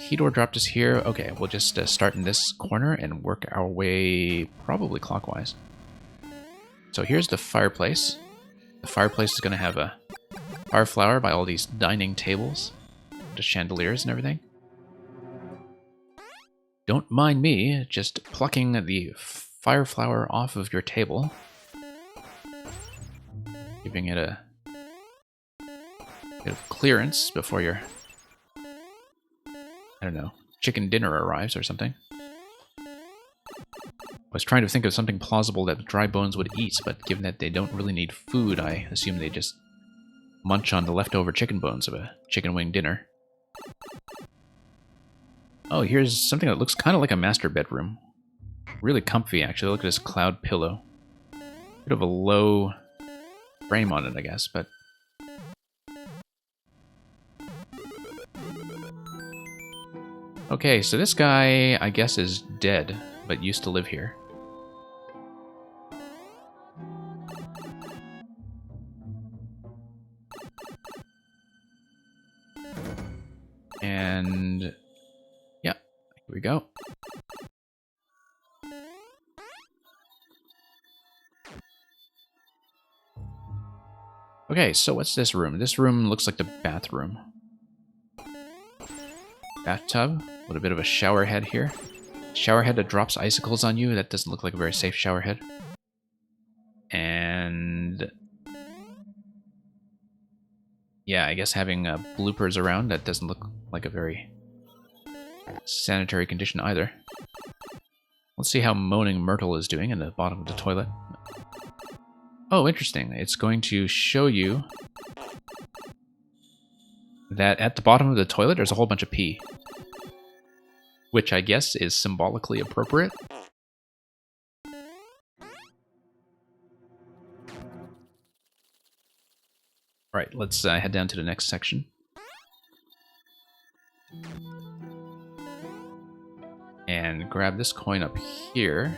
Key door dropped us here. Okay, we'll just start in this corner and work our way probably clockwise. So here's the fireplace. The fireplace is going to have a fire flower by all these dining tables, the chandeliers and everything. Don't mind me just plucking the fire flower off of your table, giving it a bit of clearance before your, I don't know, chicken dinner arrives or something. I was trying to think of something plausible that dry bones would eat, but given that they don't really need food, I assume they just munch on the leftover chicken bones of a chicken wing dinner. Oh, here's something that looks kind of like a master bedroom. Really comfy, actually. Look at this cloud pillow. Bit of a low frame on it, I guess, but... Okay, so this guy, I guess, is dead, but used to live here. And yeah, here we go. Okay, so what's this room? This room looks like the bathroom. Bathtub with a bit of a shower head here. Shower head that drops icicles on you. That doesn't look like a very safe shower head. And yeah, I guess having bloopers around, that doesn't look like a very sanitary condition either. Let's see how Moaning Myrtle is doing in the bottom of the toilet. Oh, interesting. It's going to show you that at the bottom of the toilet there's a whole bunch of pee. Which I guess is symbolically appropriate. Alright, let's head down to the next section. And grab this coin up here.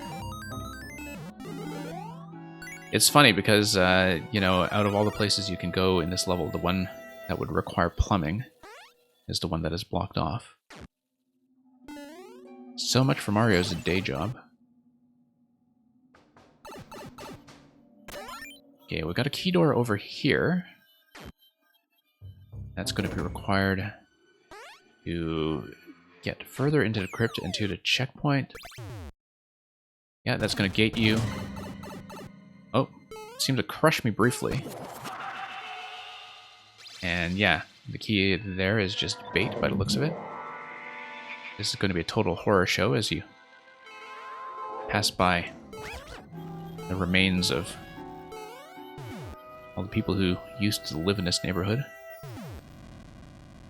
It's funny because, you know, out of all the places you can go in this level, the one that would require plumbing is the one that is blocked off. So much for Mario's day job. Okay, we got a key door over here. That's going to be required to get further into the crypt and to the checkpoint. Yeah, that's going to gate you. Oh, it seemed to crush me briefly. And yeah, the key there is just bait by the looks of it. This is going to be a total horror show as you pass by the remains of all the people who used to live in this neighborhood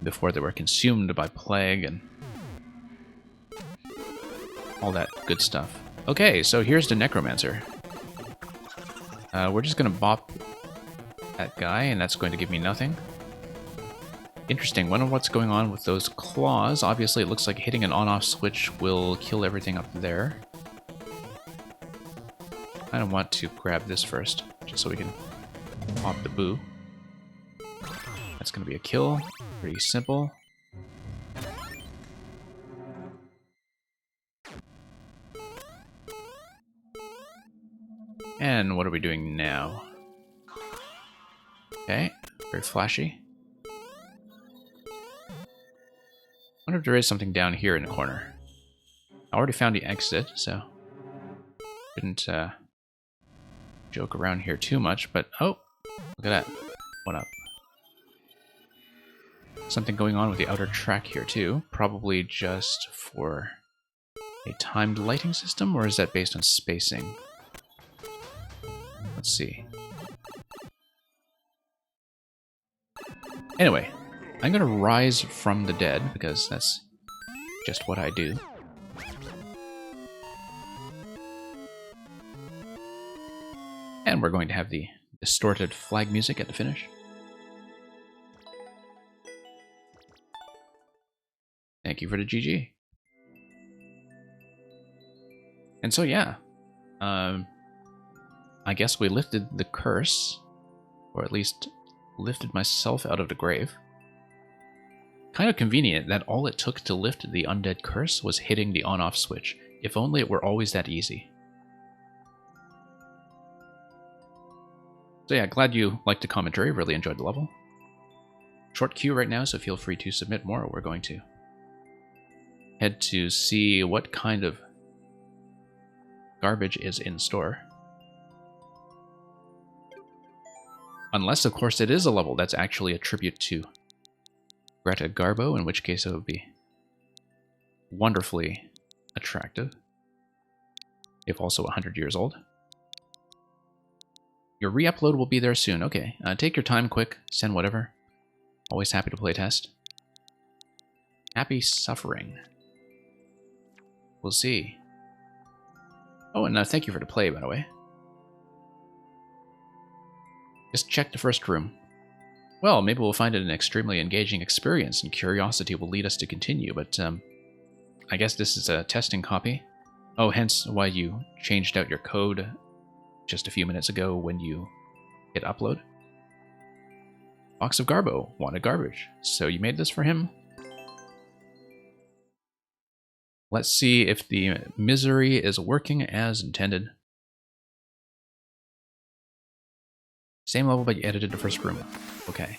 before they were consumed by plague and all that good stuff. Okay, so here's the Necromancer. We're just going to bop that guy, and that's going to give me nothing. Interesting. Wonder what's going on with those claws. Obviously, it looks like hitting an on-off switch will kill everything up there. I don't want to grab this first, just so we can pop the boo. That's going to be a kill. Pretty simple. And what are we doing now? Okay, very flashy. I wonder if there is something down here in the corner. I already found the exit, so shouldn't joke around here too much, but oh, look at that. What up? Something going on with the outer track here too, probably just for a timed lighting system, or is that based on spacing? Let's see. Anyway, I'm gonna rise from the dead, because that's just what I do. And we're going to have the distorted flag music at the finish. Thank you for the GG. And so yeah, I guess we lifted the curse, or at least lifted myself out of the grave. Kind of convenient that all it took to lift the undead curse was hitting the on-off switch. If only it were always that easy. So yeah, glad you liked the commentary, really enjoyed the level. Short queue right now, so feel free to submit more. We're going to head to see what kind of garbage is in store. Unless, of course, it is a level that's actually a tribute to Greta Garbo, in which case it would be wonderfully attractive, if also 100 years old. Your re-upload will be there soon. Okay, take your time quick, send whatever. Always happy to play test. Happy suffering. We'll see. Oh, and thank you for the play, by the way. Just check the first room. Well, maybe we'll find it an extremely engaging experience, and curiosity will lead us to continue, but I guess this is a testing copy. Oh, hence why you changed out your code just a few minutes ago when you hit upload. Box of Garbo wanted garbage, so you made this for him. Let's see if the misery is working as intended. Same level, but you edited the first room. Okay.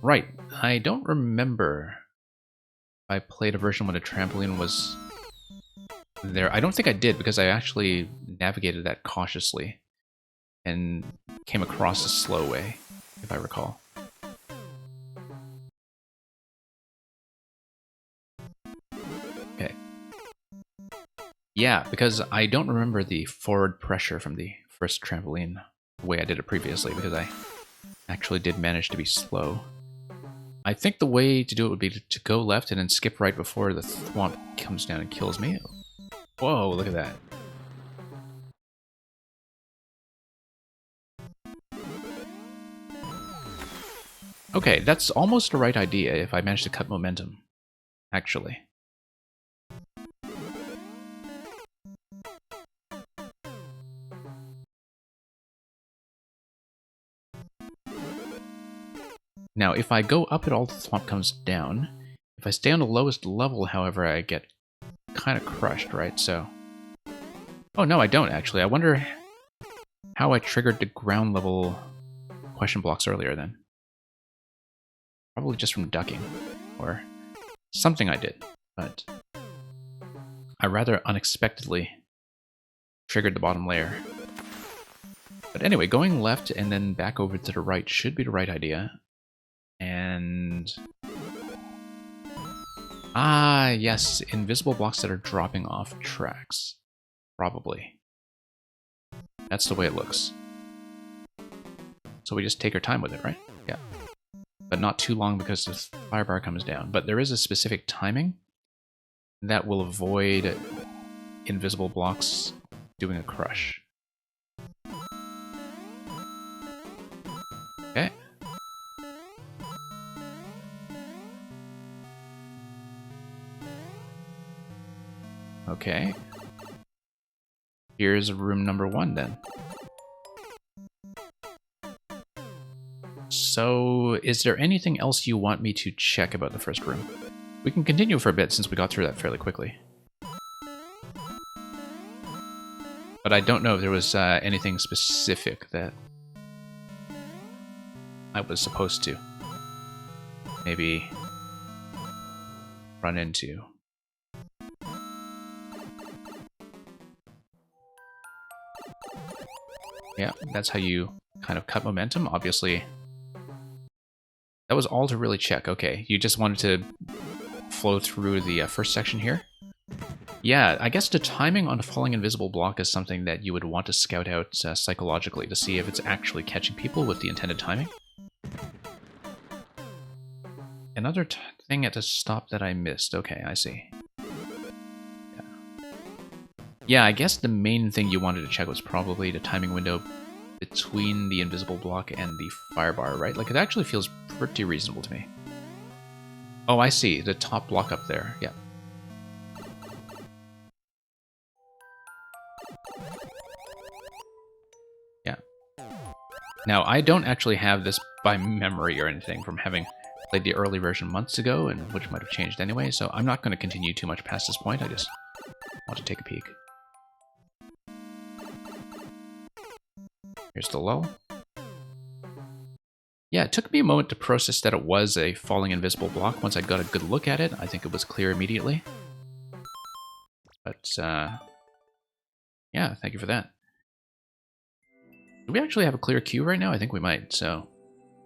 Right. I don't remember if I played a version when a trampoline was there. I don't think I did, because I actually navigated that cautiously and came across a slow way, if I recall. Okay. Yeah, because I don't remember the forward pressure from the first trampoline the way I did it previously, because I actually did manage to be slow. I think the way to do it would be to go left and then skip right before the thwomp comes down and kills me. Whoa, look at that. Okay, that's almost the right idea if I manage to cut momentum, actually. Now, if I go up at all, the thwomp comes down. If I stay on the lowest level, however, I get kind of crushed, right? So... Oh, no, I don't, actually. I wonder how I triggered the ground level question blocks earlier, then. Probably just from ducking, or something I did, but I rather unexpectedly triggered the bottom layer. But anyway, going left and then back over to the right should be the right idea. And... Ah, yes, invisible blocks that are dropping off tracks. Probably. That's the way it looks. So we just take our time with it, right? Yeah. But not too long because the fire bar comes down. But there is a specific timing that will avoid invisible blocks doing a crush. Okay. Okay. Here's room number 1 then. So, is there anything else you want me to check about the first room? We can continue for a bit since we got through that fairly quickly. But I don't know if there was anything specific that I was supposed to maybe run into. Yeah, that's how you kind of cut momentum. Obviously, that was all to really check. Okay, you just wanted to flow through the first section here. Yeah, I guess the timing on a falling invisible block is something that you would want to scout out psychologically to see if it's actually catching people with the intended timing. Another thing at the stop that I missed. Okay, I see. Yeah, I guess the main thing you wanted to check was probably the timing window between the invisible block and the fire bar, right? Like, it actually feels pretty reasonable to me. Oh, I see. The top block up there. Yeah. Yeah. Now, I don't actually have this by memory or anything from having played the early version months ago, and which might have changed anyway, so I'm not going to continue too much past this point. I just want to take a peek. Here's the lull. Yeah, it took me a moment to process that it was a falling invisible block. Once I got a good look at it, I think it was clear immediately. But, yeah, thank you for that. Do we actually have a clear queue right now? I think we might, so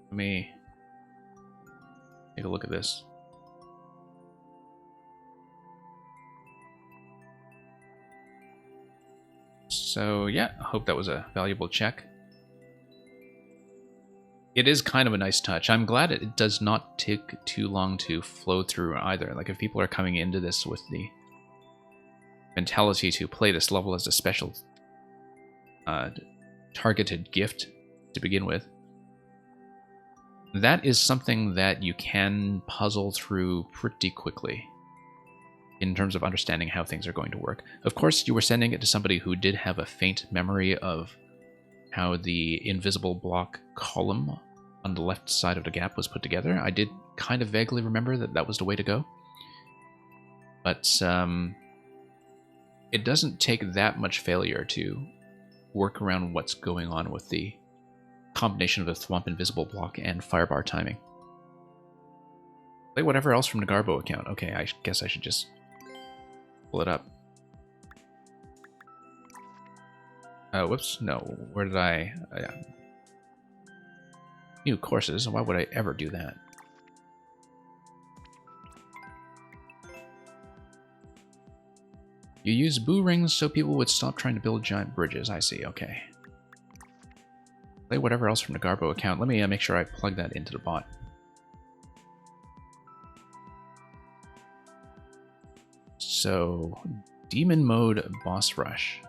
let me take a look at this. So, yeah, I hope that was a valuable check. It is kind of a nice touch. I'm glad it does not take too long to flow through either. Like, if people are coming into this with the mentality to play this level as a special targeted gift to begin with, that is something that you can puzzle through pretty quickly in terms of understanding how things are going to work. Of course, you were sending it to somebody who did have a faint memory of how the invisible block column on the left side of the gap was put together. I did kind of vaguely remember that that was the way to go. But it doesn't take that much failure to work around what's going on with the combination of the Thwomp Invisible Block and Firebar timing. Play whatever else from the Garbo account. Okay, I guess I should just pull it up. Whoops, no, where did I... new courses, why would I ever do that? You use boo rings so people would stop trying to build giant bridges, I see, okay. Play whatever else from the Garbo account. Let me make sure I plug that into the bot. So, Demon Mode Boss Rush.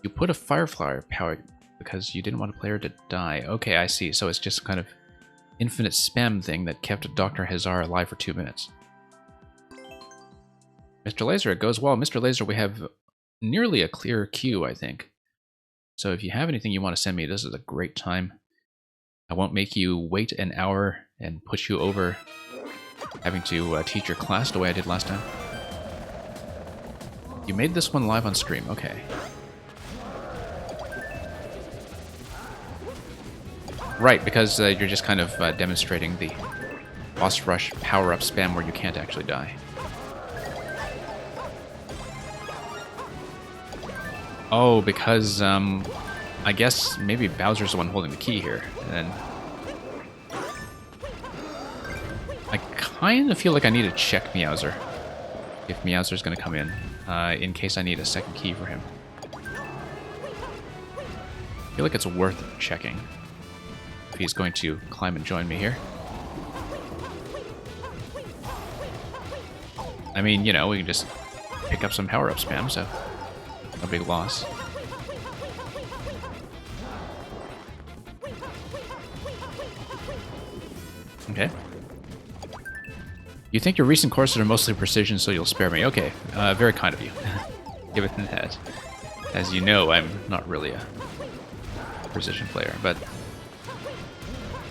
You put a Firefly power because you didn't want a player to die. Okay, I see. So it's just kind of infinite spam thing that kept Dr. Hazar alive for 2 minutes. Mr. Laser, it goes well. Mr. Laser, we have nearly a clear queue, I think. So if you have anything you want to send me, this is a great time. I won't make you wait an hour and push you over having to teach your class the way I did last time. You made this one live on stream, okay. Right, because you're just kind of demonstrating the boss rush power-up spam where you can't actually die. Oh, because, I guess maybe Bowser's the one holding the key here, and I kind of feel like I need to check Meowser, if Meowser's going to come in case I need a second key for him. I feel like it's worth checking if he's going to climb and join me here. I mean, you know, we can just pick up some power-up spam, so no big loss. Okay. You think your recent courses are mostly precision, so you'll spare me. Okay, very kind of you. Given that, as you know, I'm not really a precision player, but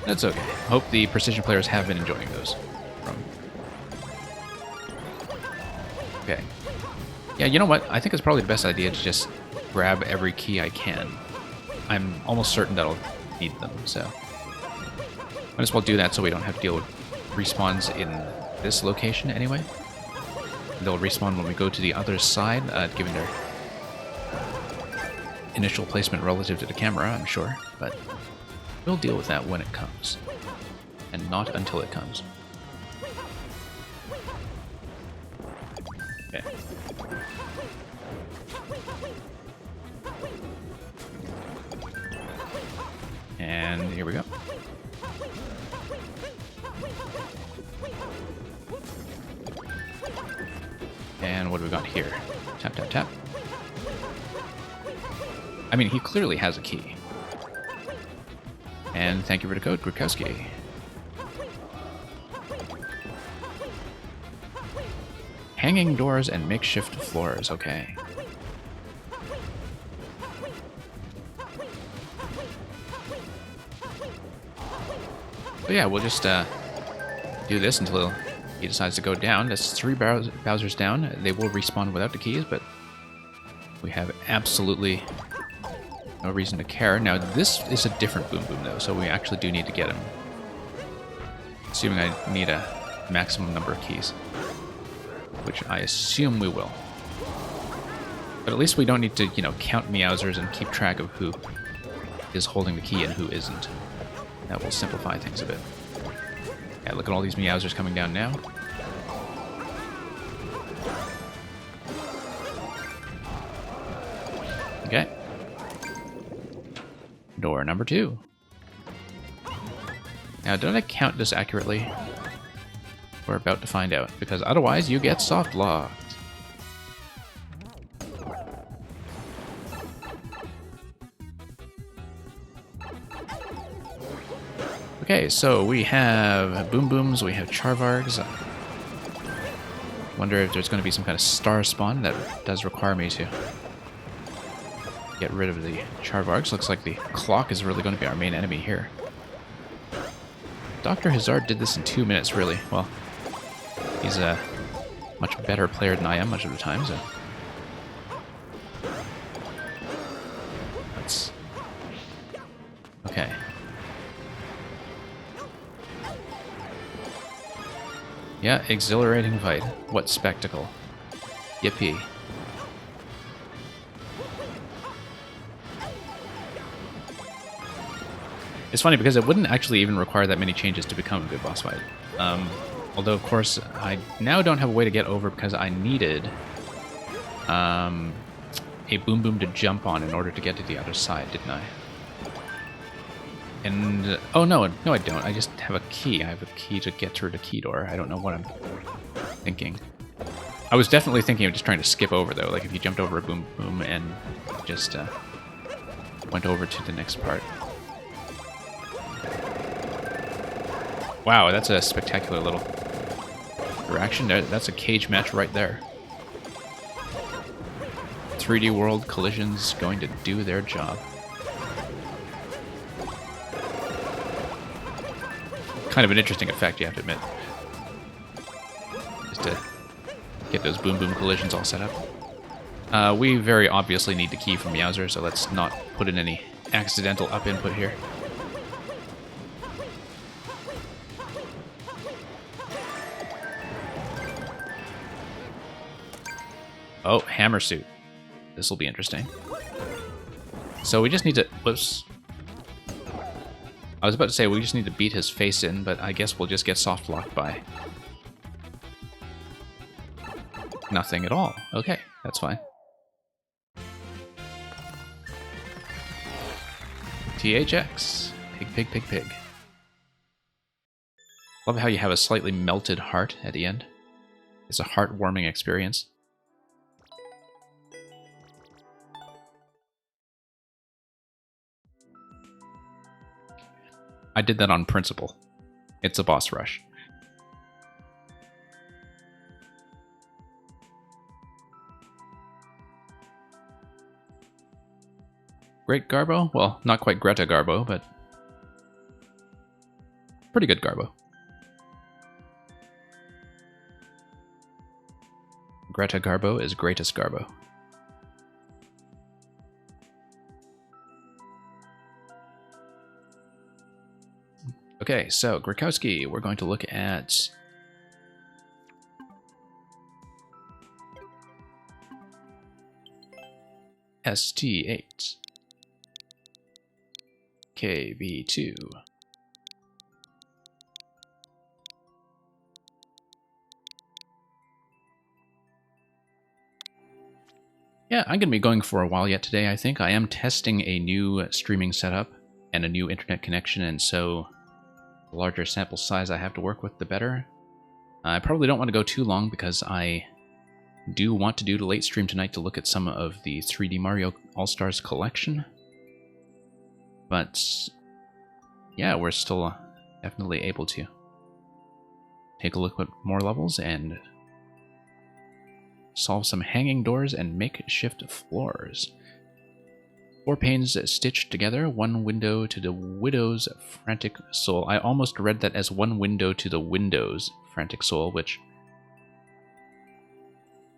that's okay. Hope the precision players have been enjoying those. Okay. Yeah, you know what? I think it's probably the best idea to just grab every key I can. I'm almost certain that I'll need them, so might as well do that so we don't have to deal with respawns in this location anyway. They'll respawn when we go to the other side, given their initial placement relative to the camera, I'm sure, but we'll deal with that when it comes, and not until it comes. Okay. And here we go. And what do we got here? Tap, tap, tap. I mean, he clearly has a key. And thank you for the code, Grukowski. Hanging doors and makeshift floors, okay. So yeah, we'll just do this until he decides to go down. That's 3 Bowsers down. They will respawn without the keys, but we have absolutely no reason to care. Now, this is a different Boom Boom, though, so we actually do need to get him. Assuming I need a maximum number of keys, which I assume we will. But at least we don't need to, you know, count Meowsers and keep track of who is holding the key and who isn't. That will simplify things a bit. Yeah, look at all these Meowsers coming down now. Okay. Door number 2. Now, did I count this accurately? We're about to find out, because otherwise you get soft locked. Okay, so we have Boom Booms, we have Charvargs. Wonder if there's going to be some kind of star spawn that does require me to get rid of the Charvargs. Looks like the clock is really going to be our main enemy here. Dr. Hazard did this in 2 minutes, really. Well, he's much better player than I am much of the time, so... Let's... Okay. Yeah, exhilarating fight. What spectacle. Yippee. It's funny because it wouldn't actually even require that many changes to become a good boss fight. Although, of course, I now don't have a way to get over because I needed a Boom Boom to jump on in order to get to the other side, didn't I? And, oh no, no I don't. I just have a key. I have a key to get through the key door. I don't know what I'm thinking. I was definitely thinking of just trying to skip over, though. Like if you jumped over a Boom Boom and just went over to the next part. Wow, that's a spectacular little interaction. That's a cage match right there. 3D World collisions going to do their job. Kind of an interesting effect, you have to admit. Just to get those Boom Boom collisions all set up. We very obviously need the key from Meowser, so let's not put in any accidental up input here. Oh, Hammer Suit. This will be interesting. So we just need to... Whoops. I was about to say we just need to beat his face in, but I guess we'll just get soft locked by nothing at all. Okay, that's fine. THX. Pig, pig, pig, pig. Love how you have a slightly melted heart at the end. It's a heartwarming experience. I did that on principle. It's a boss rush. Great Garbo? Well, not quite Greta Garbo, but pretty good Garbo. Greta Garbo is greatest Garbo. Okay, so Grakowski, we're going to look at ST8, KV2, yeah, I'm going to be going for a while yet today, I think. I am testing a new streaming setup and a new internet connection, and so the larger sample size I have to work with, the better. I probably don't want to go too long because I do want to do the late stream tonight to look at some of the 3D Mario All-Stars collection. But yeah, we're still definitely able to take a look at more levels and solve some hanging doors and makeshift floors. 4 panes stitched together, 1 window to the widow's frantic soul. I almost read that as 1 window to the window's frantic soul, which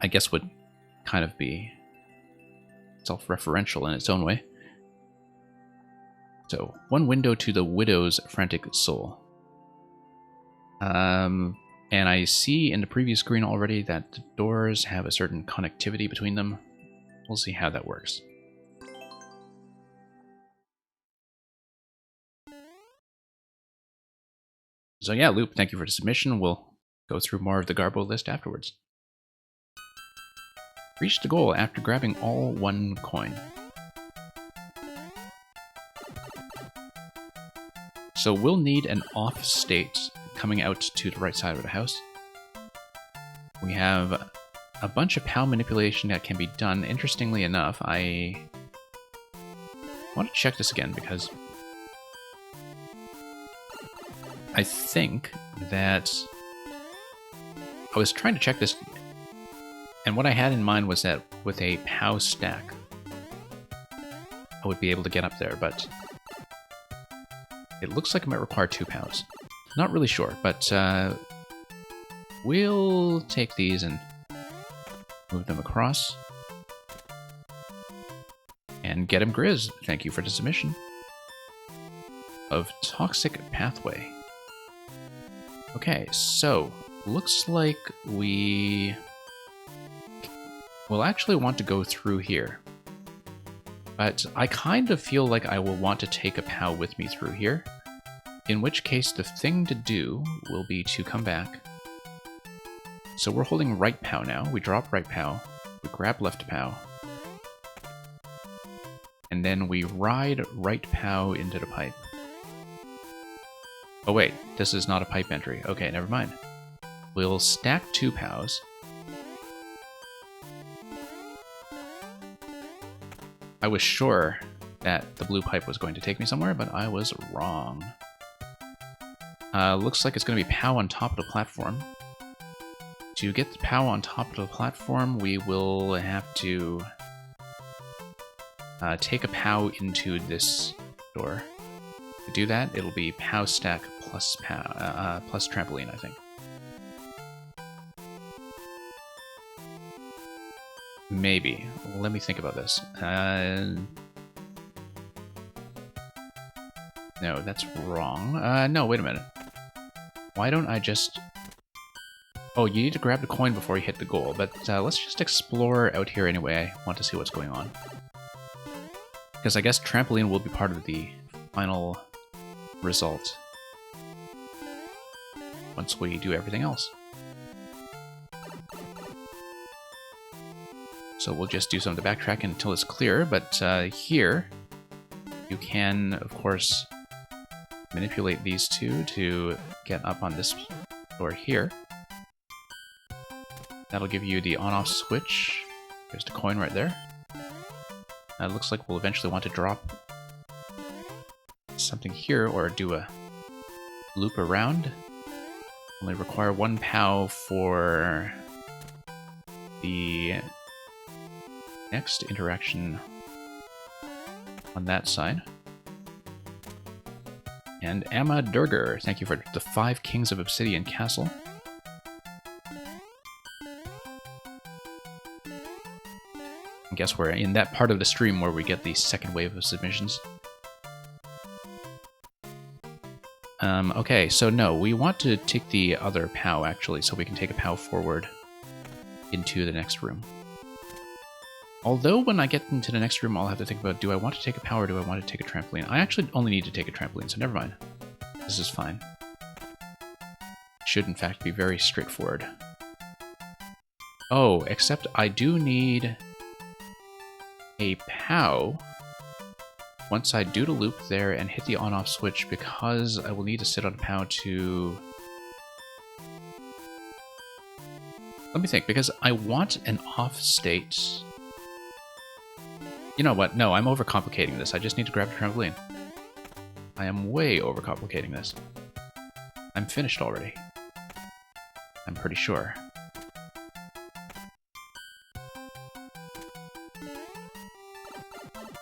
I guess would kind of be self-referential in its own way. So, 1 window to the widow's frantic soul. And I see in the previous screen already that the doors have a certain connectivity between them. We'll see how that works. So yeah, Loop, thank you for the submission. We'll go through more of the Garbo list afterwards. Reach the goal after grabbing all 1 coin. So we'll need an off state coming out to the right side of the house. We have a bunch of POW manipulation that can be done. Interestingly enough, I want to check this again because I think that I was trying to check this, and what I had in mind was that with a POW stack, I would be able to get up there, but it looks like it might require 2 POWs. Not really sure, but we'll take these and Move them across. And get him Grizz. Thank you for the submission. Of Toxic Pathway. Okay, so looks like we will actually want to go through here. But I kind of feel like I will want to take a POW with me through here. In which case the thing to do will be to come back. So we're holding right POW now. We drop right POW. We grab left POW. And then we ride right POW into the pipe. Oh wait, this is not a pipe entry. Okay, never mind. We'll stack 2 POWs. I was sure that the blue pipe was going to take me somewhere, but I was wrong. Looks like it's going to be POW on top of the platform. To get the POW on top of the platform, we will have to take a POW into this door. To do that, it'll be POW stack plus POW, plus trampoline, I think. Maybe. Let me think about this. No, that's wrong. No, wait a minute. Why don't I just... Oh, you need to grab the coin before you hit the goal, but let's just explore out here anyway. I want to see what's going on. Because I guess trampoline will be part of the final result once we do everything else. So we'll just do some of the backtracking until it's clear, but here you can, of course, manipulate these two to get up on this door here. That'll give you the on-off switch. There's the coin right there. It looks like we'll eventually want to drop something here or do a loop around. Only require 1 POW for the next interaction on that side. And Amma Durger, thank you for the 5 Kings of Obsidian Castle. I guess we're in that part of the stream where we get the second wave of submissions. Okay, so no, we want to take the other POW actually, so we can take a POW forward into the next room. Although when I get into the next room, I'll have to think about, do I want to take a POW or do I want to take a trampoline? I actually only need to take a trampoline, so never mind. This is fine. Should in fact be very straightforward. Oh, except I do need a POW once I do the loop there and hit the on-off switch, because I will need to sit on a POW to... Let me think, because I want an off state... You know what? No, I'm overcomplicating this. I just need to grab the trampoline. I am way overcomplicating this. I'm finished already. I'm pretty sure.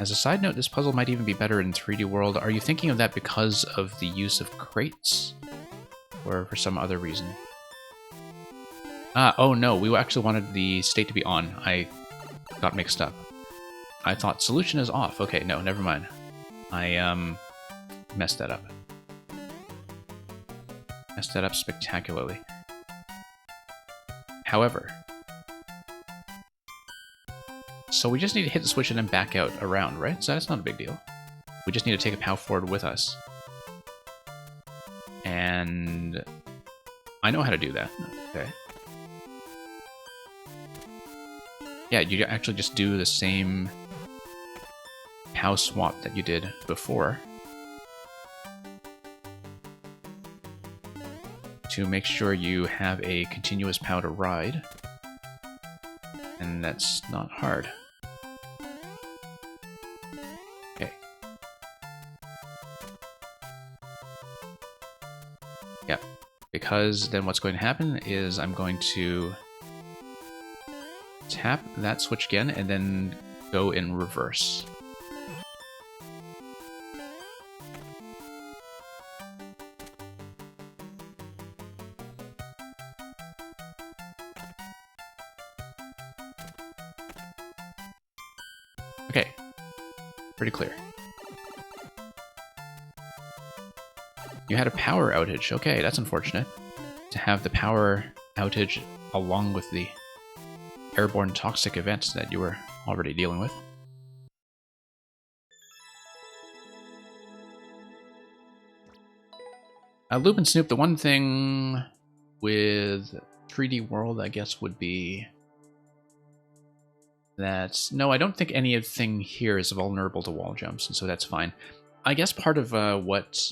As a side note, this puzzle might even be better in 3D World. Are you thinking of that because of the use of crates? Or for some other reason? Oh no, we actually wanted the state to be on. I got mixed up. I thought solution is off. Okay, no, never mind. I, messed that up. Messed that up spectacularly. However... So we just need to hit the switch and then back out around, right? So that's not a big deal. We just need to take a POW forward with us. And... I know how to do that. Okay. Yeah, you actually just do the same POW swap that you did before to make sure you have a continuous POW to ride. And that's not hard. Okay. Yeah, because then what's going to happen is I'm going to tap that switch again and then go in reverse. Okay. Pretty clear. You had a power outage. Okay, that's unfortunate. To have the power outage along with the airborne toxic events that you were already dealing with. Loop and Snoop, the one thing with 3D World, I guess, would be that... No, I don't think anything here is vulnerable to wall jumps, and so that's fine. I guess part of what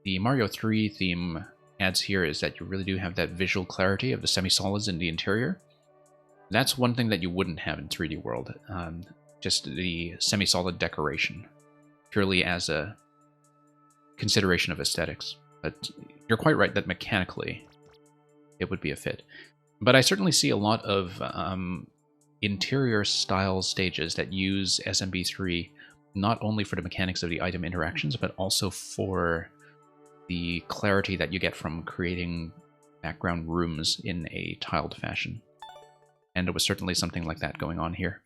the Mario 3 theme adds here is that you really do have that visual clarity of the semi-solids in the interior. That's one thing that you wouldn't have in 3D World, just the semi-solid decoration, purely as a consideration of aesthetics. But you're quite right that mechanically it would be a fit. But I certainly see a lot of interior style stages that use SMB3 not only for the mechanics of the item interactions, but also for the clarity that you get from creating background rooms in a tiled fashion. And it was certainly something like that going on here.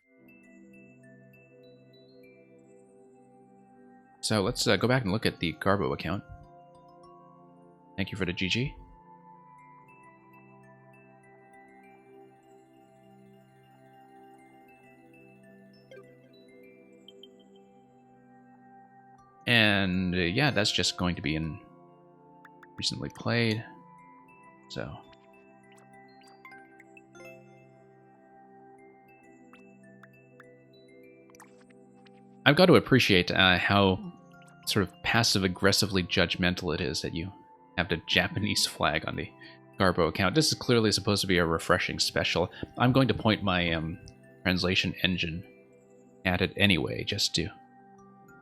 So let's go back and look at the Garbo account. Thank you for the GG. And yeah, that's just going to be in recently played. So I've got to appreciate how sort of passive-aggressively judgmental it is that you have the Japanese flag on the Garbo account. This is clearly supposed to be a refreshing special. I'm going to point my translation engine at it anyway, just to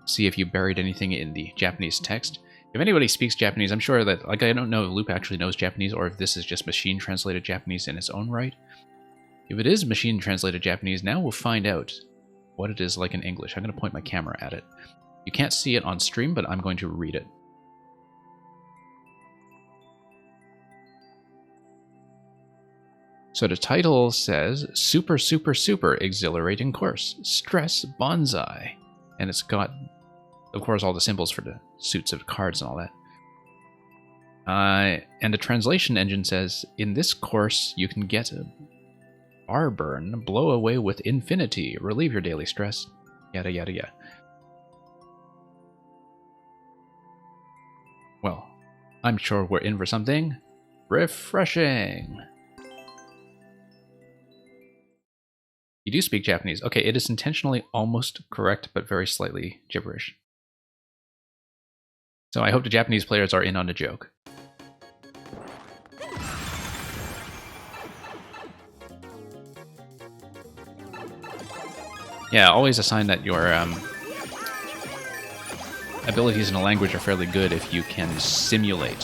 see if you buried anything in the Japanese text. If anybody speaks Japanese, I'm sure that, like, I don't know if Loop actually knows Japanese or if this is just machine-translated Japanese in its own right. If it is machine-translated Japanese, now we'll find out what it is like in English. I'm going to point my camera at it. You can't see it on stream, but I'm going to read it. So the title says, Super, Super, Super Exhilarating Course, Stress Bonsai. And it's got, of course, all the symbols for the suits of cards and all that. And the translation engine says, in this course, you can get a bar burn, blow away with infinity, relieve your daily stress, yada yada yada. Well, I'm sure we're in for something refreshing. You do speak Japanese. Okay, it is intentionally almost correct, but very slightly gibberish. So I hope the Japanese players are in on the joke. Yeah, always a sign that your abilities in a language are fairly good if you can simulate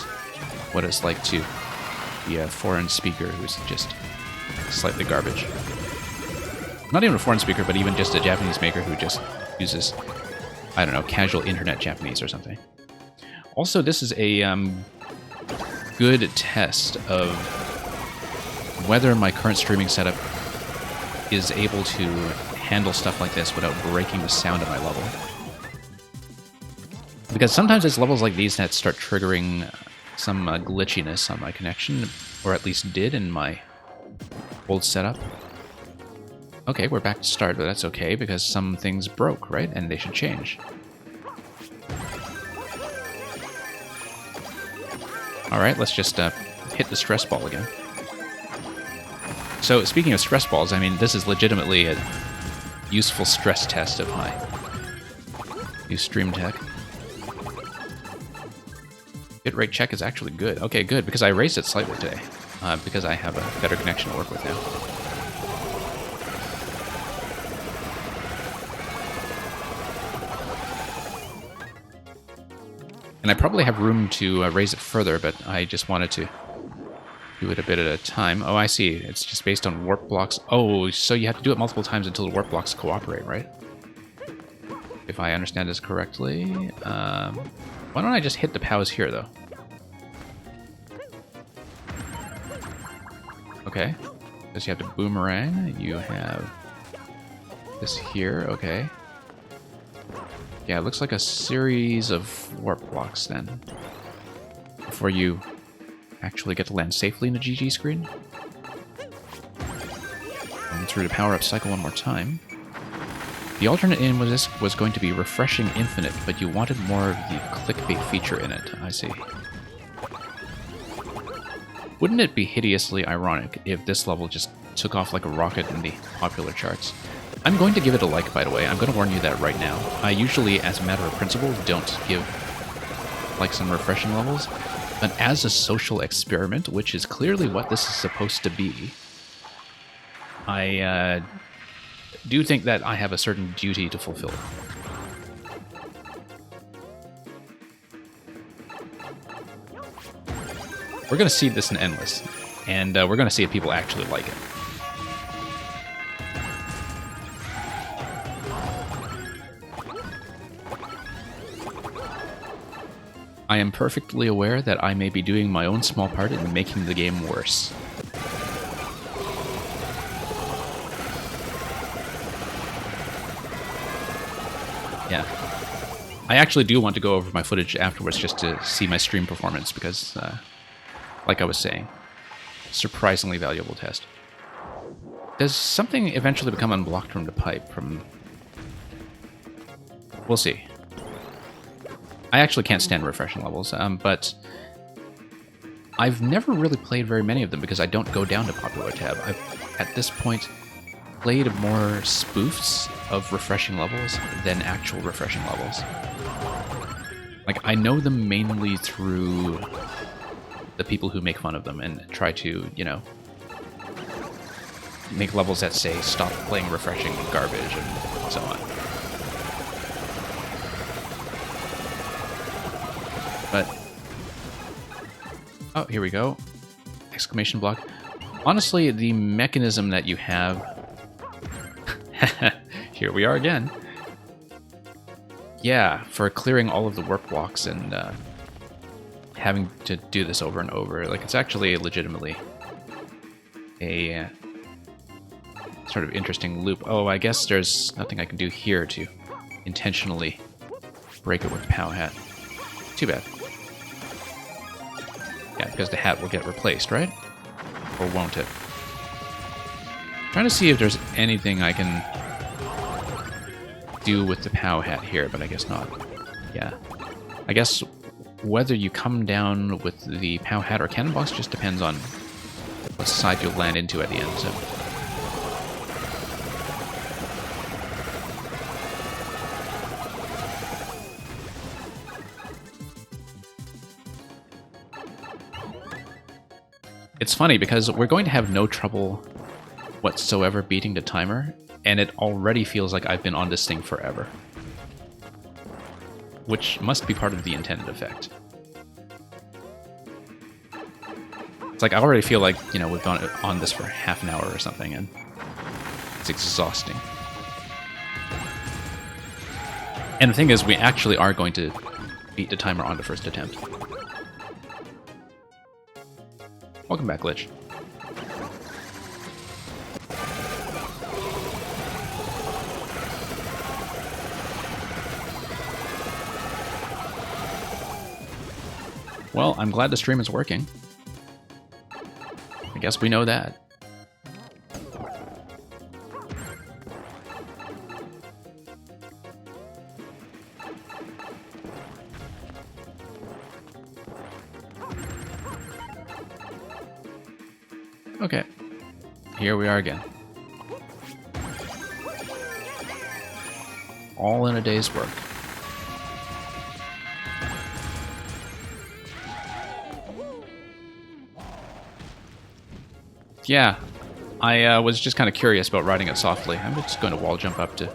what it's like to be a foreign speaker who's just slightly garbage. Not even a foreign speaker, but even just a Japanese maker who just uses, I don't know, casual internet Japanese or something. Also, this is a good test of whether my current streaming setup is able to handle stuff like this without breaking the sound of my level. Because sometimes it's levels like these that start triggering some glitchiness on my connection, or at least did in my old setup. Okay, we're back to start, but that's okay, because some things broke, right? And they should change. Alright, let's just hit the stress ball again. So, speaking of stress balls, I mean, this is legitimately a useful stress test of my new stream tech. Bitrate check is actually good. Okay, good, because I raised it slightly today, because I have a better connection to work with now. And I probably have room to raise it further, but I just wanted to do it a bit at a time. Oh, I see. It's just based on warp blocks. Oh, so you have to do it multiple times until the warp blocks cooperate, right? If I understand this correctly. Why don't I just hit the POWs here, though? Okay. Because you have to boomerang. You have this here, okay. Yeah, it looks like a series of warp blocks then. Before you actually get to land safely in a GG screen. Going through the power-up cycle one more time. The alternate in was going to be Refreshing Infinite, but you wanted more of the clickbait feature in it, I see. Wouldn't it be hideously ironic if this level just took off like a rocket in the popular charts? I'm going to give it a like, by the way. I'm going to warn you that right now. I usually, as a matter of principle, don't give likes on refreshing levels. But as a social experiment, which is clearly what this is supposed to be, I do think that I have a certain duty to fulfill. We're going to see this in Endless, and we're going to see if people actually like it. I am perfectly aware that I may be doing my own small part in making the game worse. Yeah. I actually do want to go over my footage afterwards just to see my stream performance because, like I was saying, surprisingly valuable test. Does something eventually become unblocked from the pipe from... We'll see. I actually can't stand refreshing levels, but I've never really played very many of them because I don't go down to popular tab. I've, at this point, played more spoofs of refreshing levels than actual refreshing levels. Like, I know them mainly through the people who make fun of them and try to, you know, make levels that say stop playing refreshing garbage and so on. But, oh, here we go. Exclamation block. Honestly, the mechanism that you have... Here we are again. Yeah, for clearing all of the warp blocks and having to do this over and over. Like, it's actually legitimately a sort of interesting loop. Oh, I guess there's nothing I can do here to intentionally break it with the POW hat. Too bad. Yeah, because the hat will get replaced, right? Or won't it? Trying to see if there's anything I can do with the POW hat here, but I guess not. Yeah. I guess whether you come down with the POW hat or cannon box just depends on what side you'll land into at the end, so... It's funny because we're going to have no trouble whatsoever beating the timer, and it already feels like I've been on this thing forever. Which must be part of the intended effect. It's like I already feel like, you know, we've gone on this for half an hour or something, and it's exhausting. And the thing is, we actually are going to beat the timer on the first attempt. Welcome back, Glitch. Well, I'm glad the stream is working. I guess we know that. Okay, here we are again. All in a day's work. Yeah, I was just kind of curious about riding it softly. I'm just going to wall jump up to...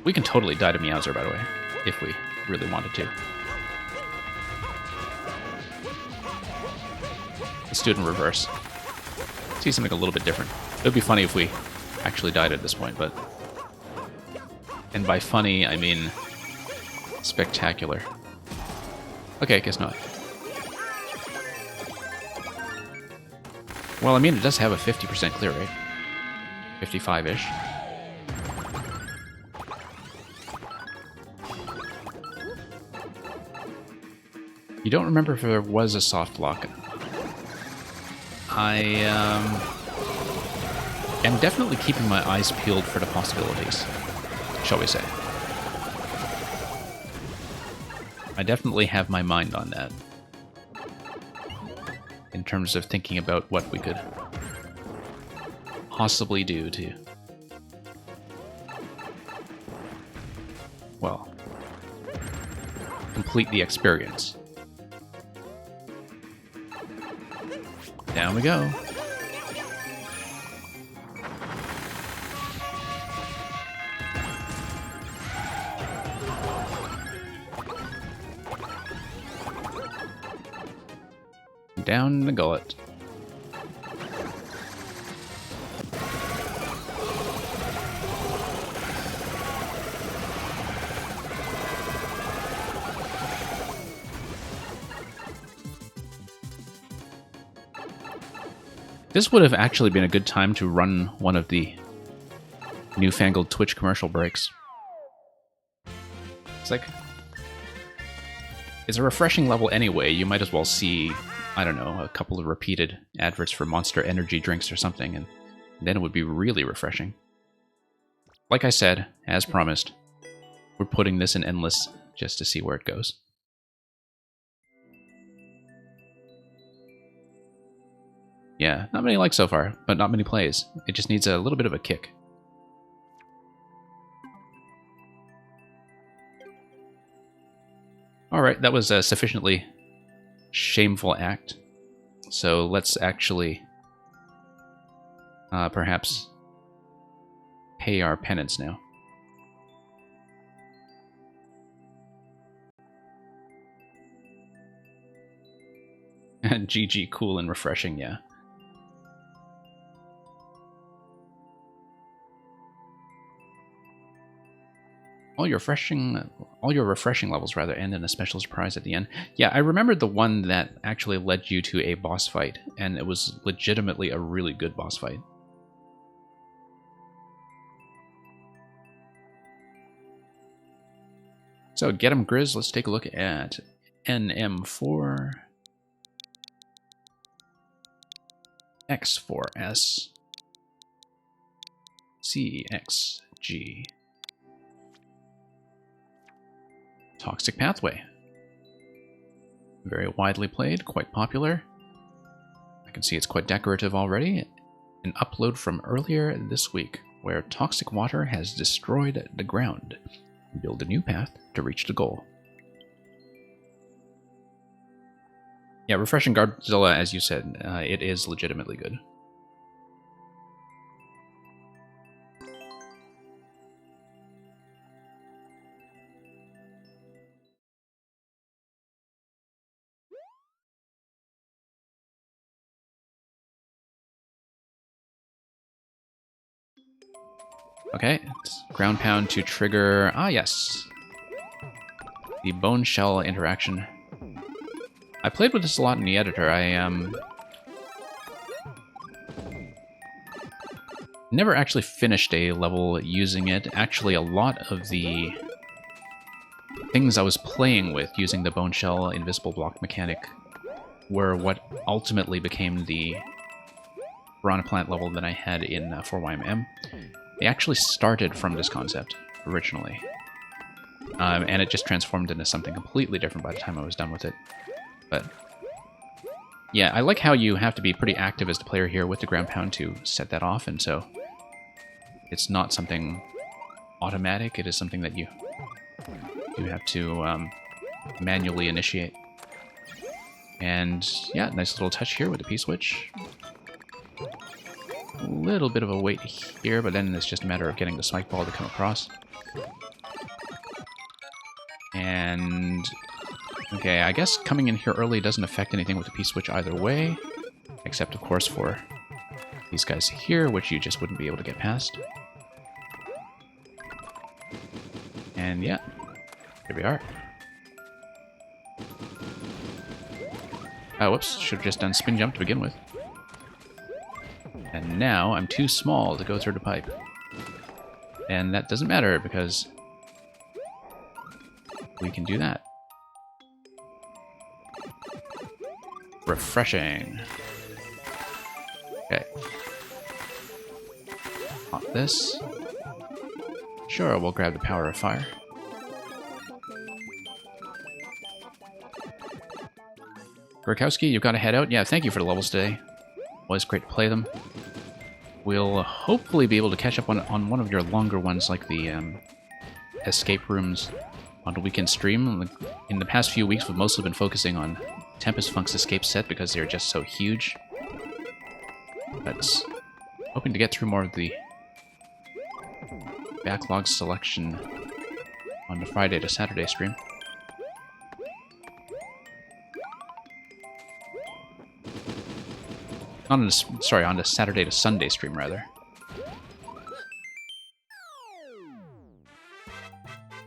We can totally die to Meowser, by the way, if we really wanted to. Let's do it in reverse. See something a little bit different. It would be funny if we actually died at this point, but... And by funny, I mean... spectacular. Okay, I guess not. Well, I mean, it does have a 50% clear rate. 55-ish. You don't remember if there was a soft lock. I am definitely keeping my eyes peeled for the possibilities, shall we say. I definitely have my mind on that, in terms of thinking about what we could possibly do to, well, complete the experience. Down we go. Down the gullet. This would have actually been a good time to run one of the newfangled Twitch commercial breaks. It's like, it's a refreshing level anyway. You might as well see, I don't know, a couple of repeated adverts for Monster Energy drinks or something, and then it would be really refreshing. Like I said, as promised, we're putting this in Endless just to see where it goes. Yeah, not many likes so far, but not many plays. It just needs a little bit of a kick. Alright, that was a sufficiently shameful act. So let's actually perhaps pay our penance now. GG, cool and refreshing, yeah. All your refreshing levels rather end in a special surprise at the end. Yeah, I remembered the one that actually led you to a boss fight, and it was legitimately a really good boss fight. So, get 'em Grizz, let's take a look at NM4, X4S, CXG. Toxic Pathway. Very widely played, quite popular. I can see it's quite decorative already. An upload from earlier this week, where toxic water has destroyed the ground. Build a new path to reach the goal. Yeah, Refreshing Godzilla, as you said, it is legitimately good. Okay, it's ground pound to trigger... Ah, yes. The bone shell interaction. I played with this a lot in the editor. I never actually finished a level using it. Actually, a lot of the things I was playing with using the bone shell invisible block mechanic were what ultimately became the Piranha Plant level that I had in 4YMM. They actually started from this concept, originally. And it just transformed into something completely different by the time I was done with it. But yeah, I like how you have to be pretty active as the player here with the ground pound to set that off, and so it's not something automatic, it is something that you have to manually initiate. And yeah, nice little touch here with the P-switch. A little bit of a wait here, but then it's just a matter of getting the spike ball to come across. And... okay, I guess coming in here early doesn't affect anything with the P-switch either way. Except, of course, for these guys here, which you just wouldn't be able to get past. And yeah, here we are. Oh, whoops, should have just done spin jump to begin with. And now I'm too small to go through the pipe. And that doesn't matter because we can do that. Refreshing. Okay. Pop this. Sure, we'll grab the Power of Fire. Gurkowski, you've got to head out. Yeah, thank you for the levels today. Always great to play them. We'll hopefully be able to catch up on one of your longer ones, like the escape rooms on the weekend stream. In the past few weeks, we've mostly been focusing on Tempest Funk's escape set because they're just so huge. But hoping to get through more of the backlog selection on the Friday to Saturday stream. On the Saturday to Sunday stream, rather.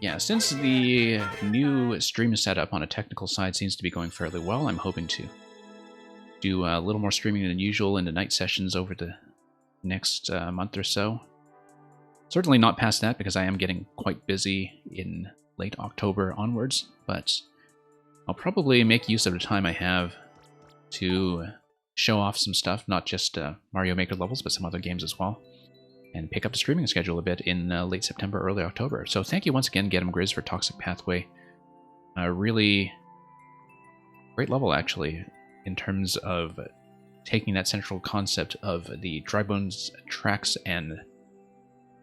Yeah, since the new stream setup on a technical side seems to be going fairly well, I'm hoping to do a little more streaming than usual in the night sessions over the next month or so. Certainly not past that, because I am getting quite busy in late October onwards, but I'll probably make use of the time I have to show off some stuff, not just Mario Maker levels, but some other games as well, and pick up the streaming schedule a bit in late September, early October. So thank you once again, Get 'em Grizz, for Toxic Pathway. A really great level, actually, in terms of taking that central concept of the Dry Bones tracks and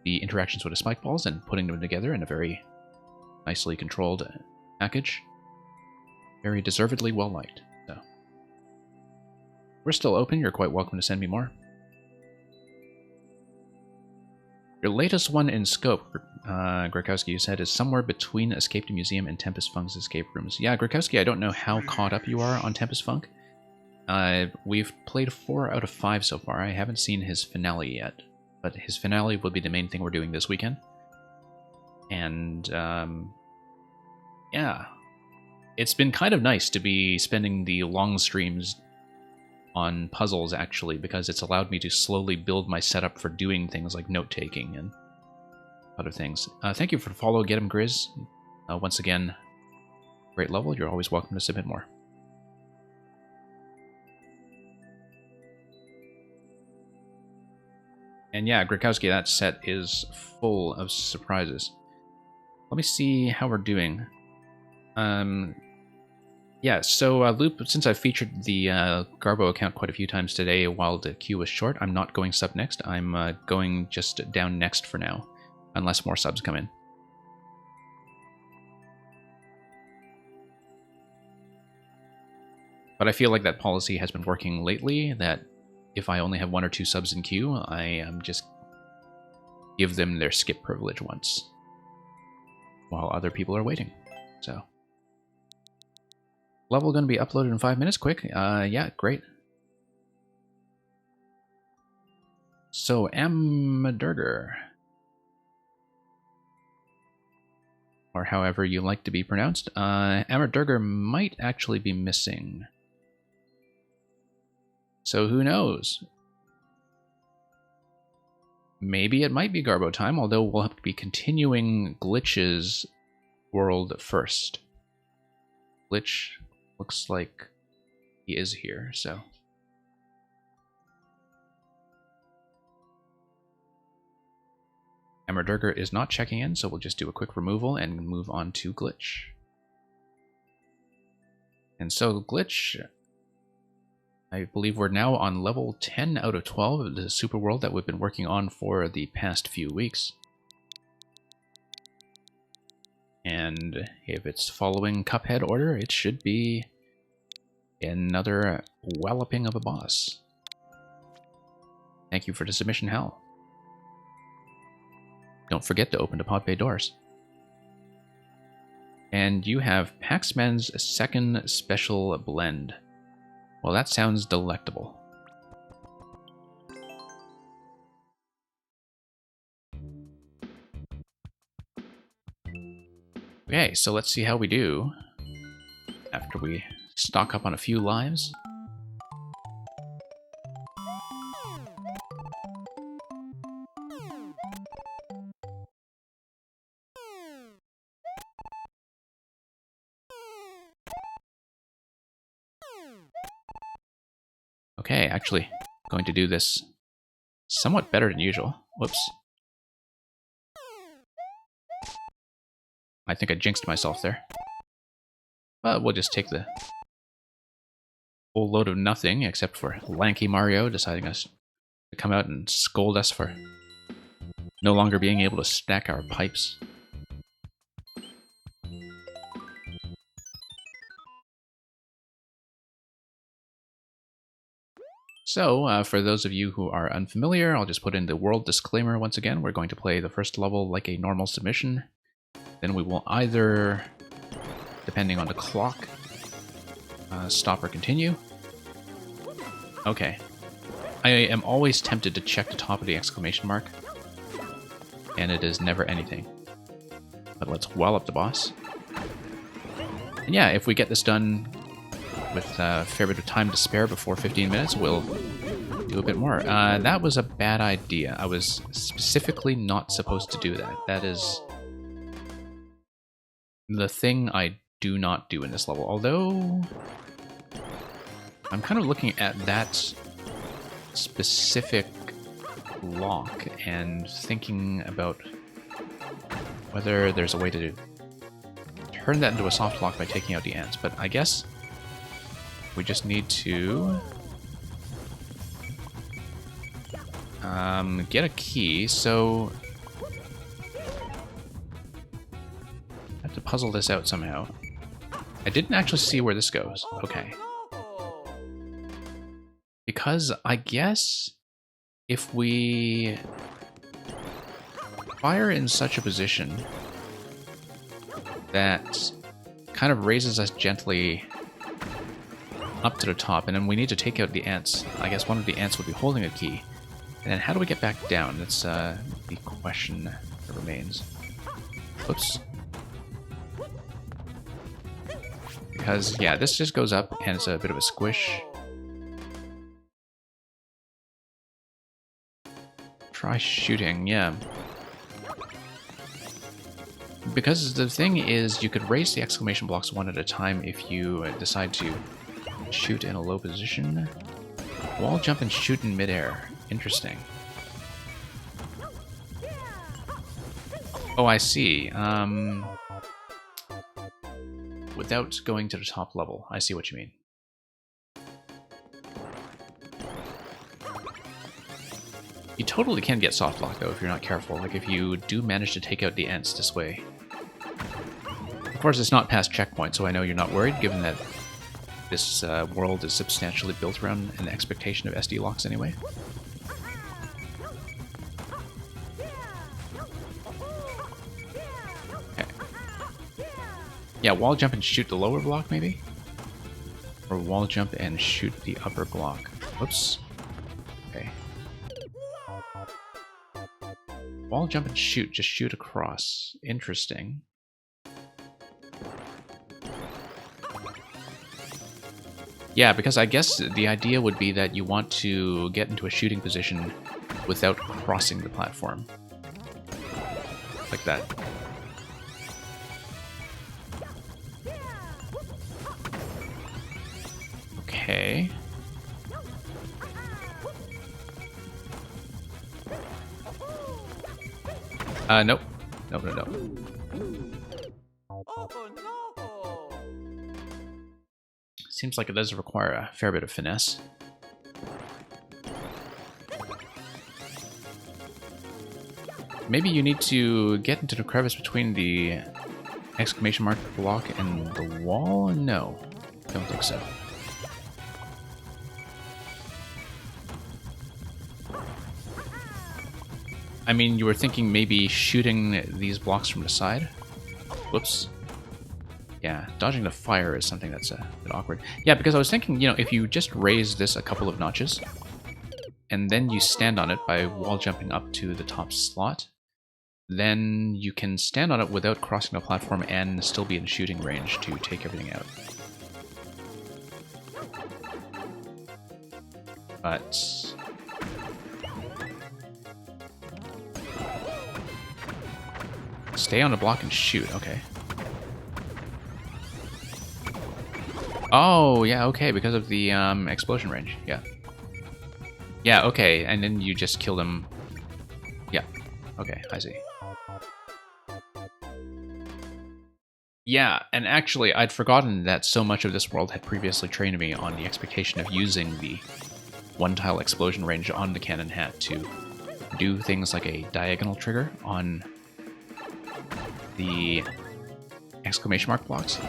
the interactions with the spike balls and putting them together in a very nicely controlled package. Very deservedly well liked. So we're still open. You're quite welcome to send me more. Your latest one in scope, Grakowski, you said, is somewhere between Escape to Museum and Tempest Funk's escape rooms. Yeah, Grakowski, I don't know how caught up you are on Tempest Funk. We've played 4 out of 5 so far. I haven't seen his finale yet, but his finale will be the main thing we're doing this weekend. And, yeah. It's been kind of nice to be spending the long streams on puzzles, actually, because it's allowed me to slowly build my setup for doing things like note-taking and other things. Thank you for the follow, Get 'em Grizz. Once again, great level. You're always welcome to submit more. And yeah, Grakowski, that set is full of surprises. Let me see how we're doing. Yeah, so Loop, since I've featured the Garbo account quite a few times today while the queue was short, I'm not going sub next. I'm going just down next for now, unless more subs come in. But I feel like that policy has been working lately, that if I only have 1 or 2 subs in queue, I just give them their skip privilege once, while other people are waiting. So level going to be uploaded in 5 minutes. Quick. Yeah, great. So, Amadurger, or however you like to be pronounced, Amadurger might actually be missing. So who knows? Maybe it might be Garbo time, although we'll have to be continuing Glitch's world first. Glitch looks like he is here, so. Amadurger is not checking in, so we'll just do a quick removal and move on to Glitch. And so Glitch, I believe we're now on level 10 out of 12 of the super world that we've been working on for the past few weeks. And if it's following Cuphead order, it should be another walloping of a boss. Thank you for the submission, Hal. Don't forget to open the pod bay doors. And you have Paxman's second special blend. Well, that sounds delectable. Okay, so let's see how we do after we stock up on a few lives. Okay, actually, going to do this somewhat better than usual. Whoops. I think I jinxed myself there. But we'll just take the whole load of nothing, except for Lanky Mario deciding us to come out and scold us for no longer being able to stack our pipes. So, for those of you who are unfamiliar, I'll just put in the world disclaimer once again. We're going to play the first level like a normal submission. Then we will either, depending on the clock, stop or continue. Okay. I am always tempted to check the top of the exclamation mark, and it is never anything. But let's wall up the boss. And yeah, if we get this done with a fair bit of time to spare before 15 minutes, we'll do a bit more. That was a bad idea. I was specifically not supposed to do that. That is the thing I do not do in this level. Although, I'm kind of looking at that specific lock and thinking about whether there's a way to turn that into a soft lock by taking out the ants. But I guess we just need to get a key, so I have to puzzle this out somehow. I didn't actually see where this goes. Okay. Because I guess if we fire in such a position that kind of raises us gently up to the top, and then we need to take out the ants. I guess one of the ants would be holding a key. And then how do we get back down? That's the question that remains. Whoops. Because, yeah, this just goes up, and it's a bit of a squish. Try shooting, yeah. Because the thing is, you could raise the exclamation blocks one at a time if you decide to shoot in a low position. Wall jump and shoot in midair. Interesting. Oh, I see. Without going to the top level. I see what you mean. You totally can get soft lock, though, if you're not careful. Like, if you do manage to take out the ants this way. Of course, it's not past checkpoint, so I know you're not worried, given that this world is substantially built around an expectation of SD locks anyway. Okay. Yeah, wall jump and shoot the lower block, maybe? Or wall jump and shoot the upper block. Whoops. Okay. Wall jump and shoot, just shoot across. Interesting. Yeah, because I guess the idea would be that you want to get into a shooting position without crossing the platform. Like that. Okay. Nope. Nope, no, no. Oh no! Seems like it does require a fair bit of finesse. Maybe you need to get into the crevice between the exclamation mark block and the wall? No, don't think so. I mean, you were thinking maybe shooting these blocks from the side? Whoops. Yeah, dodging the fire is something that's a bit awkward. Yeah, because I was thinking, you know, if you just raise this a couple of notches, and then you stand on it by wall jumping up to the top slot, then you can stand on it without crossing the platform and still be in shooting range to take everything out. But stay on the block and shoot, okay. Oh, yeah, okay, because of the explosion range, yeah. Yeah, okay, and then you just kill them. Yeah, okay, I see. Yeah, and actually, I'd forgotten that so much of this world had previously trained me on the expectation of using the one-tile explosion range on the cannon hat to do things like a diagonal trigger on the exclamation mark blocks.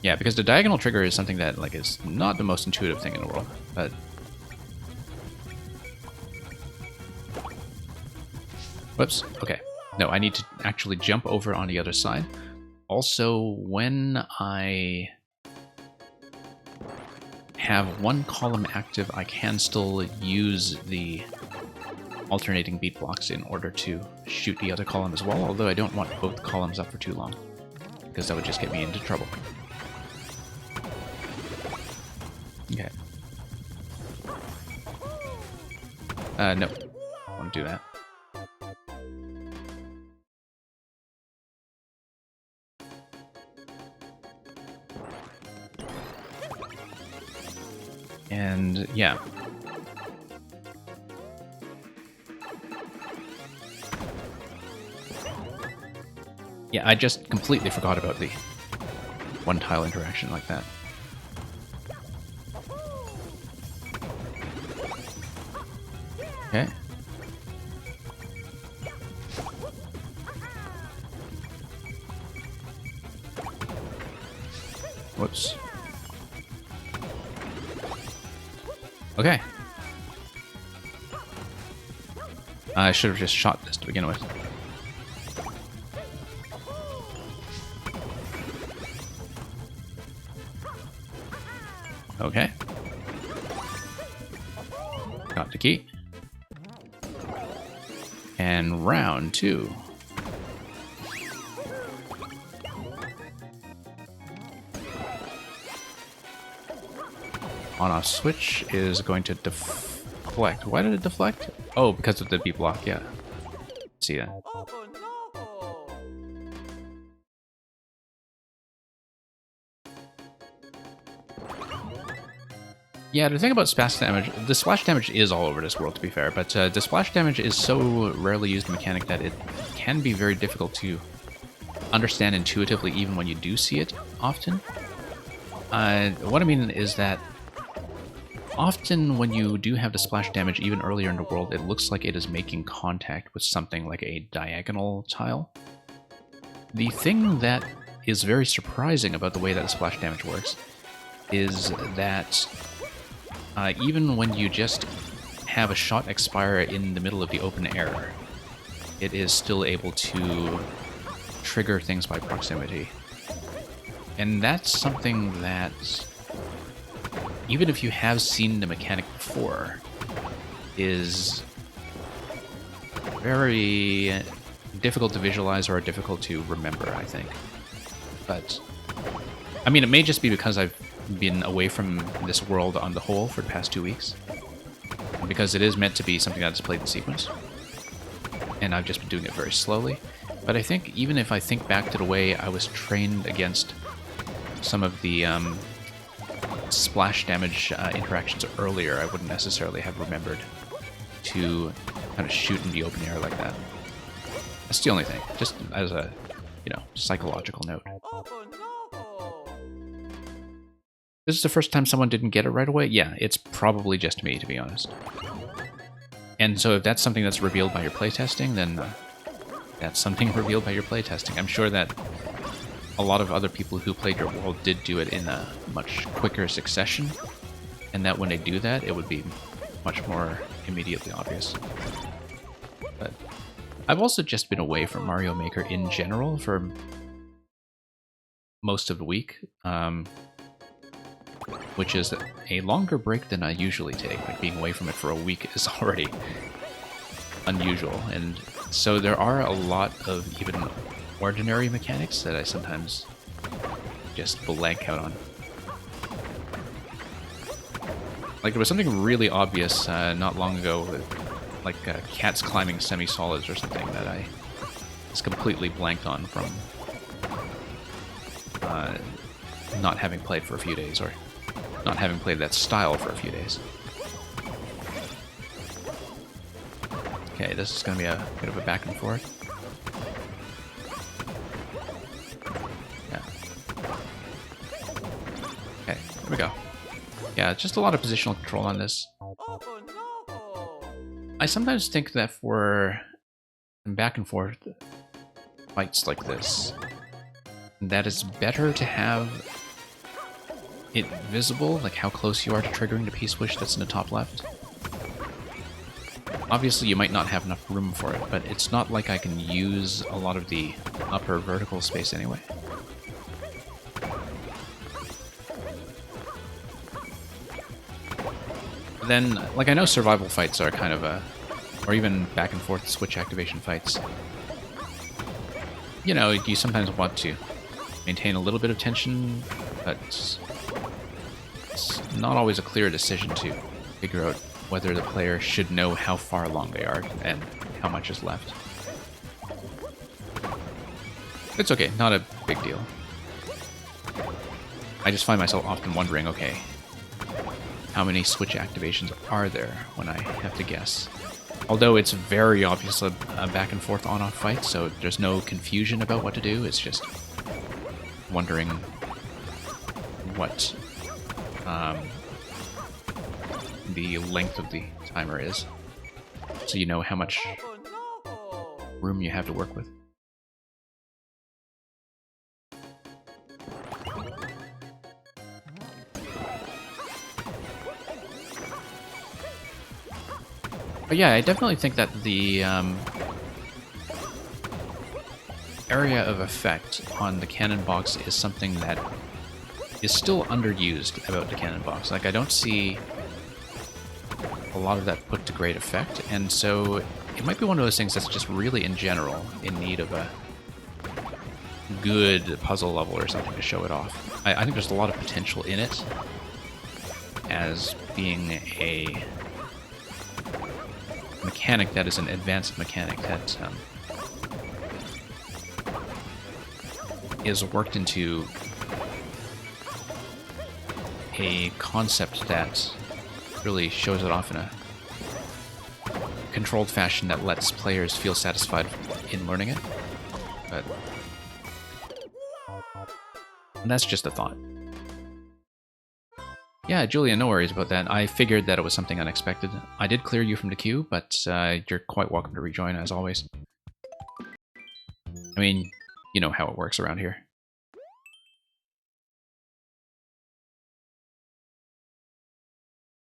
Yeah, because the diagonal trigger is something that like is not the most intuitive thing in the world, but whoops, okay. No, I need to actually jump over on the other side. Also, when I have one column active, I can still use the alternating beat blocks in order to shoot the other column as well, although I don't want both columns up for too long, because that would just get me into trouble. Okay. No. I won't do that. And yeah. Yeah, I just completely forgot about the one-tile interaction like that. Okay. Whoops. Okay. I should have just shot this to begin with. Okay. Got the key. And round 2. On-off switch is going to deflect. Why did it deflect? Oh, because of the B block, yeah. See that. Oh no! Yeah, the thing about splash damage, the splash damage is all over this world, to be fair, but the splash damage is so rarely used mechanic that it can be very difficult to understand intuitively even when you do see it often. What I mean is that often when you do have the splash damage even earlier in the world, it looks like it is making contact with something like a diagonal tile. The thing that is very surprising about the way that the splash damage works is that even when you just have a shot expire in the middle of the open air, it is still able to trigger things by proximity. And that's something that, even if you have seen the mechanic before, is very difficult to visualize or difficult to remember, I think. But, I mean, it may just be because I've been away from this world on the whole for the past 2 weeks, because it is meant to be something that's played in sequence, and I've just been doing it very slowly. But I think even if I think back to the way I was trained against some of the splash damage interactions earlier, I wouldn't necessarily have remembered to kind of shoot in the open air like that. That's the only thing, just as a, you know, psychological note. Oh no! This is the first time someone didn't get it right away? Yeah, it's probably just me, to be honest. And so if that's something that's revealed by your playtesting, then that's something revealed by your playtesting. I'm sure that a lot of other people who played your world did do it in a much quicker succession, and that when they do that, it would be much more immediately obvious. But I've also just been away from Mario Maker in general for most of the week. Which is a longer break than I usually take. Like, being away from it for a week is already unusual. And so there are a lot of even ordinary mechanics that I sometimes just blank out on. Like, there was something really obvious not long ago, like cats climbing semi-solids or something, that I just completely blanked on from not having played for a few days, or not having played that style for a few days. Okay, this is going to be a bit of a back and forth. Yeah. Okay, here we go. Yeah, just a lot of positional control on this. Oh no! I sometimes think that for back and forth fights like this, that it's better to have it visible, like how close you are to triggering the P-switch that's in the top left. Obviously, you might not have enough room for it, but it's not like I can use a lot of the upper vertical space anyway. Then, like, I know survival fights are kind of a... or even back and forth switch activation fights. You know, you sometimes want to maintain a little bit of tension, but it's not always a clear decision to figure out whether the player should know how far along they are and how much is left. It's okay, not a big deal. I just find myself often wondering, okay, how many switch activations are there when I have to guess? Although it's very obvious a back and forth on-off fight, so there's no confusion about what to do, it's just wondering what the length of the timer is, so you know how much Oh no! room you have to work with. But yeah, I definitely think that the area of effect on the cannon box is something that is still underused about the cannon box. Like, I don't see a lot of that put to great effect, and so it might be one of those things that's just really, in general, in need of a good puzzle level or something to show it off. I think there's a lot of potential in it as being a mechanic that is an advanced mechanic that is worked into a concept that really shows it off in a controlled fashion that lets players feel satisfied in learning it. But that's just a thought. Yeah, Julia, no worries about that. I figured that it was something unexpected. I did clear you from the queue, but you're quite welcome to rejoin as always. I mean, you know how it works around here.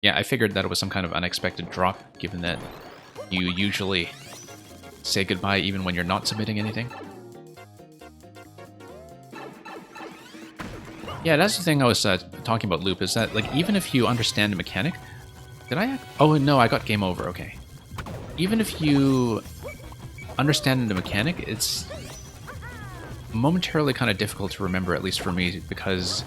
Yeah, I figured that it was some kind of unexpected drop, given that you usually say goodbye even when you're not submitting anything. Yeah, that's the thing I was talking about, Loop, is that, like, even if you understand the mechanic... Did I... Oh, no, I got game over, okay. Even if you understand the mechanic, it's momentarily kind of difficult to remember, at least for me, because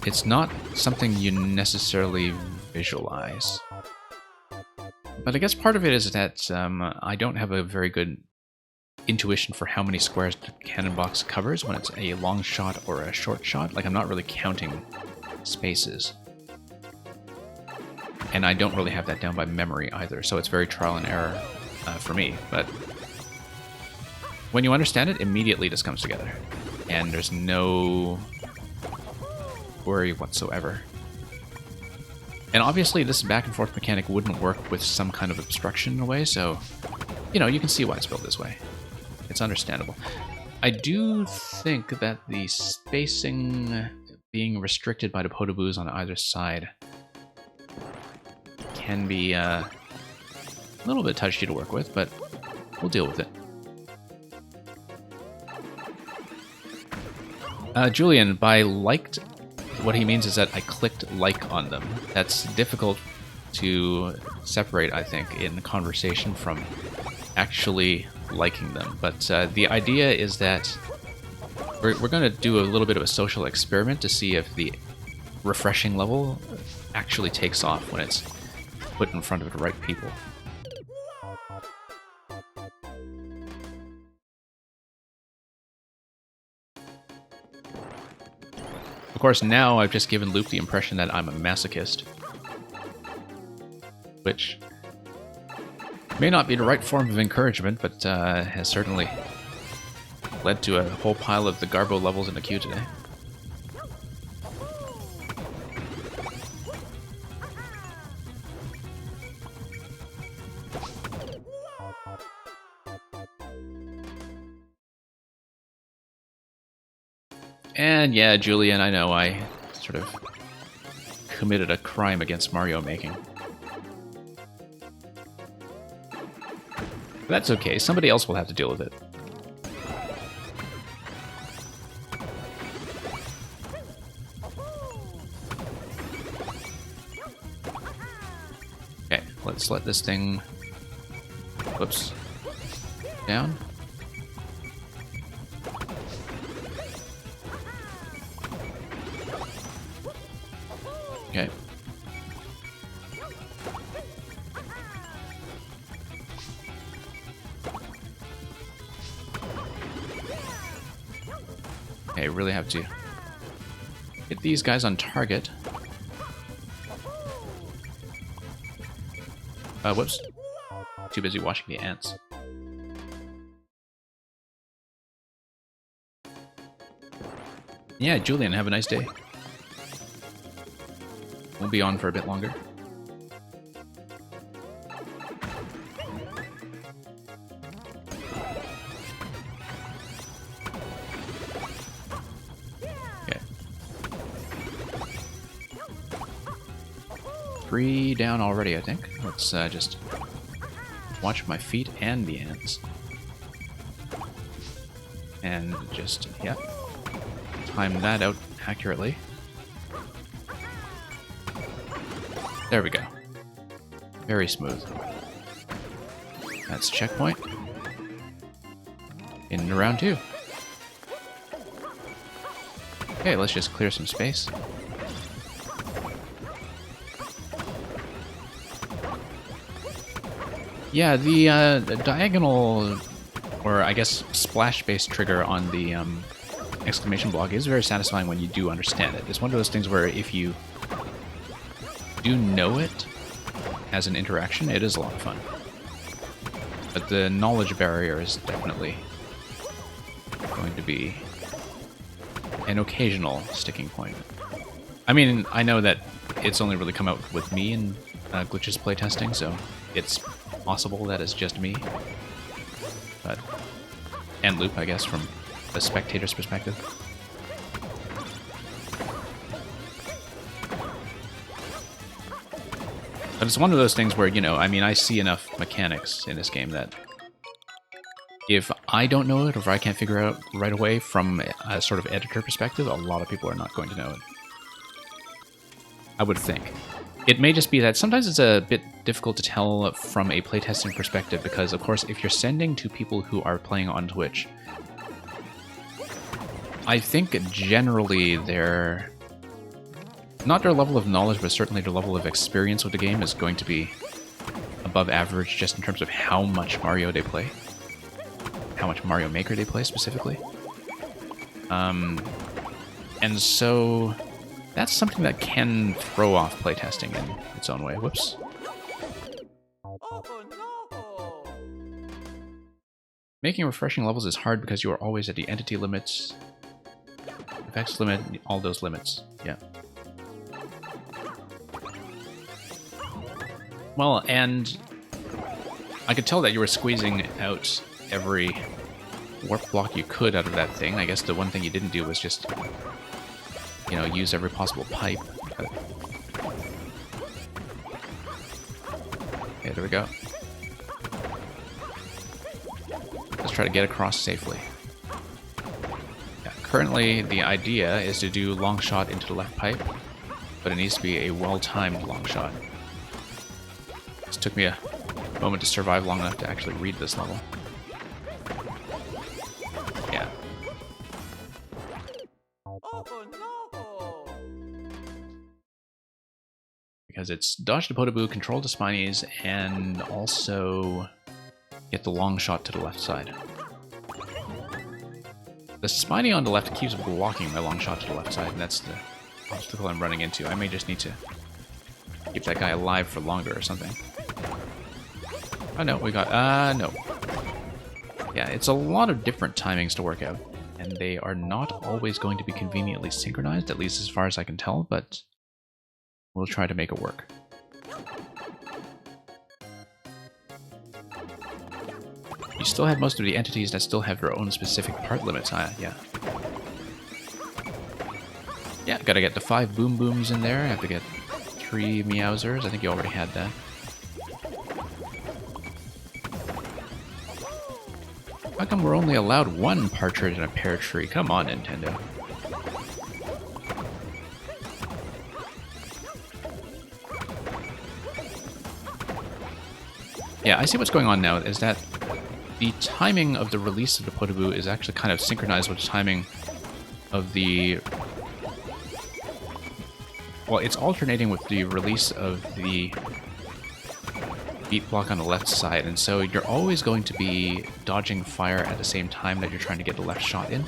it's not something you necessarily visualize. But I guess part of it is that I don't have a very good intuition for how many squares the cannon box covers when it's a long shot or a short shot. Like, I'm not really counting spaces. And I don't really have that down by memory either, so it's very trial and error for me. But when you understand it, immediately this comes together. And there's no worry whatsoever. And obviously this back and forth mechanic wouldn't work with some kind of obstruction in a way, so, you know, you can see why it's built this way. It's understandable. I do think that the spacing being restricted by the Podoboos on either side can be a little bit touchy to work with, but we'll deal with it. Julian, by liked, what he means is that I clicked like on them. That's difficult to separate, I think, in conversation from actually liking them. But the idea is that we're going to do a little bit of a social experiment to see if the refreshing level actually takes off when it's put in front of the right people. Of course, now I've just given Loop the impression that I'm a masochist, which may not be the right form of encouragement, but has certainly led to a whole pile of the Garbo levels in the queue today. And yeah, Julian, I know I sort of committed a crime against Mario making. But that's okay, somebody else will have to deal with it. Okay, let's let this thing... Whoops. Down. Okay. Okay, really have to hit these guys on target. Whoops. Too busy watching the ants. Yeah, Julian, have a nice day. We'll be on for a bit longer. Okay. 3 down already, I think. Let's just watch my feet and the ants. And just, yeah, time that out accurately. There we go. Very smooth. That's checkpoint. In round 2. Okay, let's just clear some space. Yeah, the diagonal, or I guess splash-based trigger on the exclamation block is very satisfying when you do understand it. It's one of those things where if you do know it as an interaction, it is a lot of fun. But the knowledge barrier is definitely going to be an occasional sticking point. I mean, I know that it's only really come out with me in Glitch's playtesting, so it's possible that it's just me. But, and Loop, I guess, from a spectator's perspective. But it's one of those things where, you know, I mean, I see enough mechanics in this game that if I don't know it, or if I can't figure it out right away from a sort of editor perspective, a lot of people are not going to know it. I would think. It may just be that sometimes it's a bit difficult to tell from a playtesting perspective because, of course, if you're sending to people who are playing on Twitch, I think generally they're... not their level of knowledge, but certainly their level of experience with the game is going to be above average just in terms of how much Mario they play. How much Mario Maker they play, specifically. And so that's something that can throw off playtesting in its own way. Whoops. Oh no! Making refreshing levels is hard because you are always at the entity limits, effects limit, all those limits. Yeah. Well, and I could tell that you were squeezing out every warp block you could out of that thing. I guess the one thing you didn't do was just, you know, use every possible pipe. Okay, there we go. Let's try to get across safely. Yeah, currently, the idea is to do long shot into the left pipe, but it needs to be a well-timed long shot. This took me a moment to survive long enough to actually read this level. Yeah. Oh no! Because it's dodge to Podoboo, control to Spinies, and also get the long shot to the left side. The spiny on the left keeps blocking my long shot to the left side, and that's the obstacle I'm running into. I may just need to keep that guy alive for longer or something. Oh no, we got... no. Yeah, it's a lot of different timings to work out, and they are not always going to be conveniently synchronized, at least as far as I can tell, but we'll try to make it work. You still have most of the entities that still have their own specific part limits. Yeah. Yeah, gotta get the 5 Boom Booms in there. I have to get 3 Meowsers. I think you already had that. How come we're only allowed 1 partridge in a pear tree? Come on, Nintendo. Yeah, I see what's going on now, is that the timing of the release of the Podoboo is actually kind of synchronized with the timing of the... Well, it's alternating with the release of the beat block on the left side, and so you're always going to be dodging fire at the same time that you're trying to get the left shot in.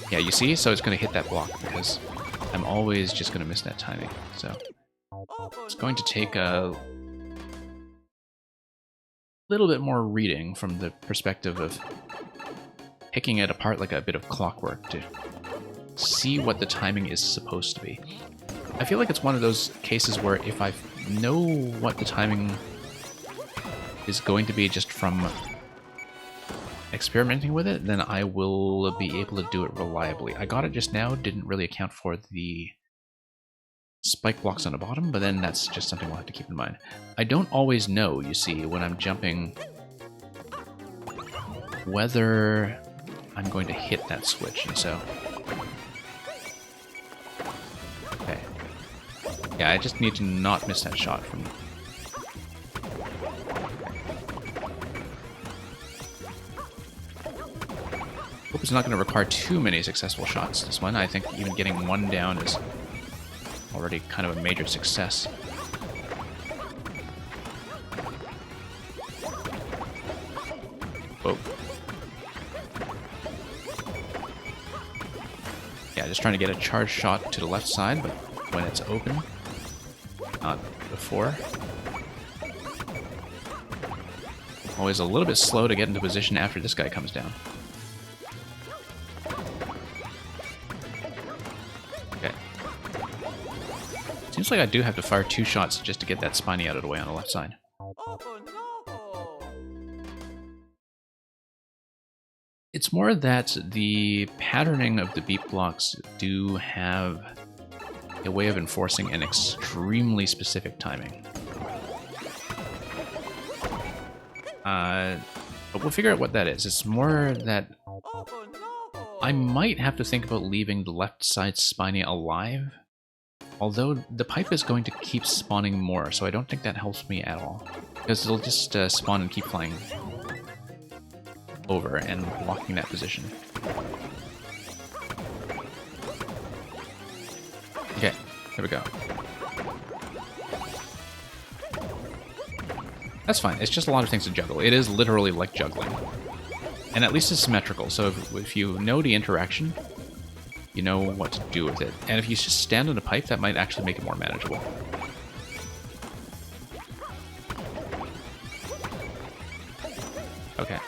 Yeah, you see? So it's going to hit that block, because I'm always just going to miss that timing. So it's going to take a little bit more reading from the perspective of picking it apart like a bit of clockwork to see what the timing is supposed to be. I feel like it's one of those cases where if I know what the timing is going to be just from experimenting with it, then I will be able to do it reliably. I got it just now, didn't really account for the spike blocks on the bottom, but then that's just something we'll have to keep in mind. I don't always know, you see, when I'm jumping, whether I'm going to hit that switch, and so... Okay. Yeah, I just need to not miss that shot from... Hope it's not going to require too many successful shots, this one. I think even getting 1 down is already kind of a major success. Whoa. Yeah, just trying to get a charge shot to the left side, but when it's open, not before. Always a little bit slow to get into position after this guy comes down. Okay. Seems like I do have to fire 2 shots just to get that spiny out of the way on the left side. Oh no! It's more that the patterning of the beat blocks do have a way of enforcing an extremely specific timing. But we'll figure out what that is. It's more that Oh no! I might have to think about leaving the left side spiny alive, although the pipe is going to keep spawning more, so I don't think that helps me at all, because it'll just spawn and keep flying over and blocking that position. Okay, here we go. That's fine, it's just a lot of things to juggle. It is literally like juggling. And at least it's symmetrical, so if you know the interaction, you know what to do with it. And if you just stand on a pipe, that might actually make it more manageable. Okay.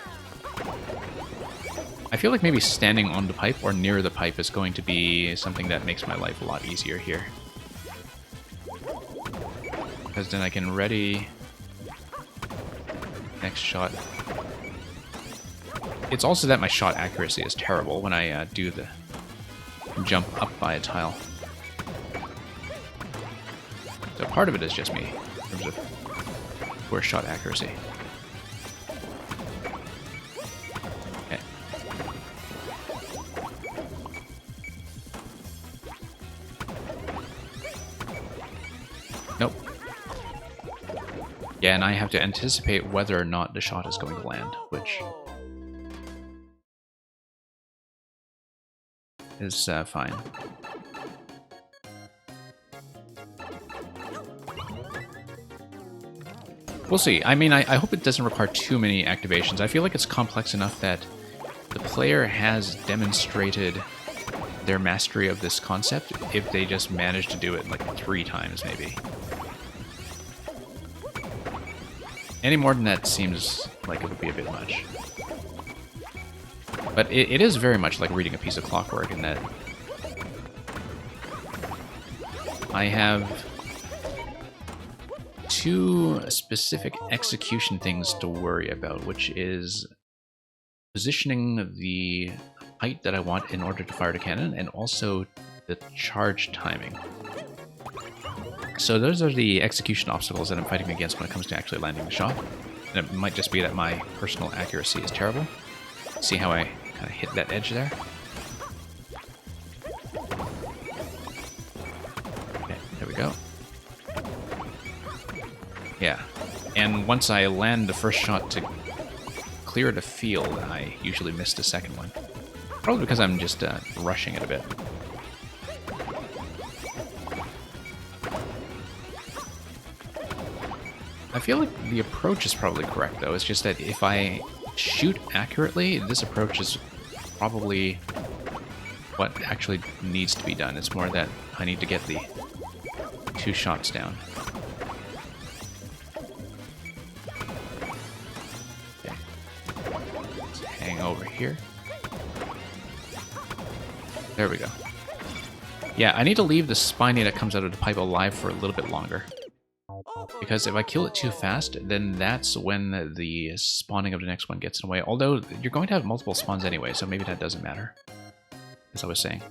I feel like maybe standing on the pipe or near the pipe is going to be something that makes my life a lot easier here. Because then I can ready next shot. It's also that my shot accuracy is terrible when I do the jump up by a tile. So part of it is just me, in terms of poor shot accuracy. Okay. Nope. Yeah, and I have to anticipate whether or not the shot is going to land, which is fine. We'll see. I mean, I hope it doesn't require too many activations. I feel like it's complex enough that the player has demonstrated their mastery of this concept if they just manage to do it like 3 times, maybe. Any more than that seems like it would be a bit much. But it is very much like reading a piece of clockwork in that I have 2 specific execution things to worry about, which is positioning the height that I want in order to fire the cannon, and also the charge timing. So those are the execution obstacles that I'm fighting against when it comes to actually landing the shot. And it might just be that my personal accuracy is terrible. See how I kind of hit that edge there? Okay, there we go. Yeah, and once I land the first shot to clear the field, I usually miss the second one. Probably because I'm just rushing it a bit. I feel like the approach is probably correct, though. It's just that if I shoot accurately, this approach is probably what actually needs to be done. It's more that I need to get the 2 shots down. Okay. Let's hang over here. There we go. Yeah, I need to leave the spiny that comes out of the pipe alive for a little bit longer. Because if I kill it too fast, then that's when the spawning of the next one gets in the way. Although, you're going to have multiple spawns anyway, so maybe that doesn't matter. As I was saying.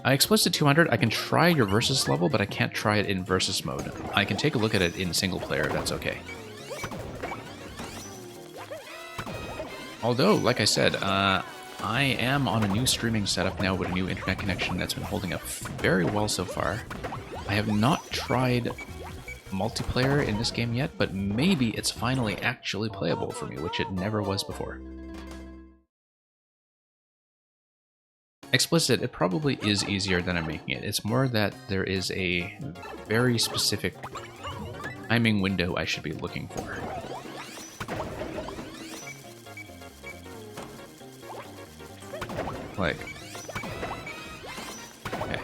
Explicit 200, I can try your versus level, but I can't try it in versus mode. I can take a look at it in single player, if that's okay. Although, like I said, I am on a new streaming setup now with a new internet connection that's been holding up very well so far. I have not tried multiplayer in this game yet, but maybe it's finally actually playable for me, which it never was before. Explicit, it probably is easier than I'm making it. It's more that there is a very specific timing window I should be looking for. Like, okay.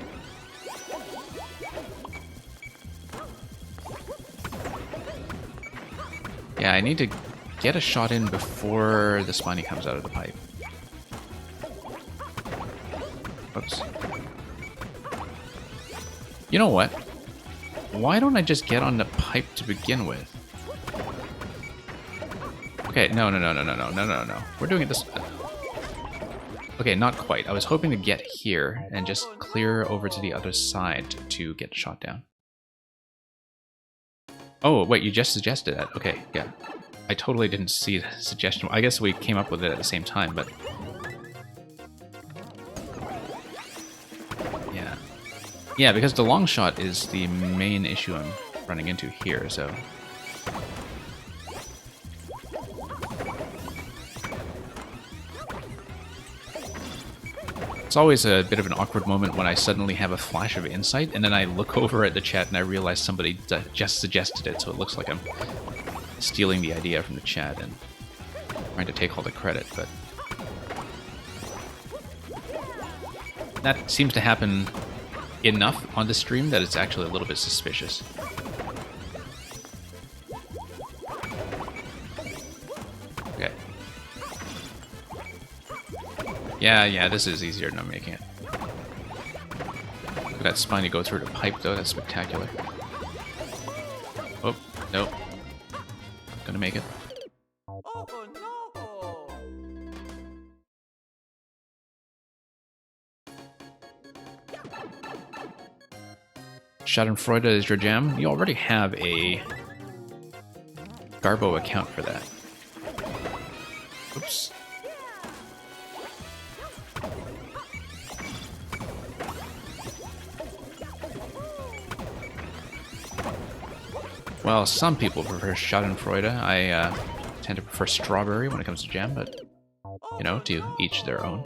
Yeah, I need to get a shot in before the spiny comes out of the pipe. Whoops. You know what? Why don't I just get on the pipe to begin with? Okay, no. We're doing it this... Okay, not quite. I was hoping to get here and just clear over to the other side to get shot down. Oh, wait, you just suggested that. Okay, yeah. I totally didn't see the suggestion. I guess we came up with it at the same time, but... Yeah. Yeah, because the long shot is the main issue I'm running into here, so... It's always a bit of an awkward moment when I suddenly have a flash of insight, and then I look over at the chat and I realize somebody just suggested it, so it looks like I'm stealing the idea from the chat and trying to take all the credit, but... That seems to happen enough on the stream that it's actually a little bit suspicious. Okay. Yeah, this is easier than I'm making it. Look at that spiny go through the pipe, though. That's spectacular. Oh, nope. Gonna make it. Oh no! Schadenfreude is your jam. You already have a Garbo account for that. Oops. Well, some people prefer Schadenfreude. I tend to prefer strawberry when it comes to jam, but, you know, to each their own.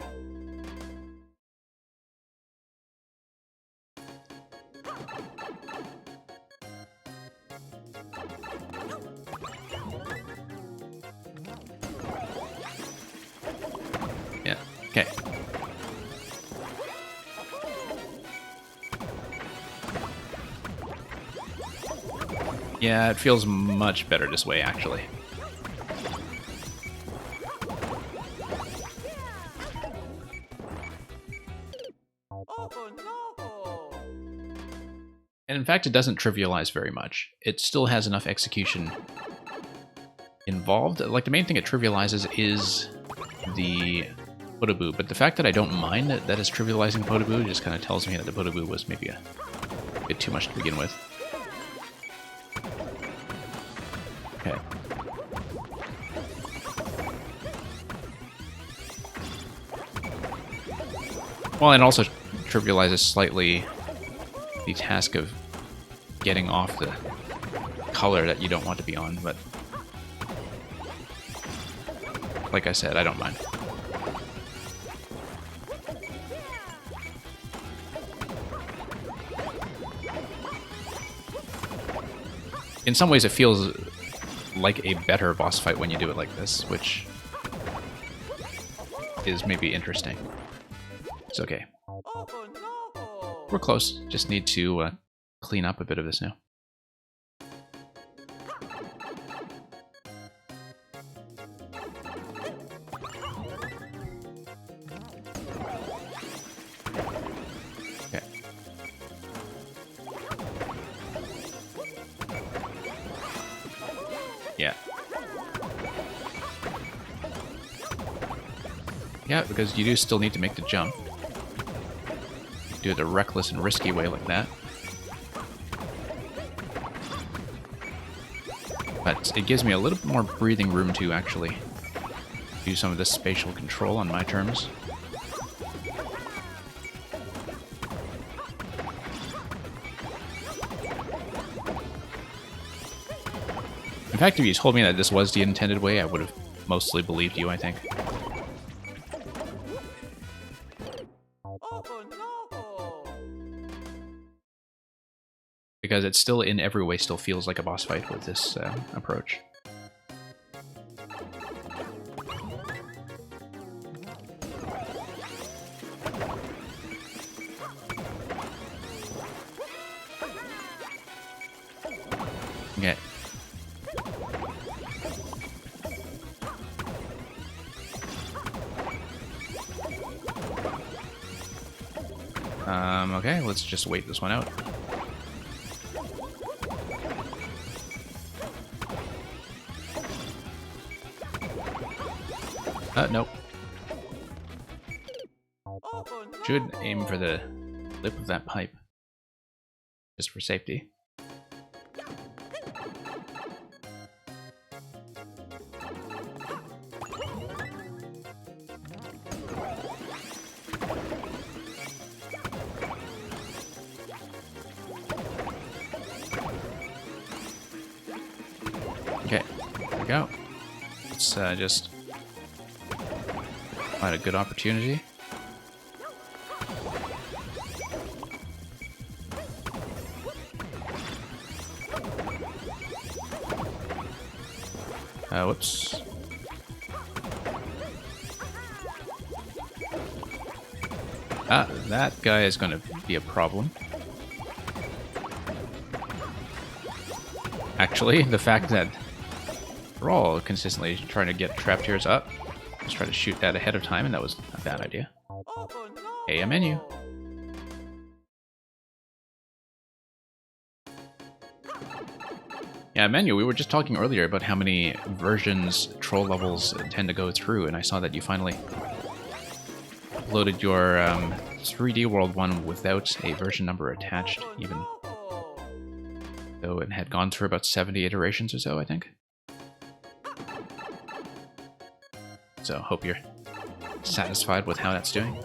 Yeah, it feels much better this way, actually. Oh no! And in fact, it doesn't trivialize very much. It still has enough execution involved. Like, the main thing it trivializes is the Podoboo, but the fact that I don't mind that it's trivializing the Podoboo just kind of tells me that the Podoboo was maybe a bit too much to begin with. Okay. Well, and also trivializes slightly the task of getting off the color that you don't want to be on, but like I said, I don't mind. In some ways, it feels like a better boss fight when you do it like this, which is maybe interesting. It's okay. Oh no! We're close. Just need to clean up a bit of this now. Okay. Yeah. Yeah, because you do still need to make the jump. Do it a reckless and risky way like that. But it gives me a little bit more breathing room to actually do some of this spatial control on my terms. In fact, if you told me that this was the intended way, I would have mostly believed you, I think. Oh no! Because it still, in every way, still feels like a boss fight with this approach. Okay. Okay, let's just wait this one out. Nope. Oh no! Should aim for the lip of that pipe. Just for safety. Okay, there we go. Let's just find a good opportunity. Whoops. That guy is going to be a problem. Actually, the fact that we're all consistently trying to get trap tiers up. Let's try to shoot that ahead of time, and that was a bad idea. Oh no! Hey, a menu. Yeah, menu. We were just talking earlier about how many versions troll levels tend to go through, and I saw that you finally uploaded your 3D World one without a version number attached, even though it had gone through about 70 iterations or so, I think. So, hope you're satisfied with how that's doing.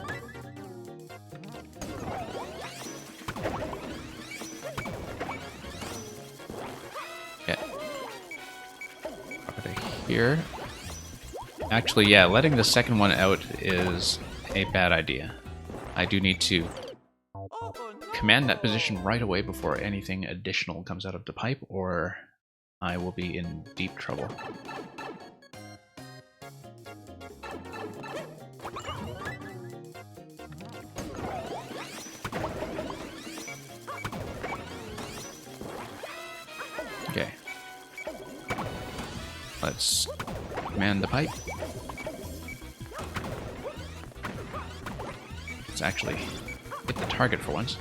Yeah. Up here. Actually, yeah, letting the second one out is a bad idea. I do need to command that position right away before anything additional comes out of the pipe, or I will be in deep trouble. Okay. Let's command the pipe. Let's actually hit the target for once.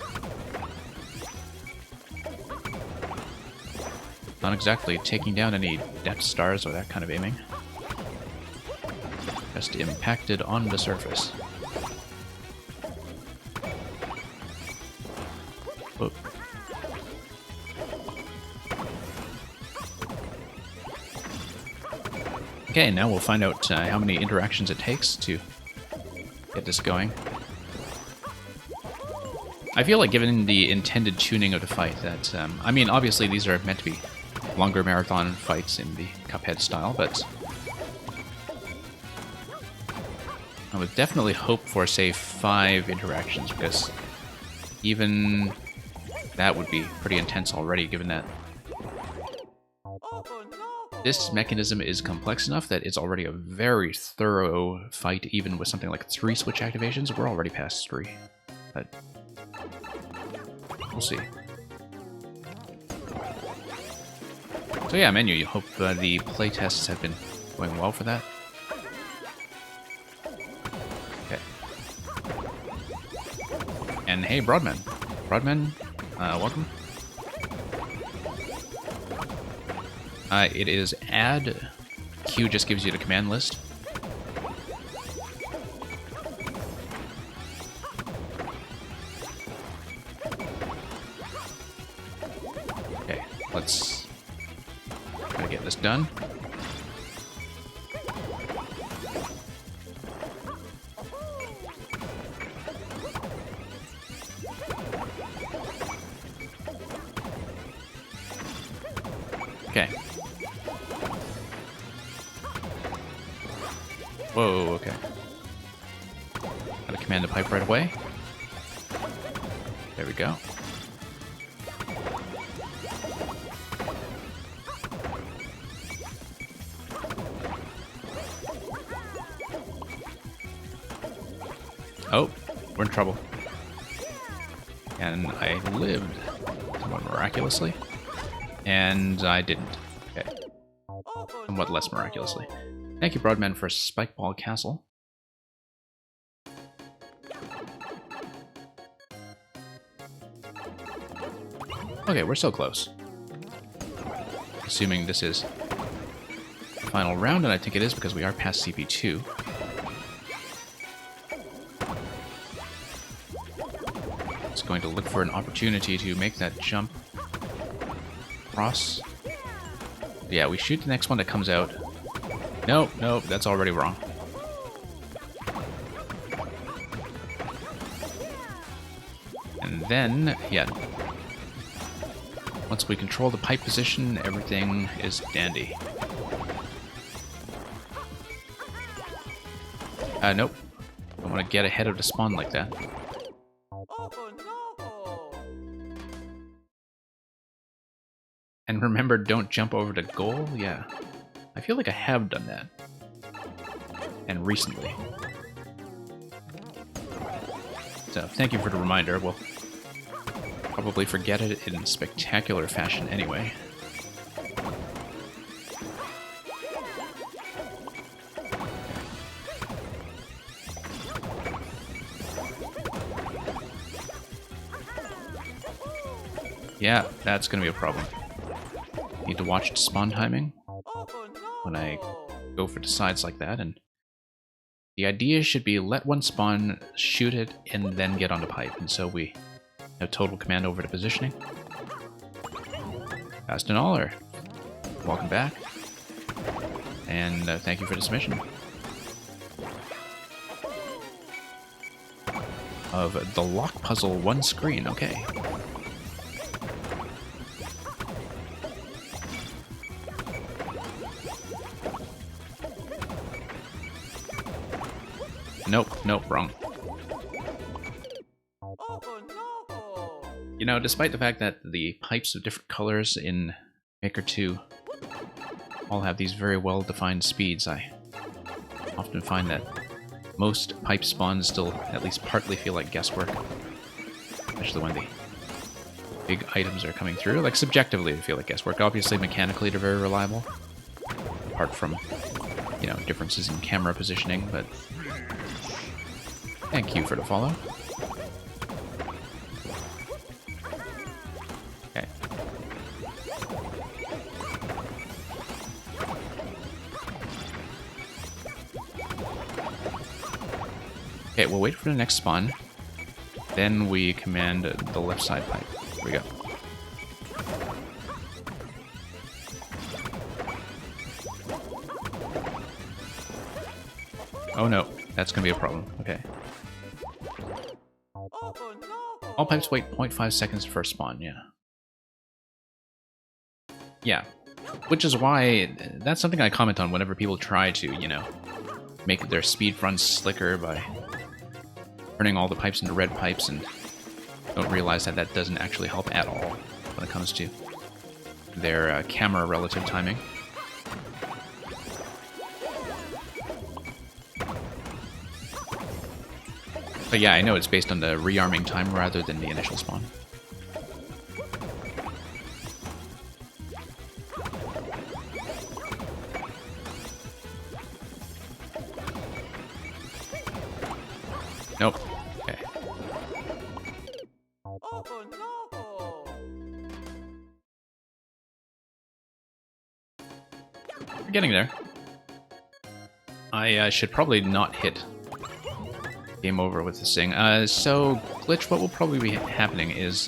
Not exactly taking down any Death Stars or that kind of aiming. Just impacted on the surface. Whoa. Okay, now we'll find out how many interactions it takes to get this going. I feel like given the intended tuning of the fight that, I mean, obviously these are meant to be longer marathon fights in the Cuphead style, but I would definitely hope for, say, 5 interactions, because even that would be pretty intense already, given that this mechanism is complex enough that it's already a very thorough fight, even with something like 3 switch activations. We're already past 3, but we'll see. So yeah, menu, you hope the playtests have been going well for that. Okay. And hey, Broadman. Broadman, welcome. It is add. Q just gives you the command list. Okay, let's try to get this done. Okay. Whoa, okay. Gotta command the pipe right away. There we go. Oh, we're in trouble. And I lived somewhat miraculously. And I didn't. Okay. Somewhat less miraculously. Thank you, Broadman, for Spikeball Castle. Okay, we're so close. Assuming this is the final round, and I think it is because we are past CP2. It's going to look for an opportunity to make that jump across. Yeah, we shoot the next one that comes out. Nope, nope, that's already wrong. And then, yeah. Once we control the pipe position, everything is dandy. Nope. Don't want to get ahead of the spawn like that. And remember, don't jump over the goal? Yeah. I feel like I have done that. And recently. So, thank you for the reminder. We'll probably forget it in spectacular fashion anyway. Yeah, that's gonna be a problem. Need to watch the spawn timing when I go for the sides like that, and the idea should be let one spawn, shoot it, and then get on the pipe, and so we have total command over the positioning. Fast and Aller, welcome back, and thank you for the submission of the lock puzzle one screen. Okay. Nope, nope, wrong. You know, despite the fact that the pipes of different colors in Maker 2 all have these very well-defined speeds, I often find that most pipe spawns still at least partly feel like guesswork. Especially when the big items are coming through. Like, subjectively, they feel like guesswork. Obviously, mechanically, they're very reliable. apart from, you know, differences in camera positioning, but thank you for the follow. Okay. Okay, we'll wait for the next spawn. Then we command the left side pipe. Here we go. Oh no, that's gonna be a problem. Okay. Oh no! All pipes wait 0.5 seconds for spawn, yeah. Yeah. Which is why that's something I comment on whenever people try to, you know, make their speed runs slicker by turning all the pipes into red pipes and don't realize that that doesn't actually help at all when it comes to their camera relative timing. But yeah, I know it's based on the rearming time rather than the initial spawn. Nope. Okay. Oh no! We're getting there. I should probably not hit game over with this thing. So, Glitch, what will probably be happening is,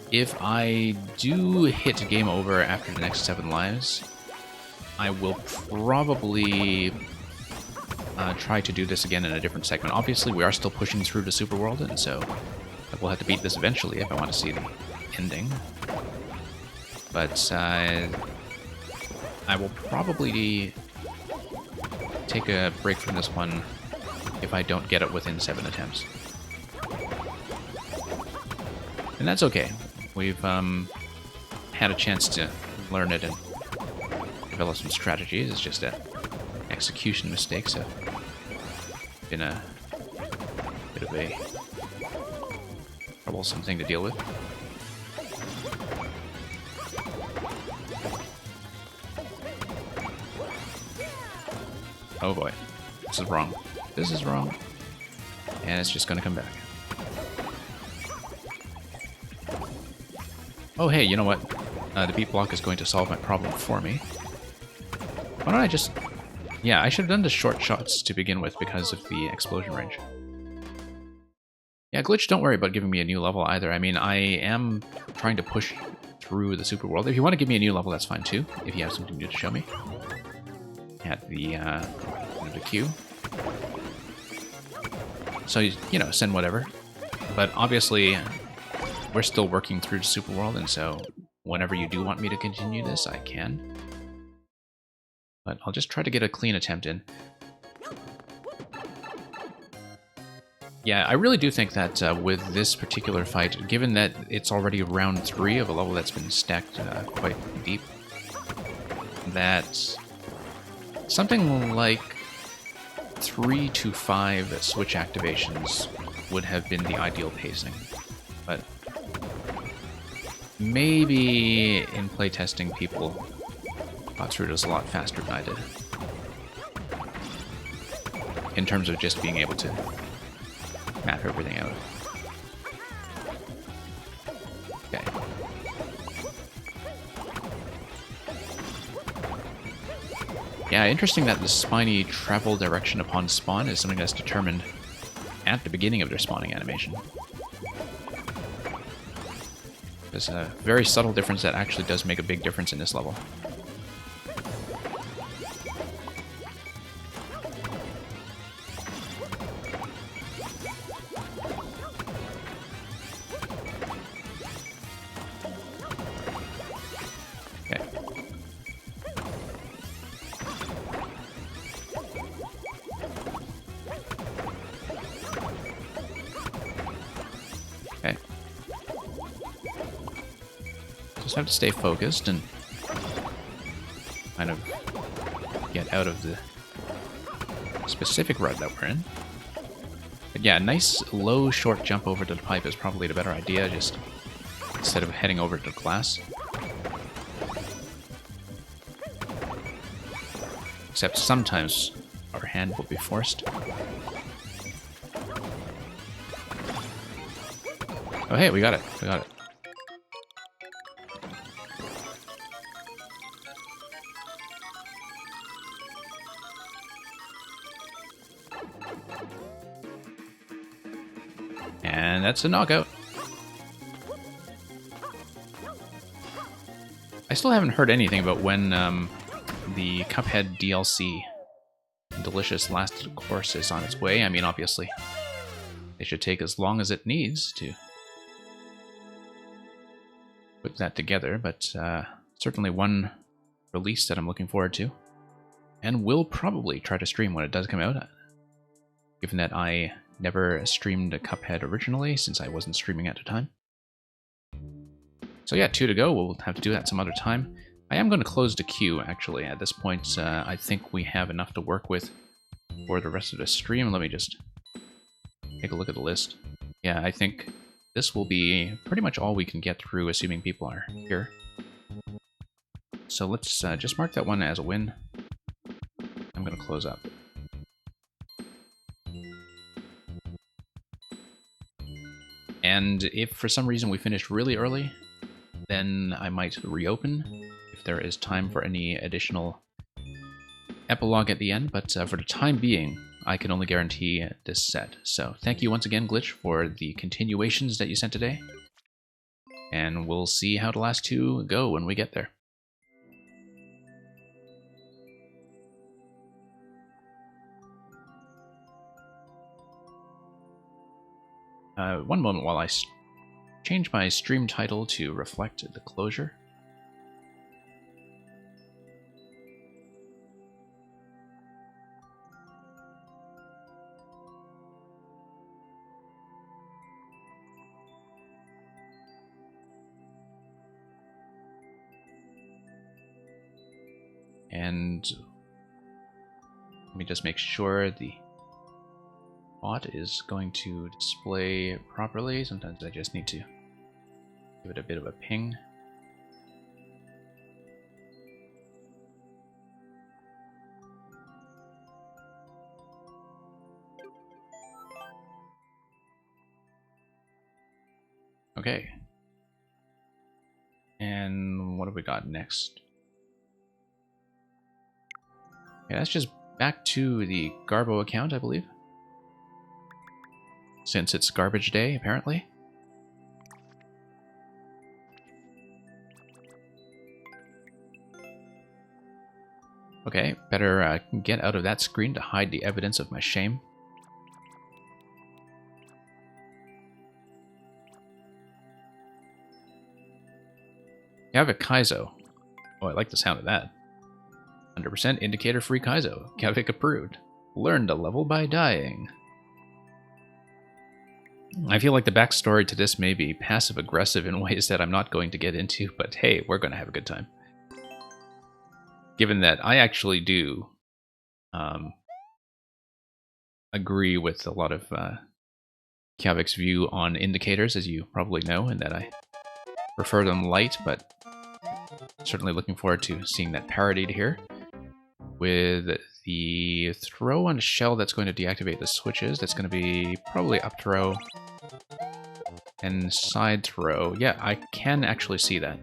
if I do hit game over after the next 7 lives, I will probably try to do this again in a different segment. Obviously, we are still pushing through the Super World, and so I will have to beat this eventually if I want to see the ending. But I will probably take a break from this one if I don't get it within 7 attempts. And that's okay. We've had a chance to learn it and develop some strategies. It's just that execution mistakes have been a bit of a troublesome thing to deal with. Oh boy. This is wrong. This is wrong. And it's just gonna come back. Oh hey, you know what? The beat block is going to solve my problem for me. Why don't I just... Yeah, I should have done the short shots to begin with because of the explosion range. Yeah, Glitch, don't worry about giving me a new level either. I mean, I am trying to push through the Super World. If you want to give me a new level, that's fine too, if you have something new to show me. At the queue. So, you know, send whatever. But obviously, we're still working through the Super World, and so whenever you do want me to continue this, I can. But I'll just try to get a clean attempt in. Yeah, I really do think that with this particular fight, given that it's already round 3 of a level that's been stacked quite deep, that something like 3 to 5 switch activations would have been the ideal pacing. But maybe in playtesting people got through this a lot faster than I did. In terms of just being able to map everything out. Okay. Yeah, interesting that the spiny travel direction upon spawn is something that's determined at the beginning of their spawning animation. There's a very subtle difference that actually does make a big difference in this level. Just have to stay focused and kind of get out of the specific rut that we're in. But yeah, a nice low short jump over to the pipe is probably the better idea, just instead of heading over to the glass. Except sometimes our hand will be forced. Oh hey, we got it. We got it. And that's a knockout. I still haven't heard anything about when the Cuphead DLC Delicious Last Course is on its way. I mean, obviously, it should take as long as it needs to put that together, but certainly one release that I'm looking forward to. And will probably try to stream when it does come out, given that I never streamed a Cuphead originally, since I wasn't streaming at the time. So yeah, 2 to go. We'll have to do that some other time. I am going to close the queue, actually. At this point, I think we have enough to work with for the rest of the stream. Let me just take a look at the list. Yeah, I think this will be pretty much all we can get through, assuming people are here. So let's just mark that one as a win. I'm going to close up. And if for some reason we finish really early, then I might reopen if there is time for any additional epilogue at the end. But for the time being, I can only guarantee this set. So thank you once again, Glitch, for the continuations that you sent today. And we'll see how the last 2 go when we get there. One moment while I change my stream title to reflect the closure. And let me just make sure the bot is going to display properly. Sometimes I just need to give it a bit of a ping. Okay. And what have we got next? Yeah, that's just back to the Garbo account, I believe. Since it's garbage day, apparently. Okay, better get out of that screen to hide the evidence of my shame. You have a Kaizo. Oh, I like the sound of that. 100% indicator-free Kaizo. Kavik approved. Learned a level by dying. I feel like the backstory to this may be passive-aggressive in ways that I'm not going to get into, but hey, we're going to have a good time. Given that I actually do agree with a lot of Kavik's view on indicators, as you probably know, and that I prefer them light, but certainly looking forward to seeing that parodied here. With the throw on a shell that's going to deactivate the switches, that's going to be probably up throw and side throw. Yeah, I can actually see that.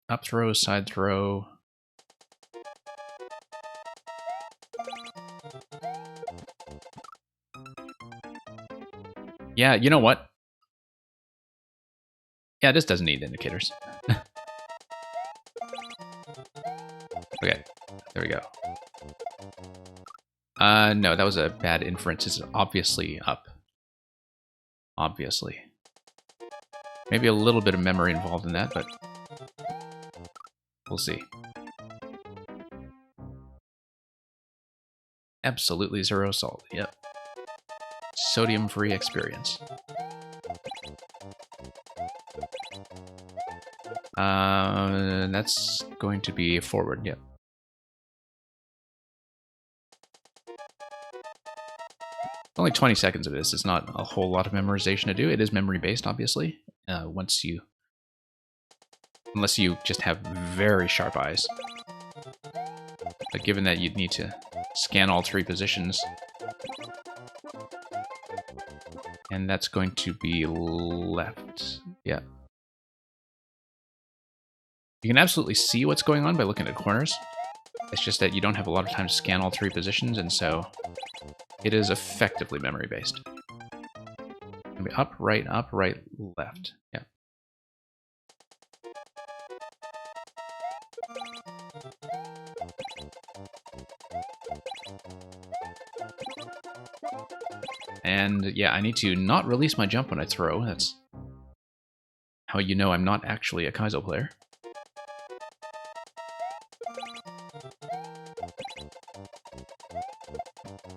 Up throw, side throw. Yeah, you know what? Yeah, this doesn't need indicators. Okay, there we go. No, that was a bad inference. It's obviously up. Obviously. Maybe a little bit of memory involved in that, but we'll see. Absolutely zero salt, yep. Sodium-free experience. That's going to be forward, yep. Only 20 seconds of this. It's not a whole lot of memorization to do. It is memory-based, obviously. Unless you just have very sharp eyes. But given that you'd need to scan all 3 positions, and that's going to be left. Yeah. You can absolutely see what's going on by looking at corners. It's just that you don't have a lot of time to scan all 3 positions, and so it is effectively memory-based. It'll be up, right, left. Yeah. And yeah, I need to not release my jump when I throw. That's how you know I'm not actually a Kaizo player.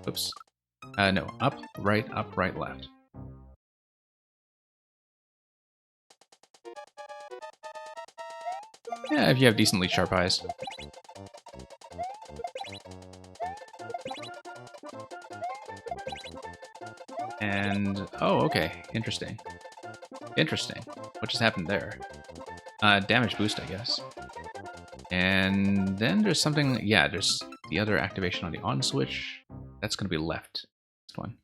Oops. No, up, right, left. Yeah, if you have decently sharp eyes. And, oh, okay, interesting. Interesting. What just happened there? Damage boost, I guess. And then there's something, yeah, there's the other activation on the on switch. That's going to be left. Next one.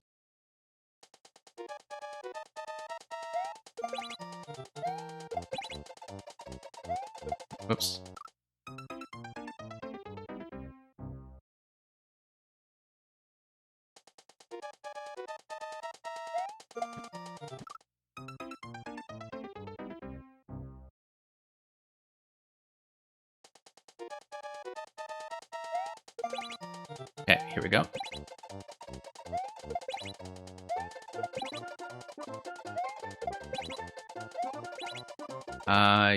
Whoops. Okay, here we go.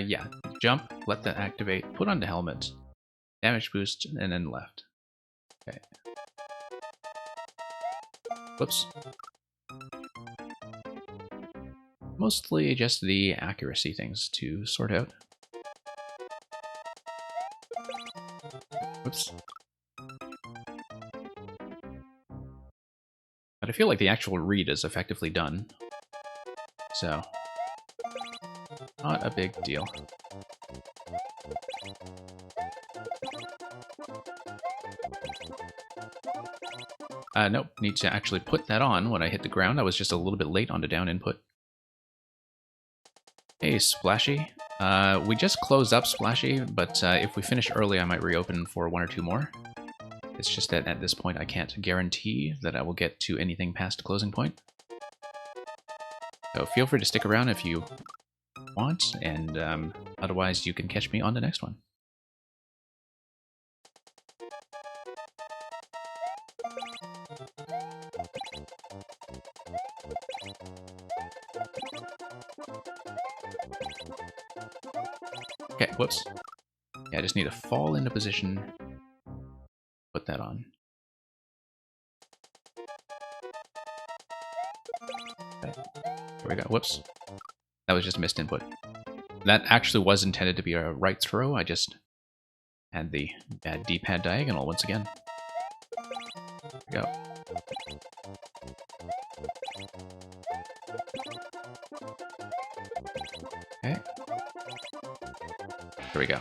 Yeah. Jump, let that activate, put on the helmet, damage boost, and then left. Okay. Whoops. Mostly just the accuracy things to sort out. Whoops. But I feel like the actual read is effectively done. So, not a big deal. Nope, need to actually put that on when I hit the ground. I was just a little bit late on the down input. Hey, Splashy. We just closed up Splashy, but if we finish early, I might reopen for 1 or 2 more. It's just that at this point, I can't guarantee that I will get to anything past closing point. So feel free to stick around if you want, and otherwise you can catch me on the next one. Okay, whoops. Yeah, I just need to fall into position, put that on. Okay. Here we go, whoops. That was just missed input. That actually was intended to be a right throw, I just had the bad D-pad diagonal once again. There we go. Okay. There we go.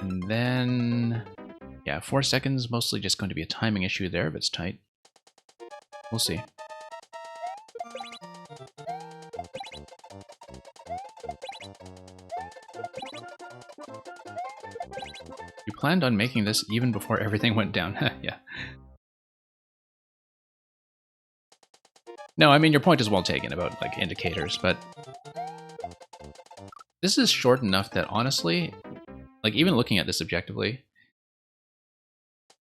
And then, yeah, 4 seconds, mostly just going to be a timing issue there if it's tight. We'll see. You planned on making this even before everything went down. Yeah. No, I mean, your point is well taken about, like, indicators, but this is short enough that, honestly, like, even looking at this objectively,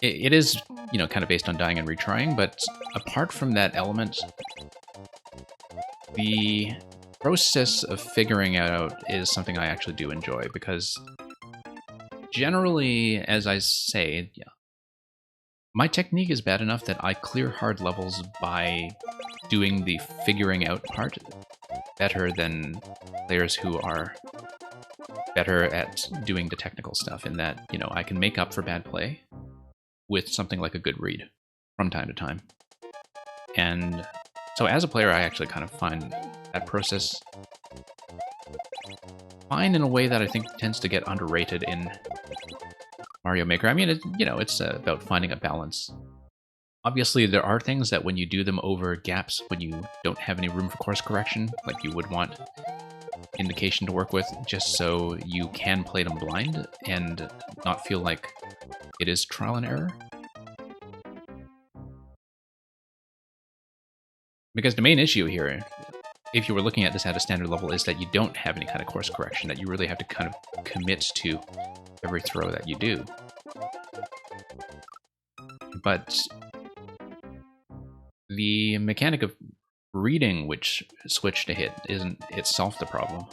it is, you know, kind of based on dying and retrying, but apart from that element, the process of figuring out is something I actually do enjoy, because generally, as I say, yeah, my technique is bad enough that I clear hard levels by doing the figuring out part better than players who are better at doing the technical stuff, in that, you know, I can make up for bad play with something like a good read from time to time. And so as a player, I actually kind of find that process fine in a way that I think tends to get underrated in Mario Maker. I mean, it's about finding a balance. Obviously, there are things that when you do them over gaps, when you don't have any room for course correction, like you would want indication to work with, just so you can play them blind and not feel like it is trial and error. Because the main issue here, if you were looking at this at a standard level, is that you don't have any kind of course correction, that you really have to kind of commit to every throw that you do. But the mechanic of reading which switch to hit isn't itself the problem.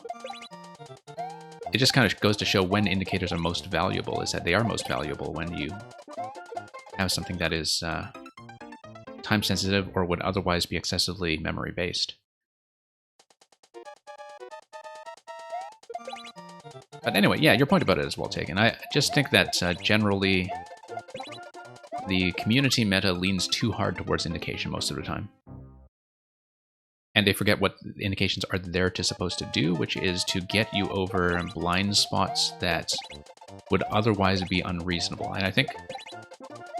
It just kind of goes to show when indicators are most valuable, is that they are most valuable when you have something that is time sensitive or would otherwise be excessively memory based. But anyway, yeah, your point about it is well taken. I just think that generally the community meta leans too hard towards indication most of the time. And they forget what indications are there to supposed to do, which is to get you over blind spots that would otherwise be unreasonable. And I think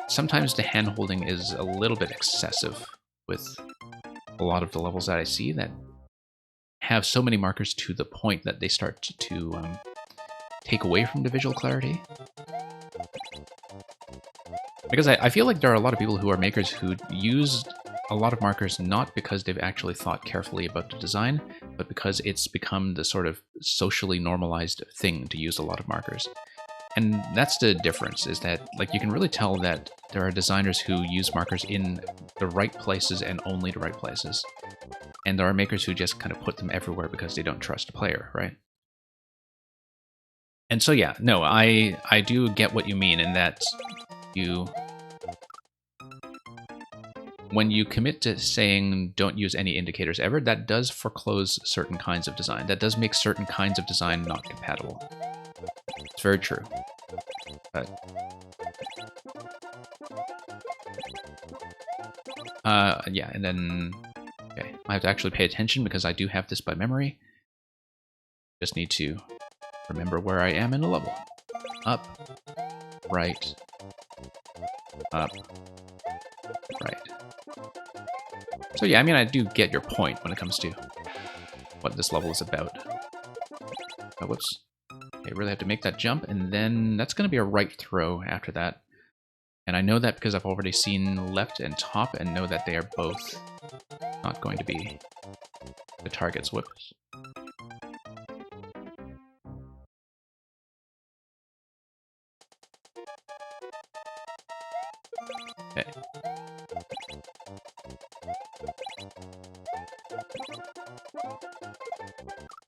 sometimes the hand-holding is a little bit excessive with a lot of the levels that I see that have so many markers to the point that they start to take away from the visual clarity. Because I feel like there are a lot of people who are makers who use a lot of markers not because they've actually thought carefully about the design, but because it's become the sort of socially normalized thing to use a lot of markers. And that's the difference, is that like you can really tell that there are designers who use markers in the right places and only the right places. And there are makers who just kind of put them everywhere because they don't trust the player, right? And so yeah, no, I do get what you mean in that when you commit to saying don't use any indicators ever, that does foreclose certain kinds of design. That does make certain kinds of design not compatible. It's very true. But yeah, and then okay, I have to actually pay attention because I do have this by memory. Just need to remember where I am in the level. Up, right, up, right. So yeah, I mean, I do get your point when it comes to what this level is about. Oh, whoops. Okay, really have to make that jump, and then that's going to be a right throw after that. And I know that because I've already seen left and top, and know that they are both not going to be the target's whoops. Okay.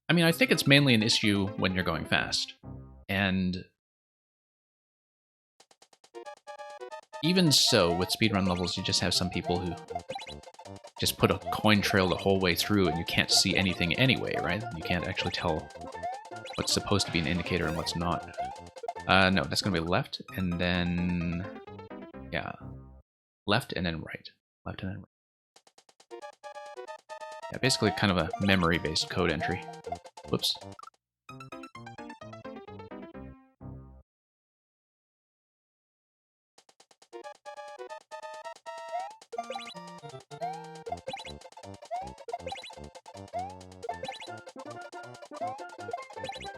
I mean, I think it's mainly an issue when you're going fast. And even so, with speedrun levels, you just have some people who just put a coin trail the whole way through and you can't see anything anyway, right? You can't actually tell what's supposed to be an indicator and what's not. No, that's going to be left, and then... yeah. Left and then right. Left and then right. Yeah, basically kind of a memory-based code entry. Whoops.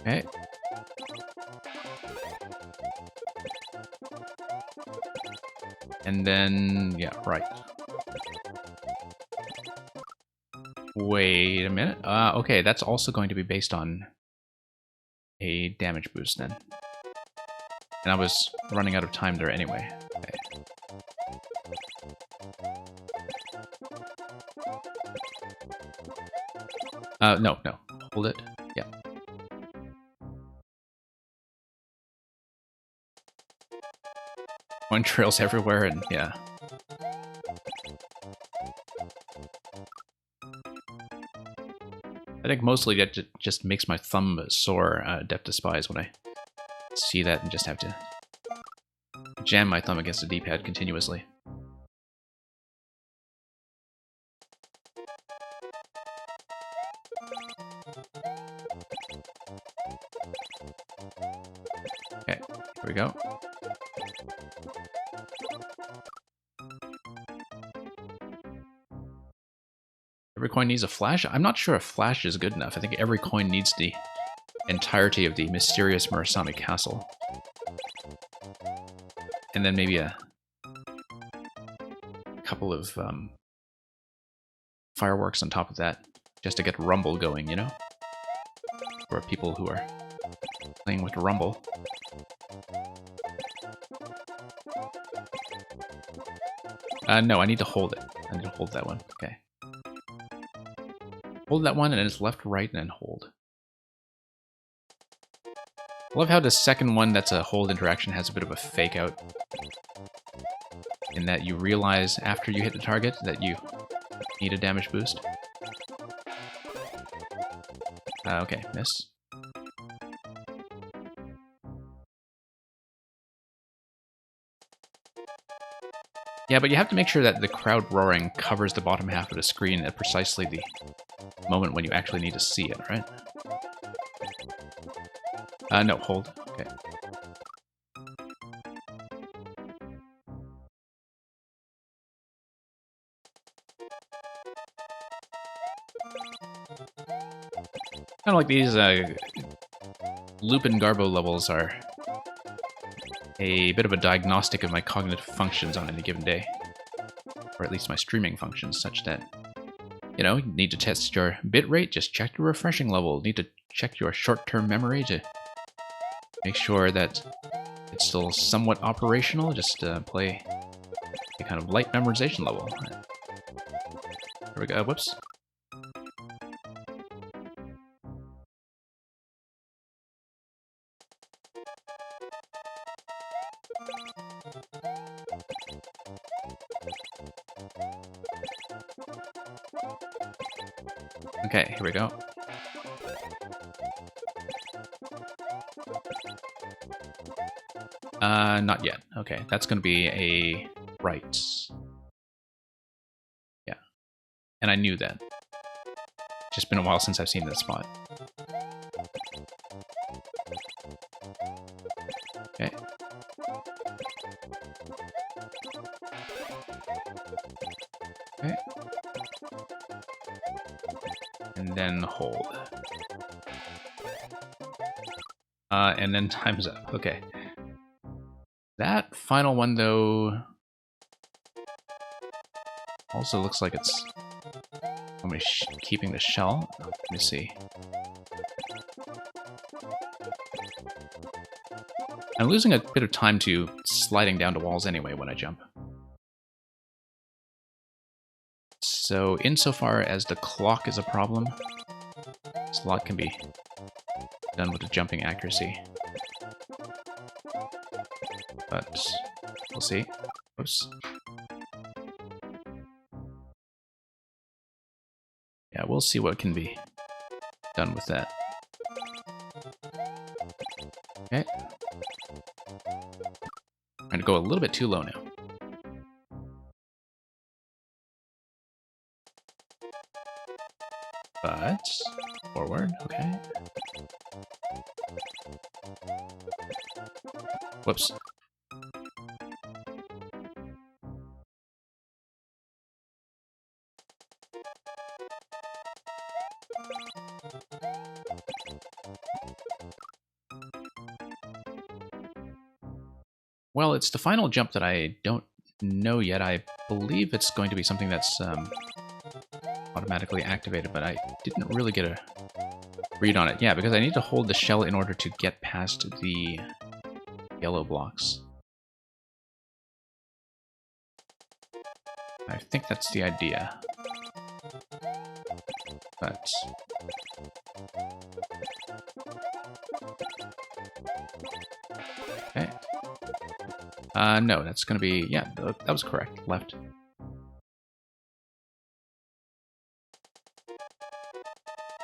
Okay. And then, yeah, right. Wait a minute. Okay, that's also going to be based on a damage boost then. And I was running out of time there anyway. Okay. No. Hold it. Yeah. Coin trails everywhere, and yeah. I think mostly that just makes my thumb sore, Adept Despise, when I see that and just have to jam my thumb against the D-pad continuously. Every coin needs a flash? I'm not sure if flash is good enough. I think every coin needs the entirety of the mysterious Murasame Castle. And then maybe a couple of fireworks on top of that, just to get Rumble going, you know? For people who are playing with Rumble. No, I need to hold it. I need to hold that one. Okay. Hold that one, and then it's left, right, and then hold. I love how the second one that's a hold interaction has a bit of a fake out. In that you realize after you hit the target that you need a damage boost. Okay, miss. Yeah, but you have to make sure that the crowd roaring covers the bottom half of the screen at precisely the moment when you actually need to see it, right? No, hold. Okay. Kind of like these Lupin Garbo levels are a bit of a diagnostic of my cognitive functions on any given day. Or at least my streaming functions, such that, you know, you need to test your bitrate, just check your refreshing level. Need to check your short-term memory to make sure that it's still somewhat operational. Just play a kind of light memorization level. There we go. Whoops. Okay, here we go. Not yet. Okay, that's going to be a right. Yeah. And I knew that. Just been a while since I've seen that spot. Okay. Okay. And then hold. And then time's up. Okay. That final one, though, also looks like it's only keeping the shell. Let me see. I'm losing a bit of time to sliding down to walls anyway when I jump. So insofar as the clock is a problem, this lot can be done with the jumping accuracy. But we'll see. Oops. Yeah, we'll see what can be done with that. Okay. I'm going to go a little bit too low now. But forward, okay. Whoops. Well, it's the final jump that I don't know yet. I believe it's going to be something that's automatically activated, but I didn't really get a read on it. Yeah, because I need to hold the shell in order to get past the yellow blocks. I think that's the idea. But okay. No, that's going to be... Yeah, that was correct. Left.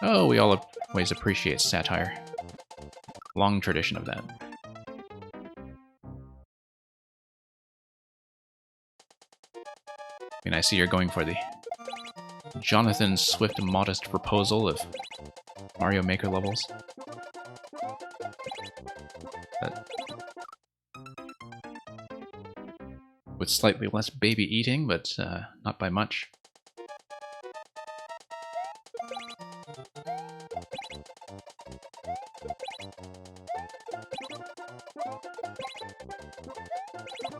Oh, we always appreciate satire. Long tradition of that. I mean, I see you're going for the Jonathan Swift modest proposal of Mario Maker levels. But with slightly less baby eating, but not by much.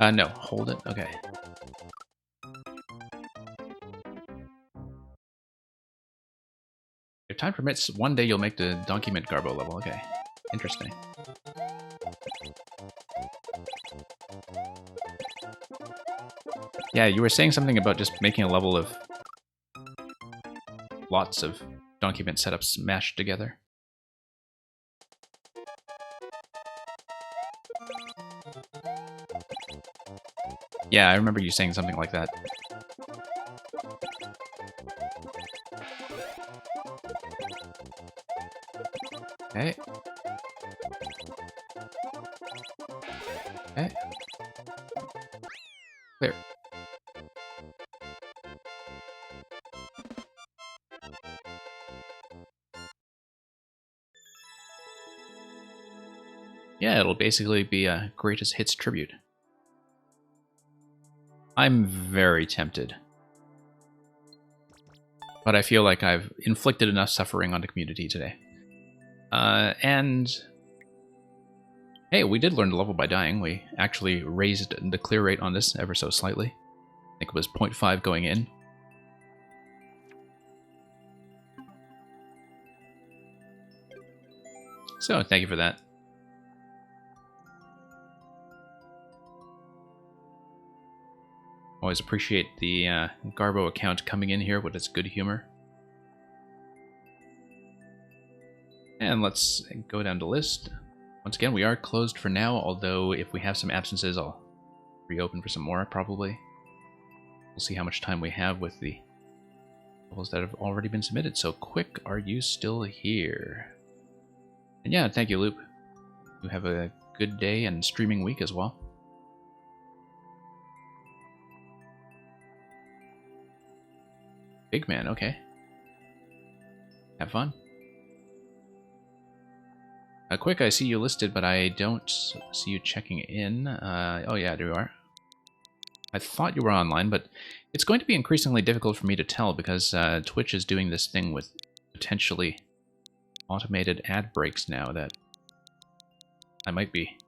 No, hold it. Okay. If time permits, one day you'll make the Donkey Mint Garbo level. Okay. Interesting. Yeah, you were saying something about just making a level of lots of Donkey Mint setups mashed together. Yeah, I remember you saying something like that. Okay. Okay. Clear. Yeah, it'll basically be a greatest hits tribute. I'm very tempted. But I feel like I've inflicted enough suffering on the community today. And hey, we did learn to level by dying. We actually raised the clear rate on this ever so slightly. I think it was 0.5 going in. So, thank you for that. Always appreciate the Garbo account coming in here with its good humor. And let's go down the list. Once again, we are closed for now, although if we have some absences, I'll reopen for some more, probably. We'll see how much time we have with the levels that have already been submitted. So, Quick, are you still here? And yeah, thank you, Loop. You have a good day and streaming week as well. Big man, okay. Have fun. Quick, I see you listed, but I don't see you checking in. Oh yeah, there you are. I thought you were online, but it's going to be increasingly difficult for me to tell because Twitch is doing this thing with potentially automated ad breaks now that I might be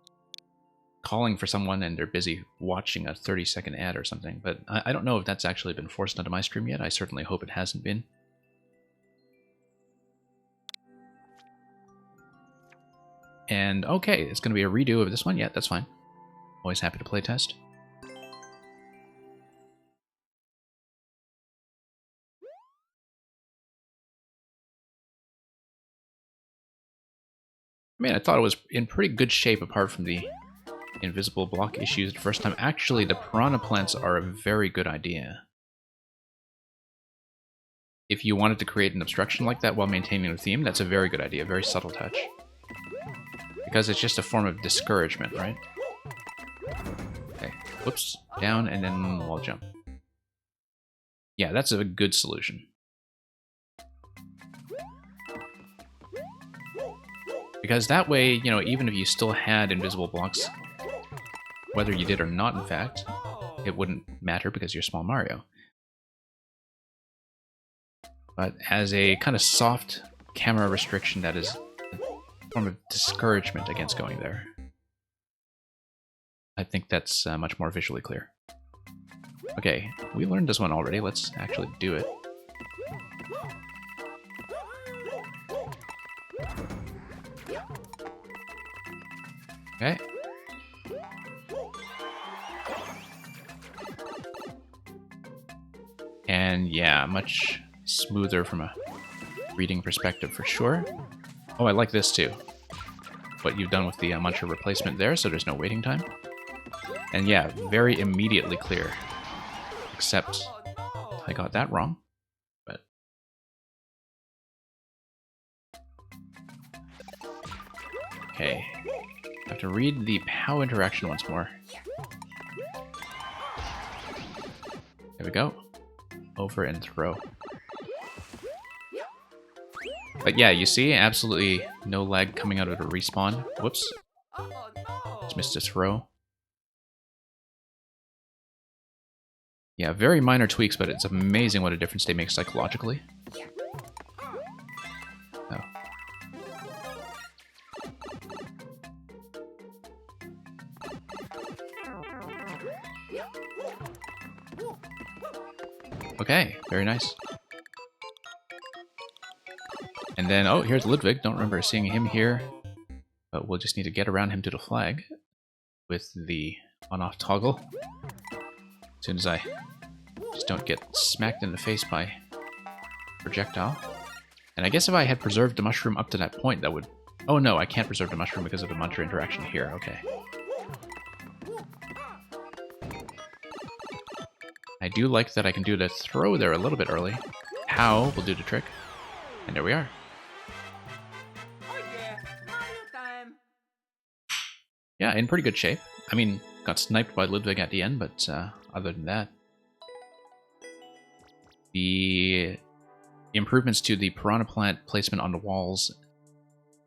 calling for someone and they're busy watching a 30-second ad or something, but I don't know if that's actually been forced onto my stream yet. I certainly hope it hasn't been. And okay, it's going to be a redo of this one. Yeah, that's fine. Always happy to play test. I mean, I thought it was in pretty good shape apart from the invisible block issues the first time. Actually, the piranha plants are a very good idea. If you wanted to create an obstruction like that while maintaining the theme, that's a very good idea, a very subtle touch. Because it's just a form of discouragement, right? Okay, whoops, down and then wall jump. Yeah, that's a good solution. Because that way, you know, even if you still had invisible blocks, whether you did or not, in fact, it wouldn't matter because you're Small Mario. But as a kind of soft camera restriction, that is a form of discouragement against going there. I think that's much more visually clear. Okay, we learned this one already. Let's actually do it. Okay. And yeah, much smoother from a reading perspective for sure. Oh, I like this too. What you've done with the muncher replacement there, so there's no waiting time. And yeah, very immediately clear. Except I got that wrong. But okay. I have to read the POW interaction once more. There we go. Over and throw. But yeah, you see, absolutely no lag coming out of the respawn. Whoops. Just missed a throw. Yeah, very minor tweaks, but it's amazing what a difference they make psychologically. Oh. Okay, very nice. And then, oh, here's Ludwig. Don't remember seeing him here. But we'll just need to get around him to the flag with the on-off toggle. As soon as I just don't get smacked in the face by projectile. And I guess if I had preserved the mushroom up to that point, that would... Oh no, I can't preserve the mushroom because of the muncher interaction here. Okay. I do like that I can do the throw there a little bit early. How will do the trick. And there we are. Oh yeah, Mario time. Yeah, in pretty good shape. I mean, got sniped by Ludwig at the end, but other than that... The improvements to the Piranha Plant placement on the walls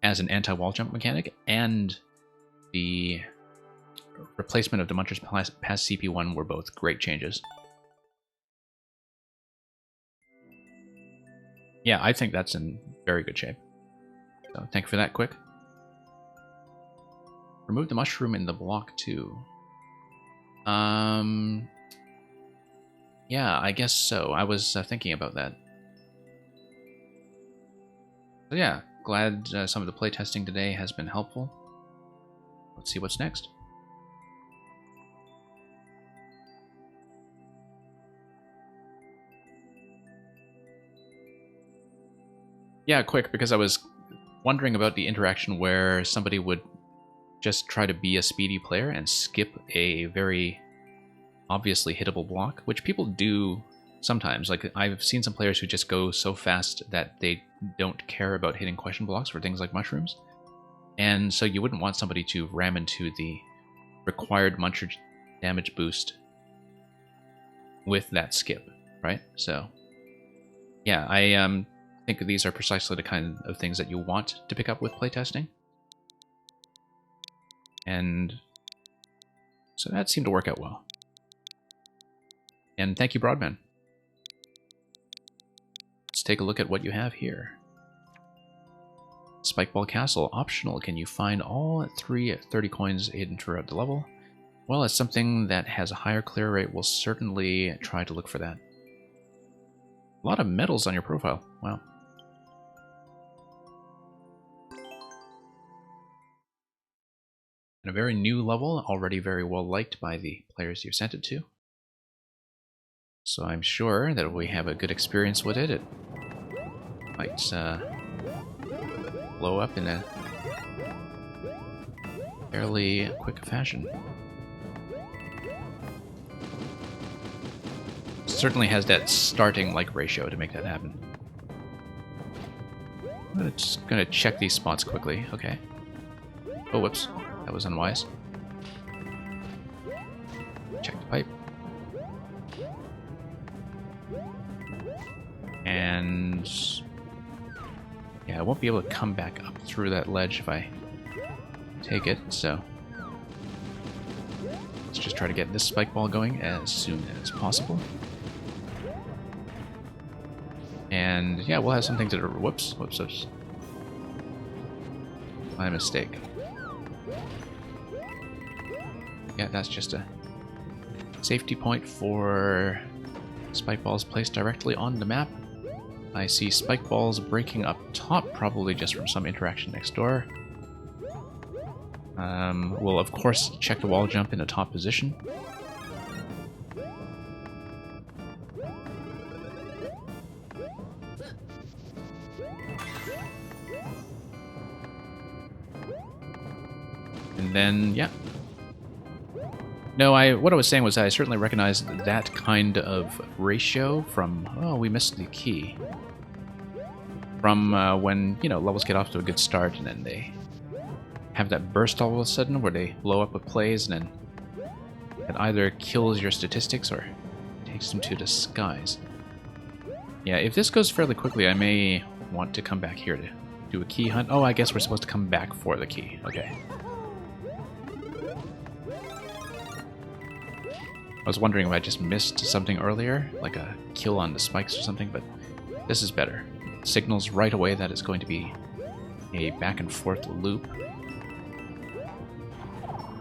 as an anti-wall jump mechanic, and the replacement of the Muncher's past CP1 were both great changes. Yeah, I think that's in very good shape. So thank you for that, Quick. Remove the mushroom in the block too. Yeah, I guess so. I was thinking about that. So yeah, glad some of the playtesting today has been helpful. Let's see what's next. Yeah, quick, because I was wondering about the interaction where somebody would just try to be a speedy player and skip a very obviously hittable block, which people do sometimes. Like, I've seen some players who just go so fast that they don't care about hitting question blocks for things like mushrooms. And so you wouldn't want somebody to ram into the required muncher damage boost with that skip, right? So, yeah, I think these are precisely the kind of things that you want to pick up with playtesting. And so that seemed to work out well. And thank you, Broadman. Let's take a look at what you have here. Spikeball Castle, optional. Can you find all 3 30 coins hidden throughout the level? Well, as something that has a higher clear rate, we'll certainly try to look for that. A lot of medals on your profile. Wow. And a very new level, already very well liked by the players you sent it to. So I'm sure that if we have a good experience with it, it might blow up in a fairly quick fashion. Certainly has that starting like ratio to make that happen. I'm just gonna check these spots quickly. Okay. Oh, whoops. That was unwise. Check the pipe. And yeah, I won't be able to come back up through that ledge if I take it, so let's just try to get this spike ball going as soon as possible. And yeah, we'll have something to... Whoops. My mistake. Yeah, that's just a safety point for spike balls placed directly on the map. I see spike balls breaking up top, probably just from some interaction next door. We'll of course check the wall jump in the top position. And then, yeah. No, what I was saying was I certainly recognize that kind of ratio from... Oh, we missed the key. From when, you know, levels get off to a good start and then they have that burst all of a sudden where they blow up with plays and then it either kills your statistics or takes them to the skies. Yeah, if this goes fairly quickly, I may want to come back here to do a key hunt. Oh, I guess we're supposed to come back for the key. Okay. was wondering if I just missed something earlier, like a kill on the spikes or something, but this is better. It signals right away that it's going to be a back and forth loop.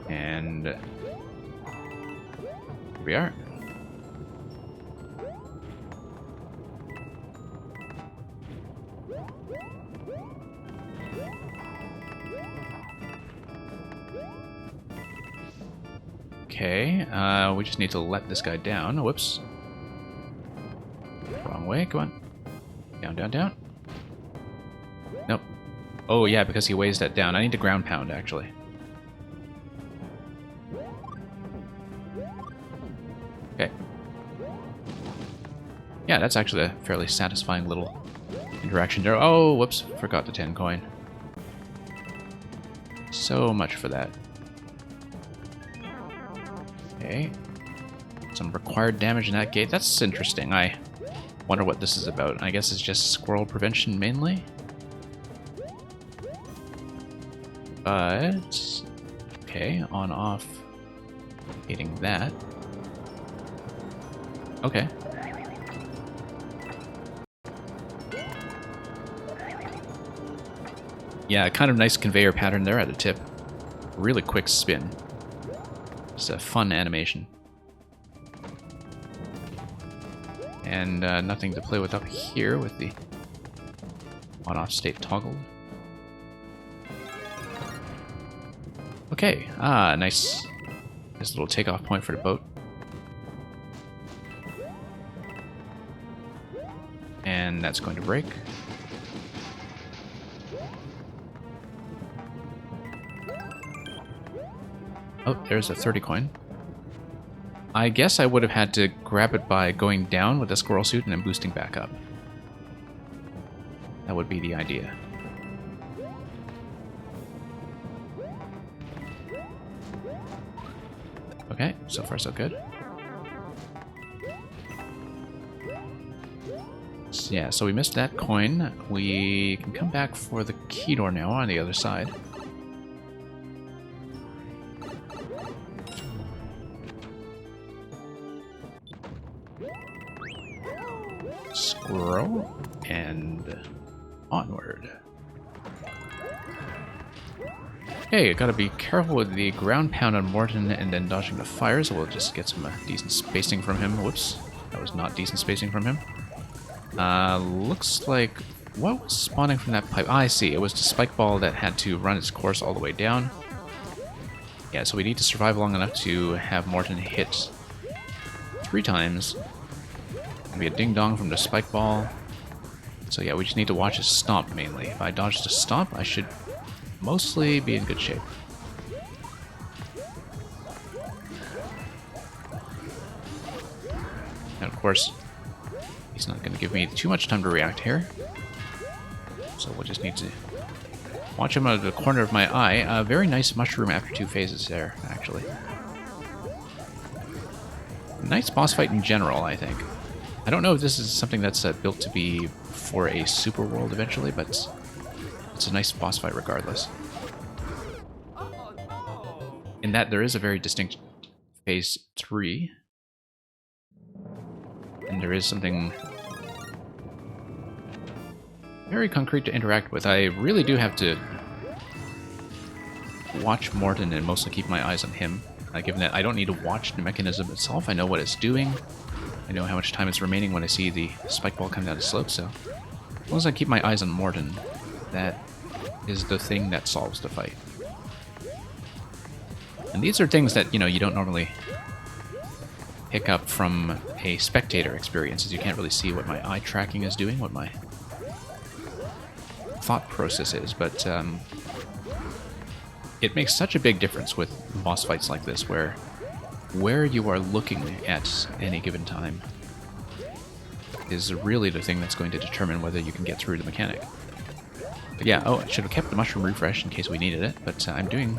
And here we are. Okay, we just need to let this guy down. Whoops. Wrong way, come on. Down, down, down. Nope. Oh yeah, because he weighs that down. I need to ground pound, actually. Okay. Yeah, that's actually a fairly satisfying little interaction there. Oh, whoops, forgot the 10 coin. So much for that. Okay. Some required damage in that gate. That's interesting. I wonder what this is about. I guess it's just squirrel prevention mainly. But okay, on off hitting that. Okay. Yeah, kind of nice conveyor pattern there at the tip. Really quick spin. Just a fun animation. And nothing to play with up here with the on-off state toggled. Okay, nice little takeoff point for the boat. And that's going to break. Oh, there's a 30 coin. I guess I would have had to grab it by going down with the squirrel suit and then boosting back up. That would be the idea. Okay, so far so good. So, yeah, so we missed that coin. We can come back for the key door now on the other side. Squirrel, and onward. Okay, gotta be careful with the ground pound on Morton and then dodging the fires. We'll just get some decent spacing from him. Whoops, that was not decent spacing from him. Looks like... what was spawning from that pipe? Ah, I see, it was the spike ball that had to run its course all the way down. Yeah, so we need to survive long enough to have Morton hit 3 times. Be a ding-dong from the spike ball. So yeah, we just need to watch his stomp mainly. If I dodge the stomp, I should mostly be in good shape. And of course, he's not going to give me too much time to react here. So we'll just need to watch him out of the corner of my eye. A very nice mushroom after 2 phases there, actually. Nice boss fight in general, I think. I don't know if this is something that's built to be for a super world eventually, but it's a nice boss fight regardless. In that there is a very distinct phase 3. And there is something very concrete to interact with. I really do have to watch Morton and mostly keep my eyes on him. Given that I don't need to watch the mechanism itself, I know what it's doing. I know how much time is remaining when I see the spike ball come down the slope, so as long as I keep my eyes on Morton, that is the thing that solves the fight. And these are things that, you know, you don't normally pick up from a spectator experience, as you can't really see what my eye tracking is doing, what my thought process is, but it makes such a big difference with boss fights like this, where you are looking at any given time is really the thing that's going to determine whether you can get through the mechanic. But yeah, oh, I should have kept the mushroom refresh in case we needed it, but I'm doing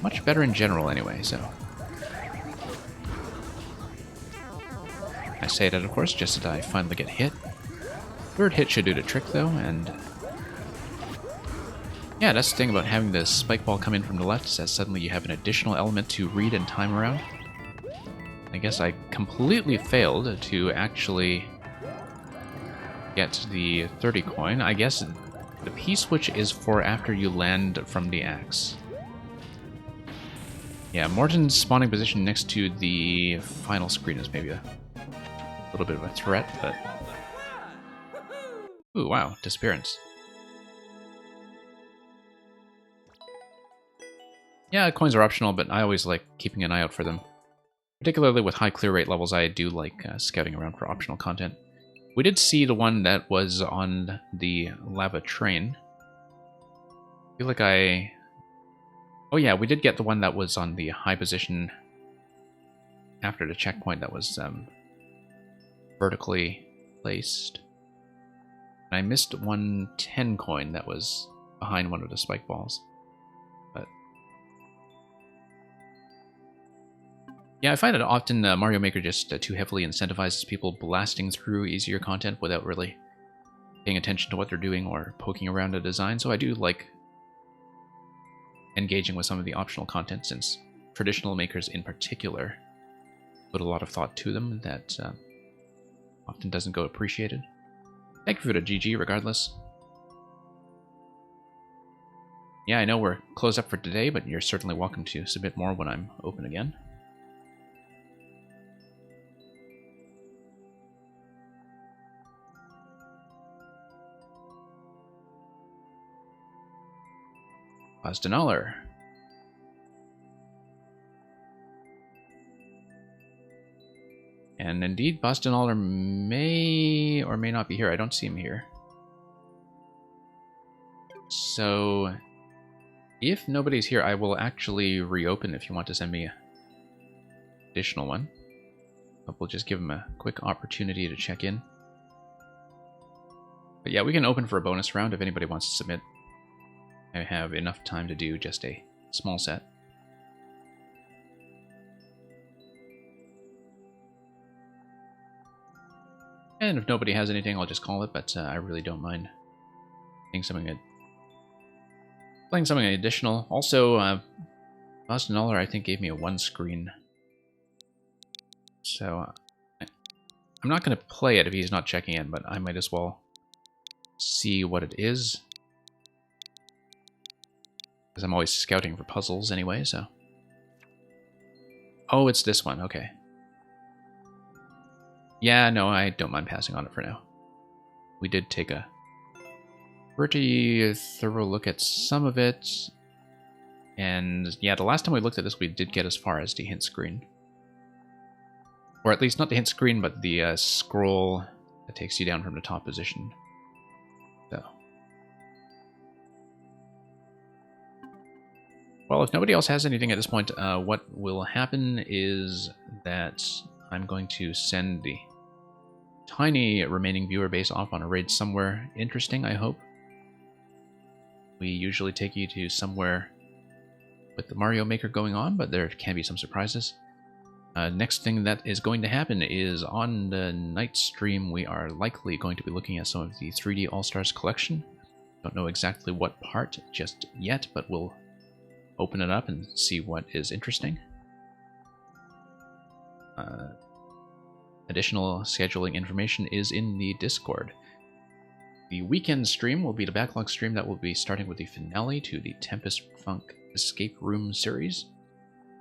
much better in general anyway, so... I say that, of course, just as I finally get hit. 3rd hit should do the trick, though, and... yeah, that's the thing about having the spike ball come in from the left, is that suddenly you have an additional element to read and time around. I guess I completely failed to actually get the 30 coin. I guess the P-switch is for after you land from the axe. Yeah, Morton's spawning position next to the final screen is maybe a little bit of a threat, but... Ooh, wow, disappearance. Yeah, coins are optional, but I always like keeping an eye out for them. Particularly with high clear rate levels, I do like scouting around for optional content. We did see the one that was on the lava train. I feel like I... Oh yeah, we did get the one that was on the high position after the checkpoint that was vertically placed. And I missed one 10 coin that was behind one of the spike balls. But yeah, I find that often Mario Maker just too heavily incentivizes people blasting through easier content without really paying attention to what they're doing or poking around a design. So I do like engaging with some of the optional content, since traditional makers in particular put a lot of thought to them that often doesn't go appreciated. Thank you for the GG regardless. Yeah, I know we're closed up for today, but you're certainly welcome to submit more when I'm open again. Bosdanaler. And indeed, Bosdanaler may or may not be here. I don't see him here. So, if nobody's here, I will actually reopen if you want to send me an additional one. But we'll just give him a quick opportunity to check in. But yeah, we can open for a bonus round if anybody wants to submit. I have enough time to do just a small set. And if nobody has anything, I'll just call it, but I really don't mind playing something additional. Also, Bosdanaler, I think, gave me a one screen. So I'm not going to play it if he's not checking in, but I might as well see what it is. Because I'm always scouting for puzzles anyway, so... Oh, it's this one, okay. Yeah, no, I don't mind passing on it for now. We did take a pretty thorough look at some of it. And yeah, the last time we looked at this, we did get as far as the hint screen. Or at least not the hint screen, but the scroll that takes you down from the top position. So... Well, if nobody else has anything at this point, what will happen is that I'm going to send the tiny remaining viewer base off on a raid somewhere interesting, I hope. We usually take you to somewhere with the Mario Maker going on, but there can be some surprises. Next thing that is going to happen is on the night stream, we are likely going to be looking at some of the 3D All-Stars collection. Don't know exactly what part just yet, but we'll open it up and see what is interesting. Additional scheduling information is in the Discord. The weekend stream will be the backlog stream that will be starting with the finale to the Tempest Funk Escape Room series.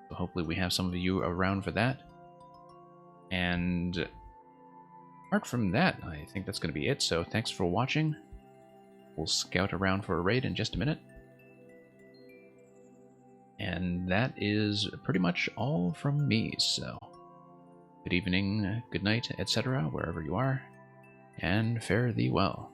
So hopefully we have some of you around for that. And apart from that, I think that's going to be it. So thanks for watching. We'll scout around for a raid in just a minute. And that is pretty much all from me, so good evening, good night, etc., wherever you are, and fare thee well.